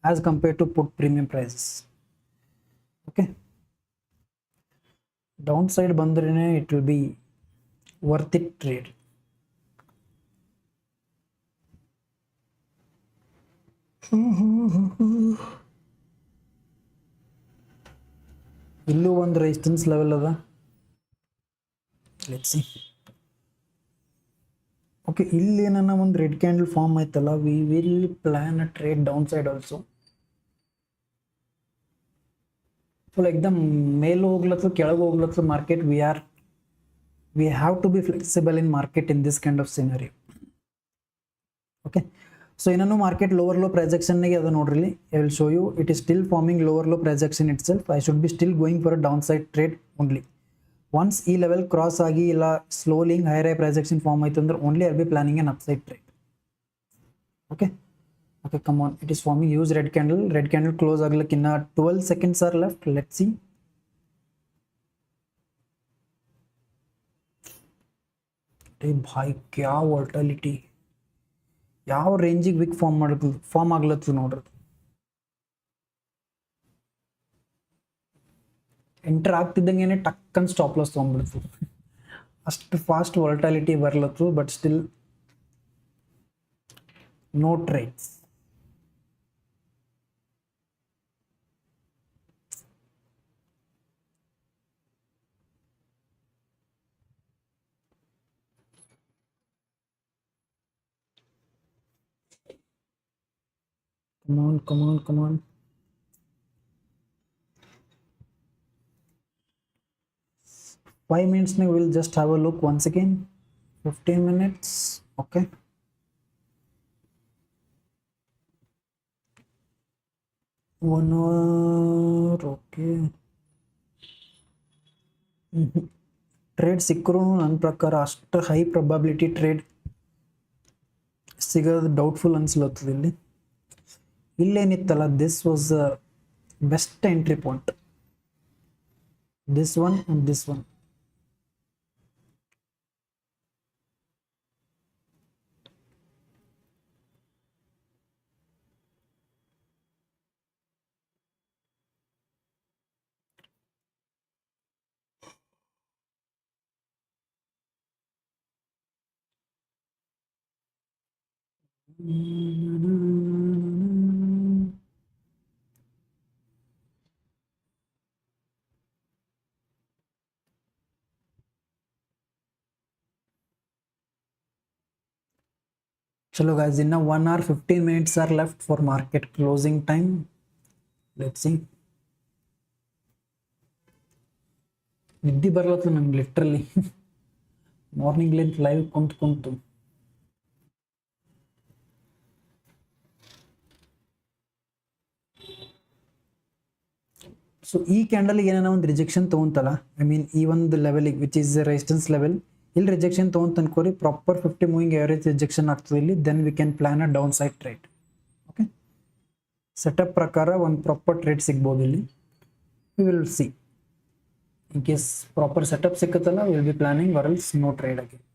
as compare to put premium prices. Okay, down side ಬಂದ್ರೇ it will be worth it trade. ಇಲ್ಲೂ ಒಂದು resistance level ಅದ. Let's see. Okay, ಇಲ್ಲಿ ಏನನ್ನ ಒಂದು red candle form ಆಯ್ತಲ್ಲ, we will plan a trade down side also. Full ಎಕ್ದಮ್ ಮೇಲೆ ಹೋಗ್ಲತ್ತು ಕೆಳಗೆ ಹೋಗ್ಲತ್ತು market. We have to be flexible in market in this kind of scenery. Okay, so ಇನ್ನೂ ಮಾರ್ಕೆಟ್ ಲೋವರ್ ಲೋ ಪ್ರೊಜೆಕ್ಷನ್ಗೆ ಅದು ನೋಡ್ರಿ. I will show you it is still forming lower low projection itself. I should be still going for a down side trade only. Once ಈ level cross ಆಗಿ ಇಲ್ಲ slowly higher high projection form ಆಯ್ತು ಅಂದ್ರೆ only I be planning an upside trade. Okay okay, come on, it is forming use red candle. Red candle close ಆಗ್ಲಿಕ್ಕೆ ಇನ್ನ 12 seconds are left. Let's see. ಭಾಯ್ ಕ್ಯಾ ವಾಲ್ಟಾಲಿಟಿ, ಯಾವ ರೇಂಜಿಗೆ ವಿಕ್ ಫಾರ್ಮ್ ಆಗ್ಲತ್ತು ನೋಡ್ರಿ. ಎಂಟರ್ ಆಗ್ತಿದ್ದಂಗೆ ಟಕ್ಕನ್ ಸ್ಟಾಪ್ ಲಾಸ್ ತೊಗೊಂಡ್ಬಿಡ್ತು. ಅಷ್ಟು ಫಾಸ್ಟ್ ವಾಲ್ಟಾಲಿಟಿ ಬರ್ಲತ್ತು. But still no trades. Come on, come on, come on. Five minutes now, we'll just have a look once again. 15 minutes. Okay. One hour. Okay. Trade ಸಿಕ್ಕರೂ ನನ್ನ ಪ್ರಕಾರ ಅಷ್ಟು high probability trade ಸಿಗೋದು doubtful ಅನ್ಸ್ಲತ್ತದ. ಇಲ್ಲೇನಿತ್ತಲ್ಲ, this was best entry point. This one and this one. Chalo guys, in now 1 hour 15 minutes are left for market closing time. Let's see. ನಿದ್ದೆ ಬರ್ಲತ್ತು ನಂಗೆ ಲಿಟ್ರಲಿ. ಮಾರ್ನಿಂಗ್ ಲಿಂತ್ ಲೈವ್ ಕುಂತು so ಈ candle ಏನೇನೋ ಒಂದು ರಿಜೆಕ್ಷನ್ ತೊಗೊಂತಲ್ಲ, ಐ ಮೀನ್ ಈ ಒಂದು ಲೆವೆಲಿಗೆ ವಿಚ್ ಈಸ್ ರೆಸಿಸ್ಟೆನ್ಸ್ ಲೆವೆಲ್, ಇಲ್ಲಿ ರಿಜೆಕ್ಷನ್ ತೊಗೊಂತ ಅನ್ಕೋರಿ. ಪ್ರಾಪರ್ 50 ಮೂವಿಂಗ್ ಎವರೇಜ್ ರಿಜೆಕ್ಷನ್ ಆಗ್ತದೆ ಇಲ್ಲಿ. Then we can plan a down side trade. Okay, setup ಪ್ರಕಾರ ಒಂದು ಪ್ರಾಪರ್ ಟ್ರೇಡ್ ಸಿಗ್ಬೋದು ಇಲ್ಲಿ. We will see. In case proper setup ಸಿಕ್ಕತ್ತಲ್ಲ, will be planning or else no trade again.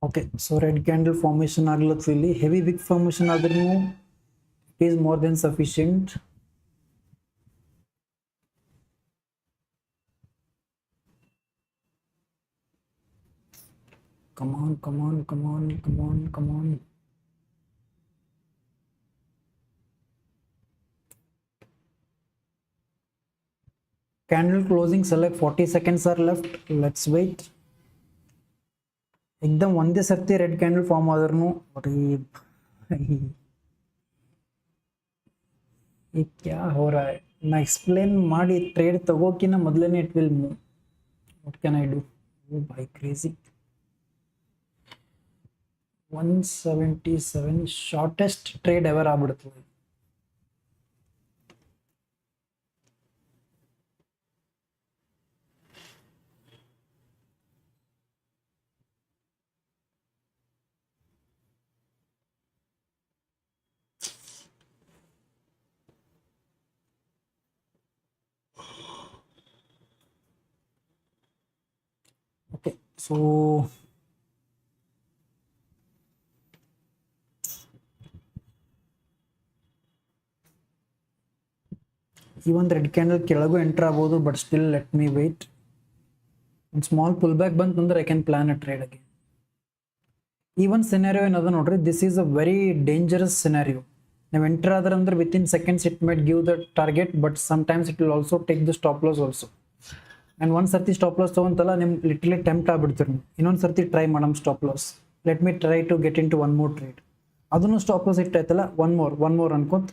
Okay, so red candle formation ಆಗ್ಲತ್ತು ಇಲ್ಲಿ. Heavy wick formation ಆದ್ರೂ it is more than sufficient. Come on, come on, come on, come on, come on. Candle closing select 40 seconds are left. Let's wait. एकदम ಒಂದೇ ಸರ್ತಿ red candle form ಆದ್ರೂ ये क्या हो रहा है? ना एक्सप्लेन ಮಾಡಿ ಟ್ರೇಡ್ ತಗೋಕಿನ ಮೊದಲನೇ it will move. What can I do? ಓ ಭಾಯ್ ಕ್ರೇಜಿ. 177 ಶಾರ್ಟೆಸ್ಟ್ ಟ್ರೇಡ್ ಎವರ್ ಆಗ್ಬಿಡ್ತದೆ. So even the red candle ಕೆಳಗೂ ಎಂಟರ್ ಆಗ್ಬೋದು, but still let me wait. ಒಂದು ಸ್ಮಾಲ್ ಪುಲ್ ಬ್ಯಾಕ್ ಬಂತಂದ್ರೆ I can plan a trade again. Even scenario ಏನದ ನೋಡ್ರಿ, this is a very dangerous scenario. ನಾವು enter ಆದ್ರೆ within seconds it might give the target, but sometimes it will also take the stop loss also. And ಒಂದ್ ಸರ್ತಿ stop loss ತಗೊಂತಲ್ಲ ನಿಮ್ literally tempt ಆಗ್ಬಿಡ್ತೀರಿ. ಇನ್ನೊಂದು ಸರ್ತಿ ಟ್ರೈ ಮಾಡಮ್ stop loss, let me try to get in to one more trade. ಅದನ್ನು stop loss ಇಟ್ಟಾಯ್ತಲ್ಲ, one more ಅನ್ಕೊಂತ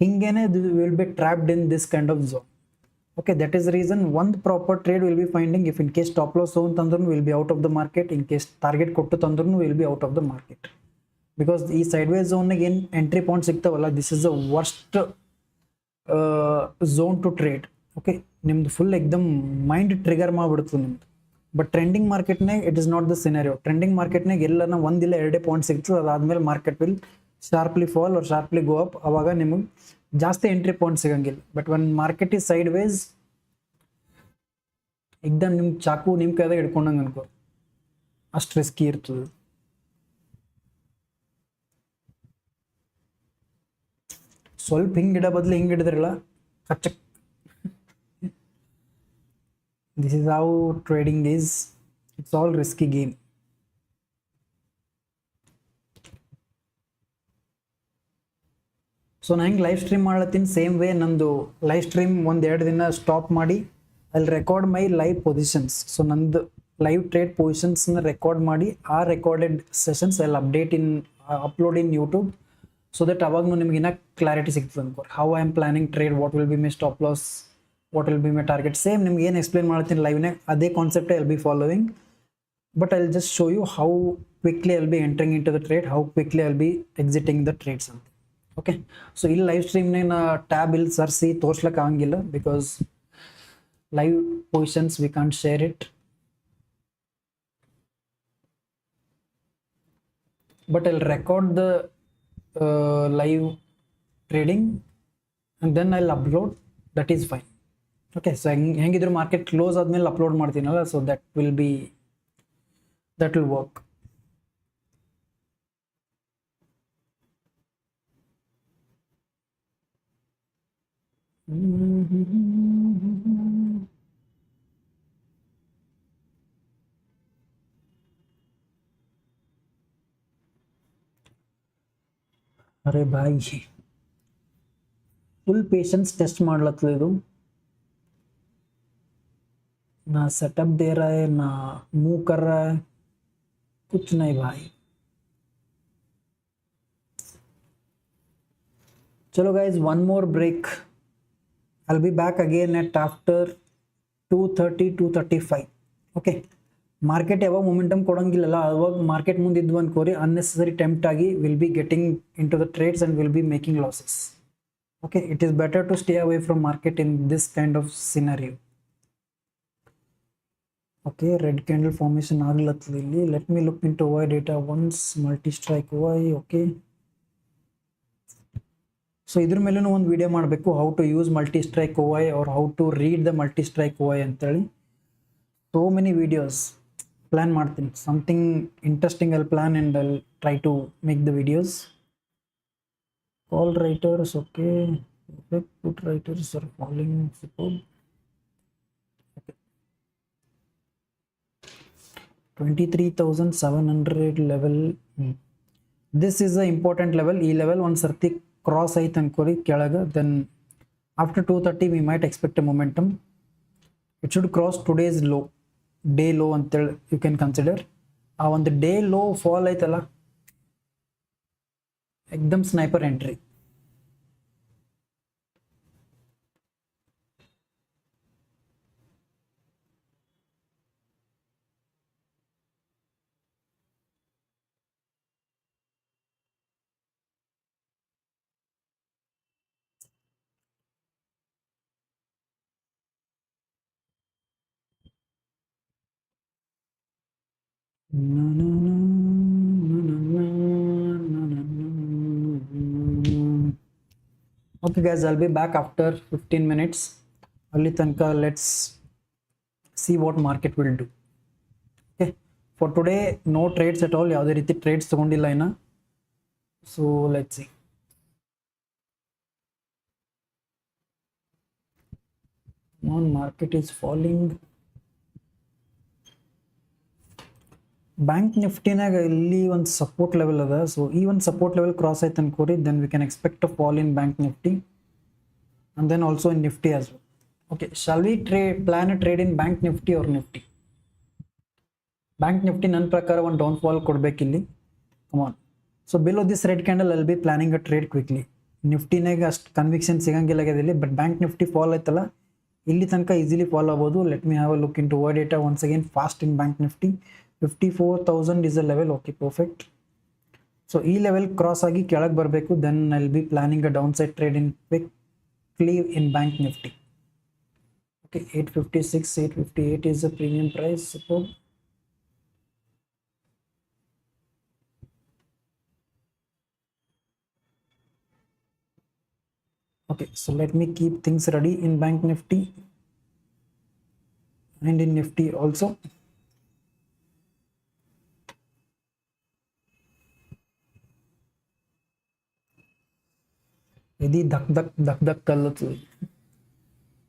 ಹಿಂಗೇನೆ will be trapped in this kind of zone. Okay, that is reason ಒಂದು proper trade will be finding. If in case stop loss ತಗೊಂತಂದ್ರೂ will be out of the market, in case target ಕೊಟ್ಟು ತಂದ್ರೂ will be out of the market. Because ಈ side ways ಝೋನ್ಗೆ ಏನು entry point ಸಿಗ್ತಾವಲ್ಲ, this is the worst zone to trade. Okay, ನಿಮ್ದು full ಎಕ್ದಮ್ mind trigger ಮಾಡಿಬಿಡ್ತು ನಿಮ್ದು. ಬಟ್ ಟ್ರೆಂಡಿಂಗ್ ಮಾರ್ಕೆಟ್ನಾಗ it is not the scenario. Trending ಮಾರ್ಕೆಟ್ನಾಗ ಎಲ್ಲನ ಒಂದಿಲ್ಲ ಎರಡೇ ಪಾಯಿಂಟ್ ಸಿಗ್ತದೆ, ಅದಾದ್ಮೇಲೆ market will sharply fall or sharply go up. ಅವಾಗ ನಿಮಗೆ ಜಾಸ್ತಿ ಎಂಟ್ರಿ ಪಾಯಿಂಟ್ ಸಿಗಂಗಿಲ್ಲ. But one market is sideways, ಎಕ್ದಮ್ ನಿಮ್ಮ ಚಾಕು ನಿಮ್ಮ ಕೈದಾಗ ಹಿಡ್ಕೊಂಡಂಗೆ ಅನ್ಕೋ, ಅಷ್ಟು ರಿಸ್ಕಿ ಇರ್ತದೆ. ಸ್ವಲ್ಪ ಹಿಂಗೆ ಗಿಡ ಬದಲು ಹಿಂಗೆ ಹಿಡಿದ್ರಲ್ಲ ಕಚ್ಚಕ್. This is how trading is. It's all risky game. So ನಾನು ಹೆಂಗೆ ಲೈವ್ ಸ್ಟ್ರೀಮ್ ಮಾಡ್ಲತ್ತೀನಿ, ಸೇಮ್ ವೇ ನಂದು ಲೈವ್ ಸ್ಟ್ರೀಮ್ ಒಂದೆರಡು ದಿನ ಸ್ಟಾಪ್ ಮಾಡಿ ಅಲ್ಲಿ record my live positions. So ನಂದು ಲೈವ್ ಟ್ರೇಡ್ ಪೊಸಿಷನ್ಸ್ನ ರೆಕಾರ್ಡ್ ಮಾಡಿ ಆ ರೆಕಾರ್ಡೆಡ್ ಸೆಷನ್ಸ್ ಅಲ್ಲಿ upload in YouTube, so that ಅವಾಗ ನಿಮ್ಗೆ ಇನ್ನೂ ಕ್ಲಾರಿಟಿ ಸಿಗ್ತದೆ ಅನ್ಕೋ. How I am planning trade, what will be my stop loss, what will be my target. Same ನಿಮ್ಗೆ ಏನು ಎಕ್ಸ್ಪ್ಲೇನ್ ಮಾಡ್ತೀನಿ ಲೈವ್ನಾಗ ಅದೇ concept I will be following. But I will just show you how quickly I will be entering in to the trade, how quickly I will be exiting the trades ಅಂತ. Okay, so ಇಲ್ಲಿ live ಸ್ಟ್ರೀಮ್ನಾಗ ನಾ tab ಇಲ್ಲಿ ಸರ್ಸಿ ತೋರ್ಸ್ಲಕ್ಕೆ ಆಗಂಗಿಲ್ಲ, because live positions we can't share it. But I will record the live trading and then I will upload, that is fine. Okay, so ಹೆಂಗಿದ್ರು market close ಆದ್ಮೇಲೆ ಅಪ್ಲೋಡ್ ಮಾಡ್ತೀನಲ್ಲ, ಸೊ ದಟ್ ವಿಲ್ ವರ್ಕ್. अरे भाई full patience test ಮಾಡ್ಲತ್ತದ ಇದು. ना setup दे रहा है, ना मूव कर रहा है, कुछ नहीं भाई. चलो guys, one more break. I'll be back again at after 2:30 2:35. okay, market ಯಾವಾಗ ಮೊಮೆಂಟಮ್ ಕೊಡಂಗಿಲ್ಲಲ್ಲ ಅವಾಗ ಮಾರ್ಕೆಟ್ ಮುಂದಿದ್ವು ಅನ್ಕೋರಿ, ಅನ್ನೆಸೆಸರಿ ಟೆಂಪ್ಟ್ ಆಗಿ will be getting in to the trades and will be making losses. Okay, it is better to stay away from market in this kind of scenario. Okay, red candle formation ಆಗ್ಲತ್ತದ ಇಲ್ಲಿ. Let me look into OI data once, multi strike OI. Okay, so ಇದ್ರ ಮೇಲೂ ಒಂದು video ಮಾಡಬೇಕು, how to use multi strike Y or how to read the multi strike OI ಅಂತೇಳಿ. So many videos plan ಮಾಡ್ತೀನಿ, something interesting ಅಲ್ಲಿ plan and I'll try to make the videos. Call writers, okay, put writers are following support. 23,700 level. This is an important level. ಈ level ಒಂದು ಸರ್ತಿ cross ಐತೆ ಅನ್ಕೋರಿ ಕೆಳಗೆ, then after 2:30 we might expect a momentum. It should cross today's low, day low ಅಂತೇಳಿ you can consider. ಆ ಒಂದು day low fall ಐತಲ್ಲ, ಎಕ್ದಮ್ sniper entry. Okay guys, I'll be back after 15 minutes. Ali tanka let's see what market will do. Okay, For today, no trades at all. ಯಾವುದೇ ರೀತಿ trades ತಗೊಂಡಿಲ್ಲ ಇನ್ನ. So let's see. Non market is falling. Bank Nifty ನಾಗ ಇಲ್ಲಿ ಒಂದು support level ಅದ. So ಈ ಒಂದು ಸಪೋರ್ಟ್ ಲೆವೆಲ್ ಕ್ರಾಸ್ ಆಯ್ತು ಅನ್ಕೋರಿ, then we can expect a fall in Bank Nifty and then also in Nifty as well. Okay, shall we plan a trade in Bank Nifty or Nifty? Bank Nifty ನನ್ನ ಪ್ರಕಾರ ಒಂದು down fall ಕೊಡ್ಬೇಕಿಲ್ಲಿ. Come on. So below this red candle I will be planning a trade quickly. ನಿಫ್ಟಿನಾಗ ಅಷ್ಟು conviction ಸಿಗಂಗಿಲ್ಲ ಇಲ್ಲಿ, but bank Nifty fall ಆಯ್ತಲ್ಲ, ಇಲ್ಲಿ ತನಕ ಈಸಿಲಿ ಫಾಲ್ ಆಗ್ಬೋದು. Let me have a look into word data once again fast in bank Nifty. 54,000 is a level. Okay, perfect. So e level cross agi kelag barbeku, then I'll be planning a downside trade in quickly in Bank Nifty. Okay, 856, 858 is a premium price support. Okay, so let me keep things ready in Bank Nifty and in Nifty also. Idi dak kallathu,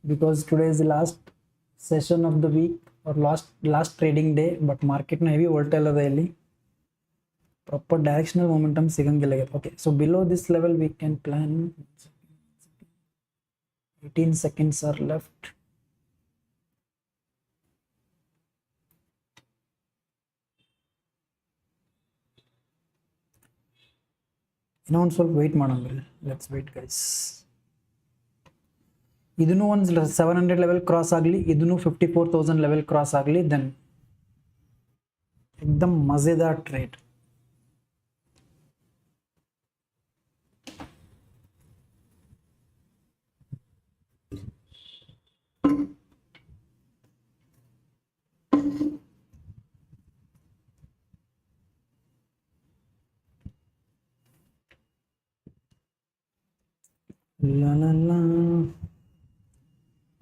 because today is the last session of the week or last trading day, but market na heavy volatile ada illi, proper directional momentum sigangilla. Okay, so below this level we can plan. 18 seconds are left. ಇನ್ನೊಂದು ಸ್ವಲ್ಪ weight ಮಾಡೋಣ. Let's wait guys. ಇದನ್ನು ಒಂದು 700 level cross ಆಗಲಿ, ಇದನ್ನು 54,000 level cross ಆಗಲಿ, then एकदम मजेदार trade. La la la.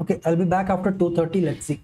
Okay, I'll be back after 2:30. Let's see.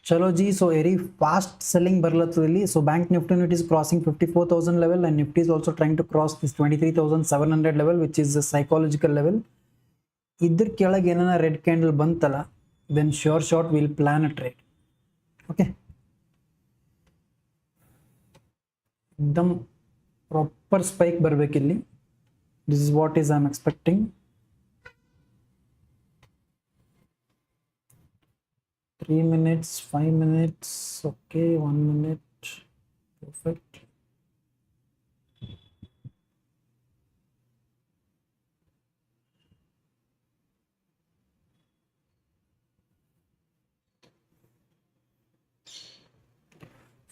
चलो जी, so very fast selling barlatudili. So bank nifty is crossing 54,000 level, and nifty is also trying to cross this 23,700 level, which is the psychological level. Idr kelag enana red candle bantala, then sure shot we'll plan a trade. Okay, एकदम proper spike barbekilli. This is what is I'm expecting. 3 minutes, 5 minutes, okay, 1 minute, perfect.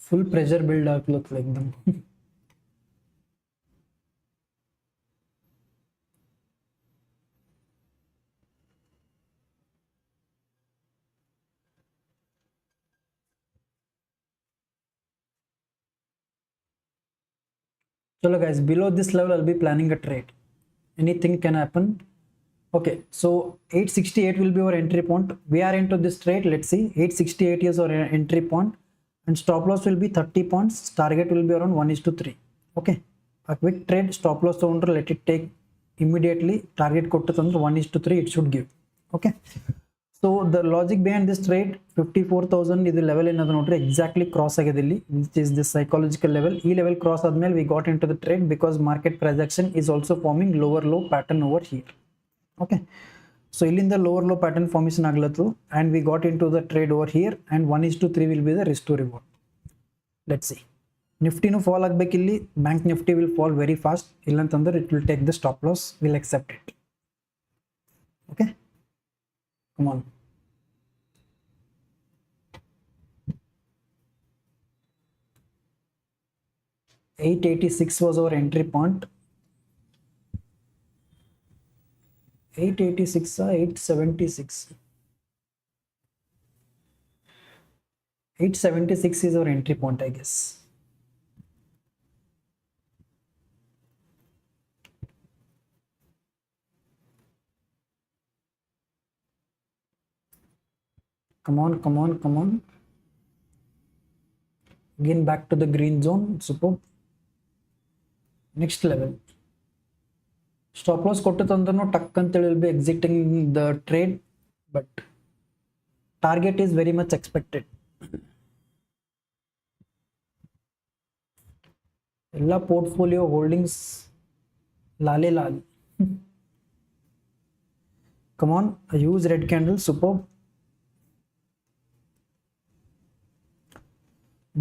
Full pressure build ಆಗ್ಲತ್ एकदम. Chalo guys, below this level I'll be planning a trade. Anything can happen. Okay, so 868 will be our entry point. We are into this trade. Let's see. 868 is our entry point, and stop loss will be 30 points. Target will be around 1:3. Okay, a quick trade stop loss ತಗೊಂಡ್ರೆ let it take immediately target ಕೊಟ್ಟಂದ್ರೆ 1:3 it should give. Okay, so the logic behind this trade 54,000 ಇದು level ಏನದು ನೋಡ್ರಿ exactly cross ಆಗಿದೆ ಇಲ್ಲಿ, which is the psychological level. ಈ level cross ಆದ್ಮೇಲೆ we got into the trade because market price action is also forming lower low pattern over here. Okay, so ಇಲ್ಲಿಂದ lower low pattern formation ಆಗ್ಲತ್ತು and we got into the trade over here and 1:3 will be the risk to reward. Let's see. Nifty nu fall agಬೇಕು ಇಲ್ಲಿ, bank nifty will fall very fast, ಇಲ್ಲಂತಂದ್ರೆ it will take the stop loss, will accept it. Okay, come on. $886 was our entry point. 886 or 876? 876 is our entry point, I guess. Come on, come on, come on. Again back to the green zone. Superb. Next level. Stop loss ಕೊಟ್ಟಂದ್ರೂ ಟಕ್ ಅಂತೇಳಿ will be exiting the trade, but target is very much expected. ಎಲ್ಲ portfolio holdings ಲಾಲೆ ಲಾಲ್. Come on, a huge red candle. Superb.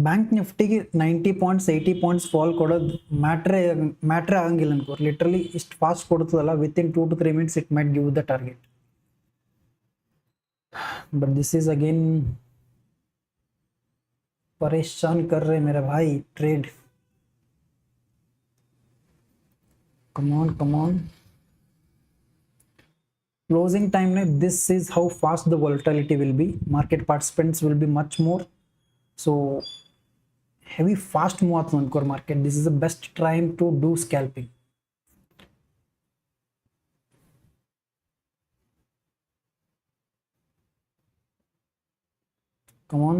Bank ನಿಫ್ಟಿಗೆ 90 points 80 points fall ಕೊಡೋದು ಮ್ಯಾಟ್ರೇ ಆಗಂಗಿಲ್ಲ ಅನ್ಕೋರಿ. ಲಿಟ್ರಲಿ ಇಷ್ಟು ಫಾಸ್ಟ್ ಕೊಡ್ತದಲ್ಲ, within 2 to 3 minutes it might give the target. But this is again ಪರೇಶಾನ್ ಕರ್ ರहे मेरा भाई trade. Come on. Closing time में this is how fast the volatility will be. Market participants will be much more. So heavy fast move ಆಗ್ತದೆ ಅನ್ಕೋರ್ market. This is the best time to do scalping. Come on.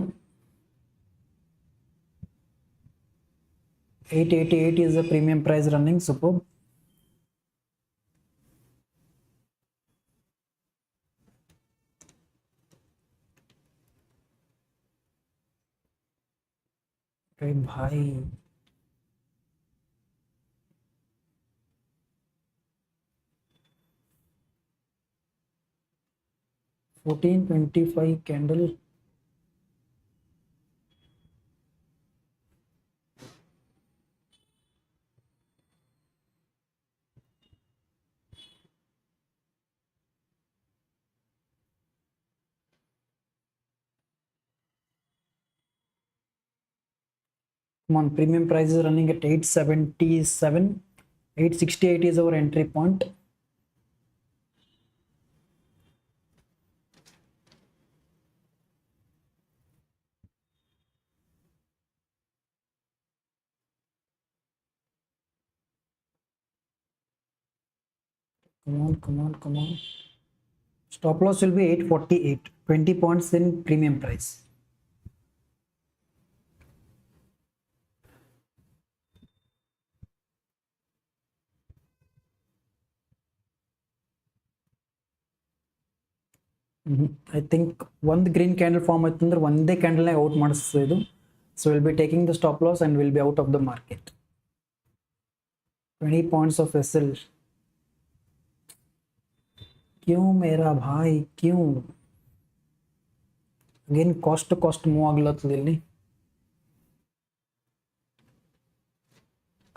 888 is the premium price running. Superb. अरे भाई $14.25 candle. Come on, premium price is running at 877. 868 is our entry point. Come on. Stop loss will be 848. 20 points in premium price. I think one green candle form ಆಯ್ತಂದ್ರೆ ಒಂದೇ candle out ಮಾಡಿಸ್ತದೆ ಇದು. So we'll be taking the stop loss and we'll be out of the market. 20 points of SL. क्यों मेरा भाई क्यों? Again cost move ಆಗ್ಲತ್ತದ ಇಲ್ಲಿ.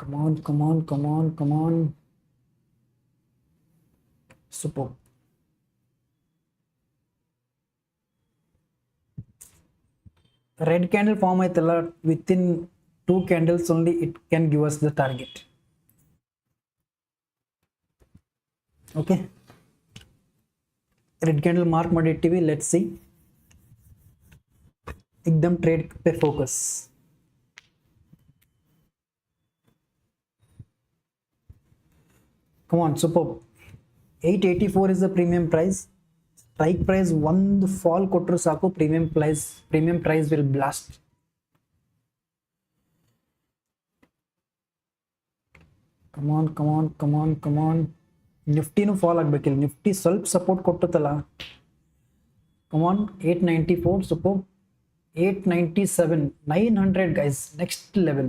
Come on. Super. Red candle form ಆಯ್ತಲ್ಲ, within 2 candles only it can give us the target. Okay, red candle mark ಮಾಡಿಟ್ಟಿವಿ. Let's see. एकदम trade पे focus. Come on, superb. 884 is the premium price. Strike price ಒಂದು fall ಕೊಟ್ಟರು ಸಾಕು, premium price will blast. come on, come on, come on, come on. ನಿಫ್ಟಿನೂ fall ಆಗಬೇಕಿಲ್ಲ, Nifty ಸ್ವಲ್ಪ support ಕೊಟ್ಟತಲ್ಲ. come on, 894 super, 897, 900 guys, next level.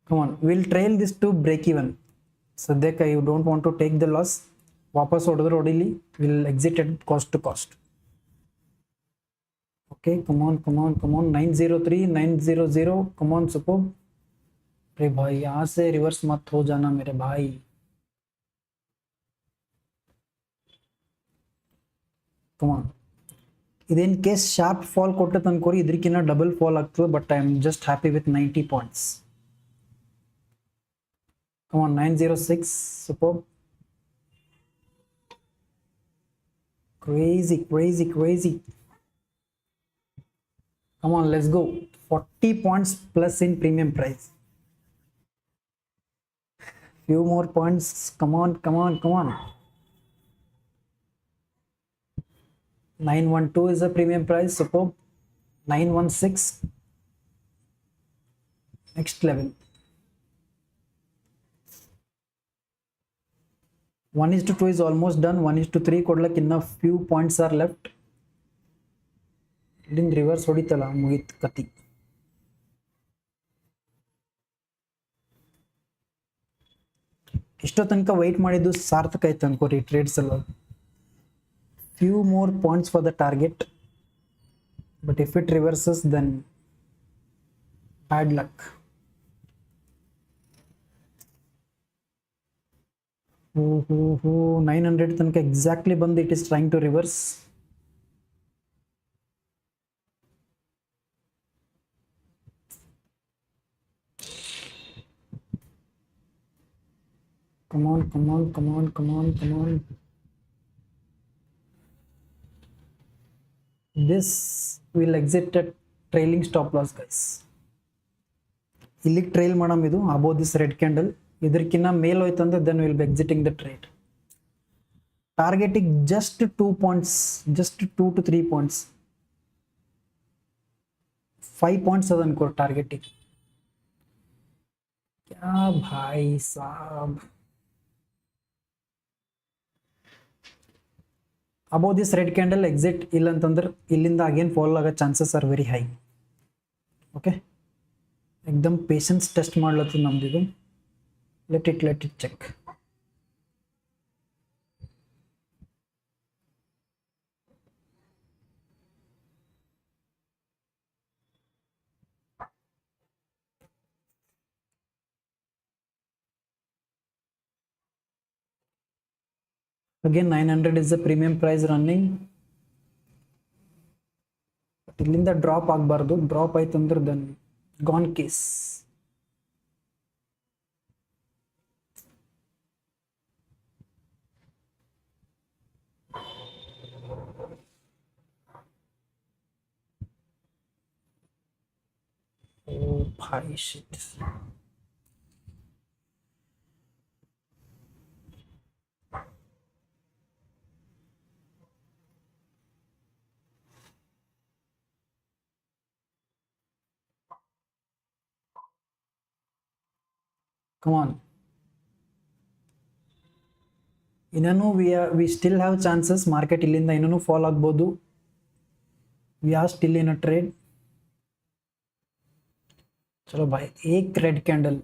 come on, we'll trail this to break even. ಸದ್ಯಕ್ಕೆ you don't want to take the loss. ವಾಪಸ್ ಹೊಡೆದ್ರೆ ಹೊಡಿಲಿ, will exit at cost to cost. okay, come on, come on, come on. 903, 900, come on super. अरे भाई यहाँ से reverse मत हो जाना मेरे भाई. come on, ಇದೇನ್ ಕೇಸ್ ಶಾರ್ಪ್ ಫಾಲ್ ಕೊಟ್ಟೆ ಅನ್ಕೋರಿ, ಇದಕ್ಕಿಂತ ಡಬಲ್ ಫಾಲ್ ಆಗ್ತದೆ, but I am just happy with 90 points. come on, 906 super. crazy, crazy, crazy. come on, let's go. 40 points plus in premium price. few more points. come on, come on, come on. 912 is a premium price. Superb. 916, next level. 1:2 is almost done. 1:3 ಕೊಡ್ಲಕ್ಕೆ ಇನ್ನ few points are left. ಇಲ್ಲಿಂದ reverse ಹೊಡಿತಲ್ಲ, ಮುಗಿತ್ ಕತಿ. ಇಷ್ಟೋ ತನಕ weight ಮಾಡಿದ್ದು ಸಾರ್ಥಕ ಆಯ್ತು ಅನ್ಕೋರಿ trades ಅಲ್ಲ. few more points for the target, but if it reverses then bad luck. 900 ತನಕ exactly ಬಂದು it is trying to reverse. come on, come on, come on, come on, come on. this will exit at trailing stop loss guys. ಇಲ್ಲಿಗೆ trail madam, ಇದು above this red candle. ಇದಕ್ಕಿಂತ ಮೇಲ್ ಹೋಯ್ತಂದ್ರೆ then we'll be exiting the trade. targeting just 2 points, just 2 to 3 points, 5 points ಅದ ಅನ್ಕೋ targeting. क्या भाई साहब, above this red candle exit ಇಲ್ಲ ಅಂತಂದ್ರೆ ಇಲ್ಲಿಂದ ಅಗೇನ್ ಫಾಲ್ ಆಗೋ chances are very high. Okay, एकदम ಪೇಷನ್ಸ್ ಟೆಸ್ಟ್ ಮಾಡ್ಲತ್ತದ ನಮ್ದಿದು. let it check. again 900 is the premium price running, but ಇಲ್ಲಿಂದ ಡ್ರಾಪ್ ಆಗಬಾರ್ದು. ಡ್ರಾಪ್ ಆಯ್ತು ಅಂದ್ರೆ then gone case. oh bhai shit. come on, ಇನ್ನೂ we still have chances. Market ಇಲ್ಲಿಂದ ಇನ್ನೂ ಫಾಲ್ ಆಗ್ಬೋದು. we are still in a trade. चलो भाई, एक रेड कैंडल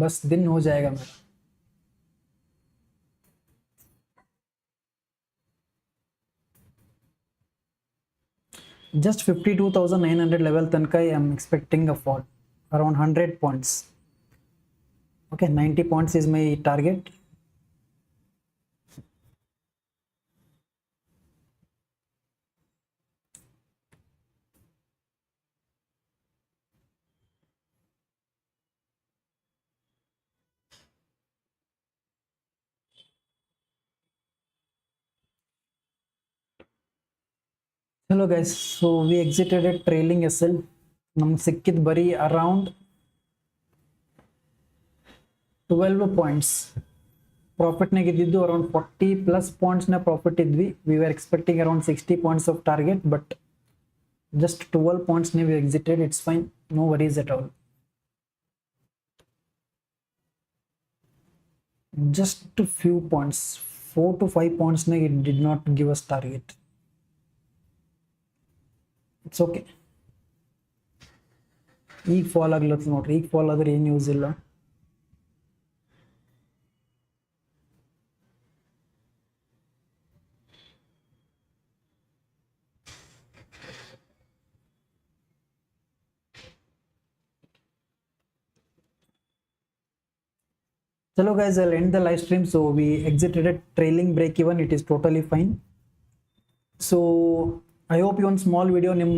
बस दिन हो जाएगा मेरा. just 52,900 level तनक I am expecting a fall around 100 points. okay, 90 points is my target. hello guys, so we exited at trailing SL. ನಮ್ಗೆ ಸಿಕ್ಕಿದ್ ಬರೀ ಅರೌಂಡ್ 12 ಪಾಯಿಂಟ್ಸ್ ಪ್ರಾಫಿಟ್ನಾಗ ಇದ್ದಿದ್ದು. ಅರೌಂಡ್ 40 ಪ್ಲಸ್ ಪಾಯಿಂಟ್ಸ್ನ ಪ್ರಾಫಿಟ್ ಇದ್ವಿ. We are expecting around 60 points of target, but just 12 ಪಾಯಿಂಟ್ಸ್ನೇ we exited. It's fine, no worries at all. just a few points, 4 to 5 points. It did not give us target. It's okay. ಈಗ fall ಆಗ್ಲತ್ತ ನೋಡ್ರಿ, ಈಗ fall ಆದ್ರೆ ಏನು use ಇಲ್ಲ. Hello guys, I'll end the live stream. So we exited a trailing break even. It is totally fine. So I hope you one small video nim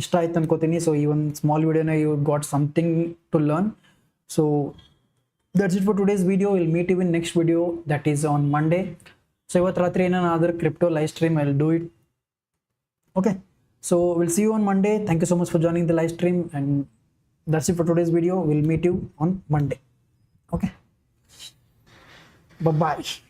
ishta aaytu ankotini. So even small video na you got something to learn. So that's it for today's video. We'll meet you in next video, that is on Monday. So ivat ratri another crypto live stream I'll do it. Okay, so we'll see you on Monday. Thank you so much for joining the live stream, and that's it for today's video. We'll meet you on Monday. Okay, bye bye.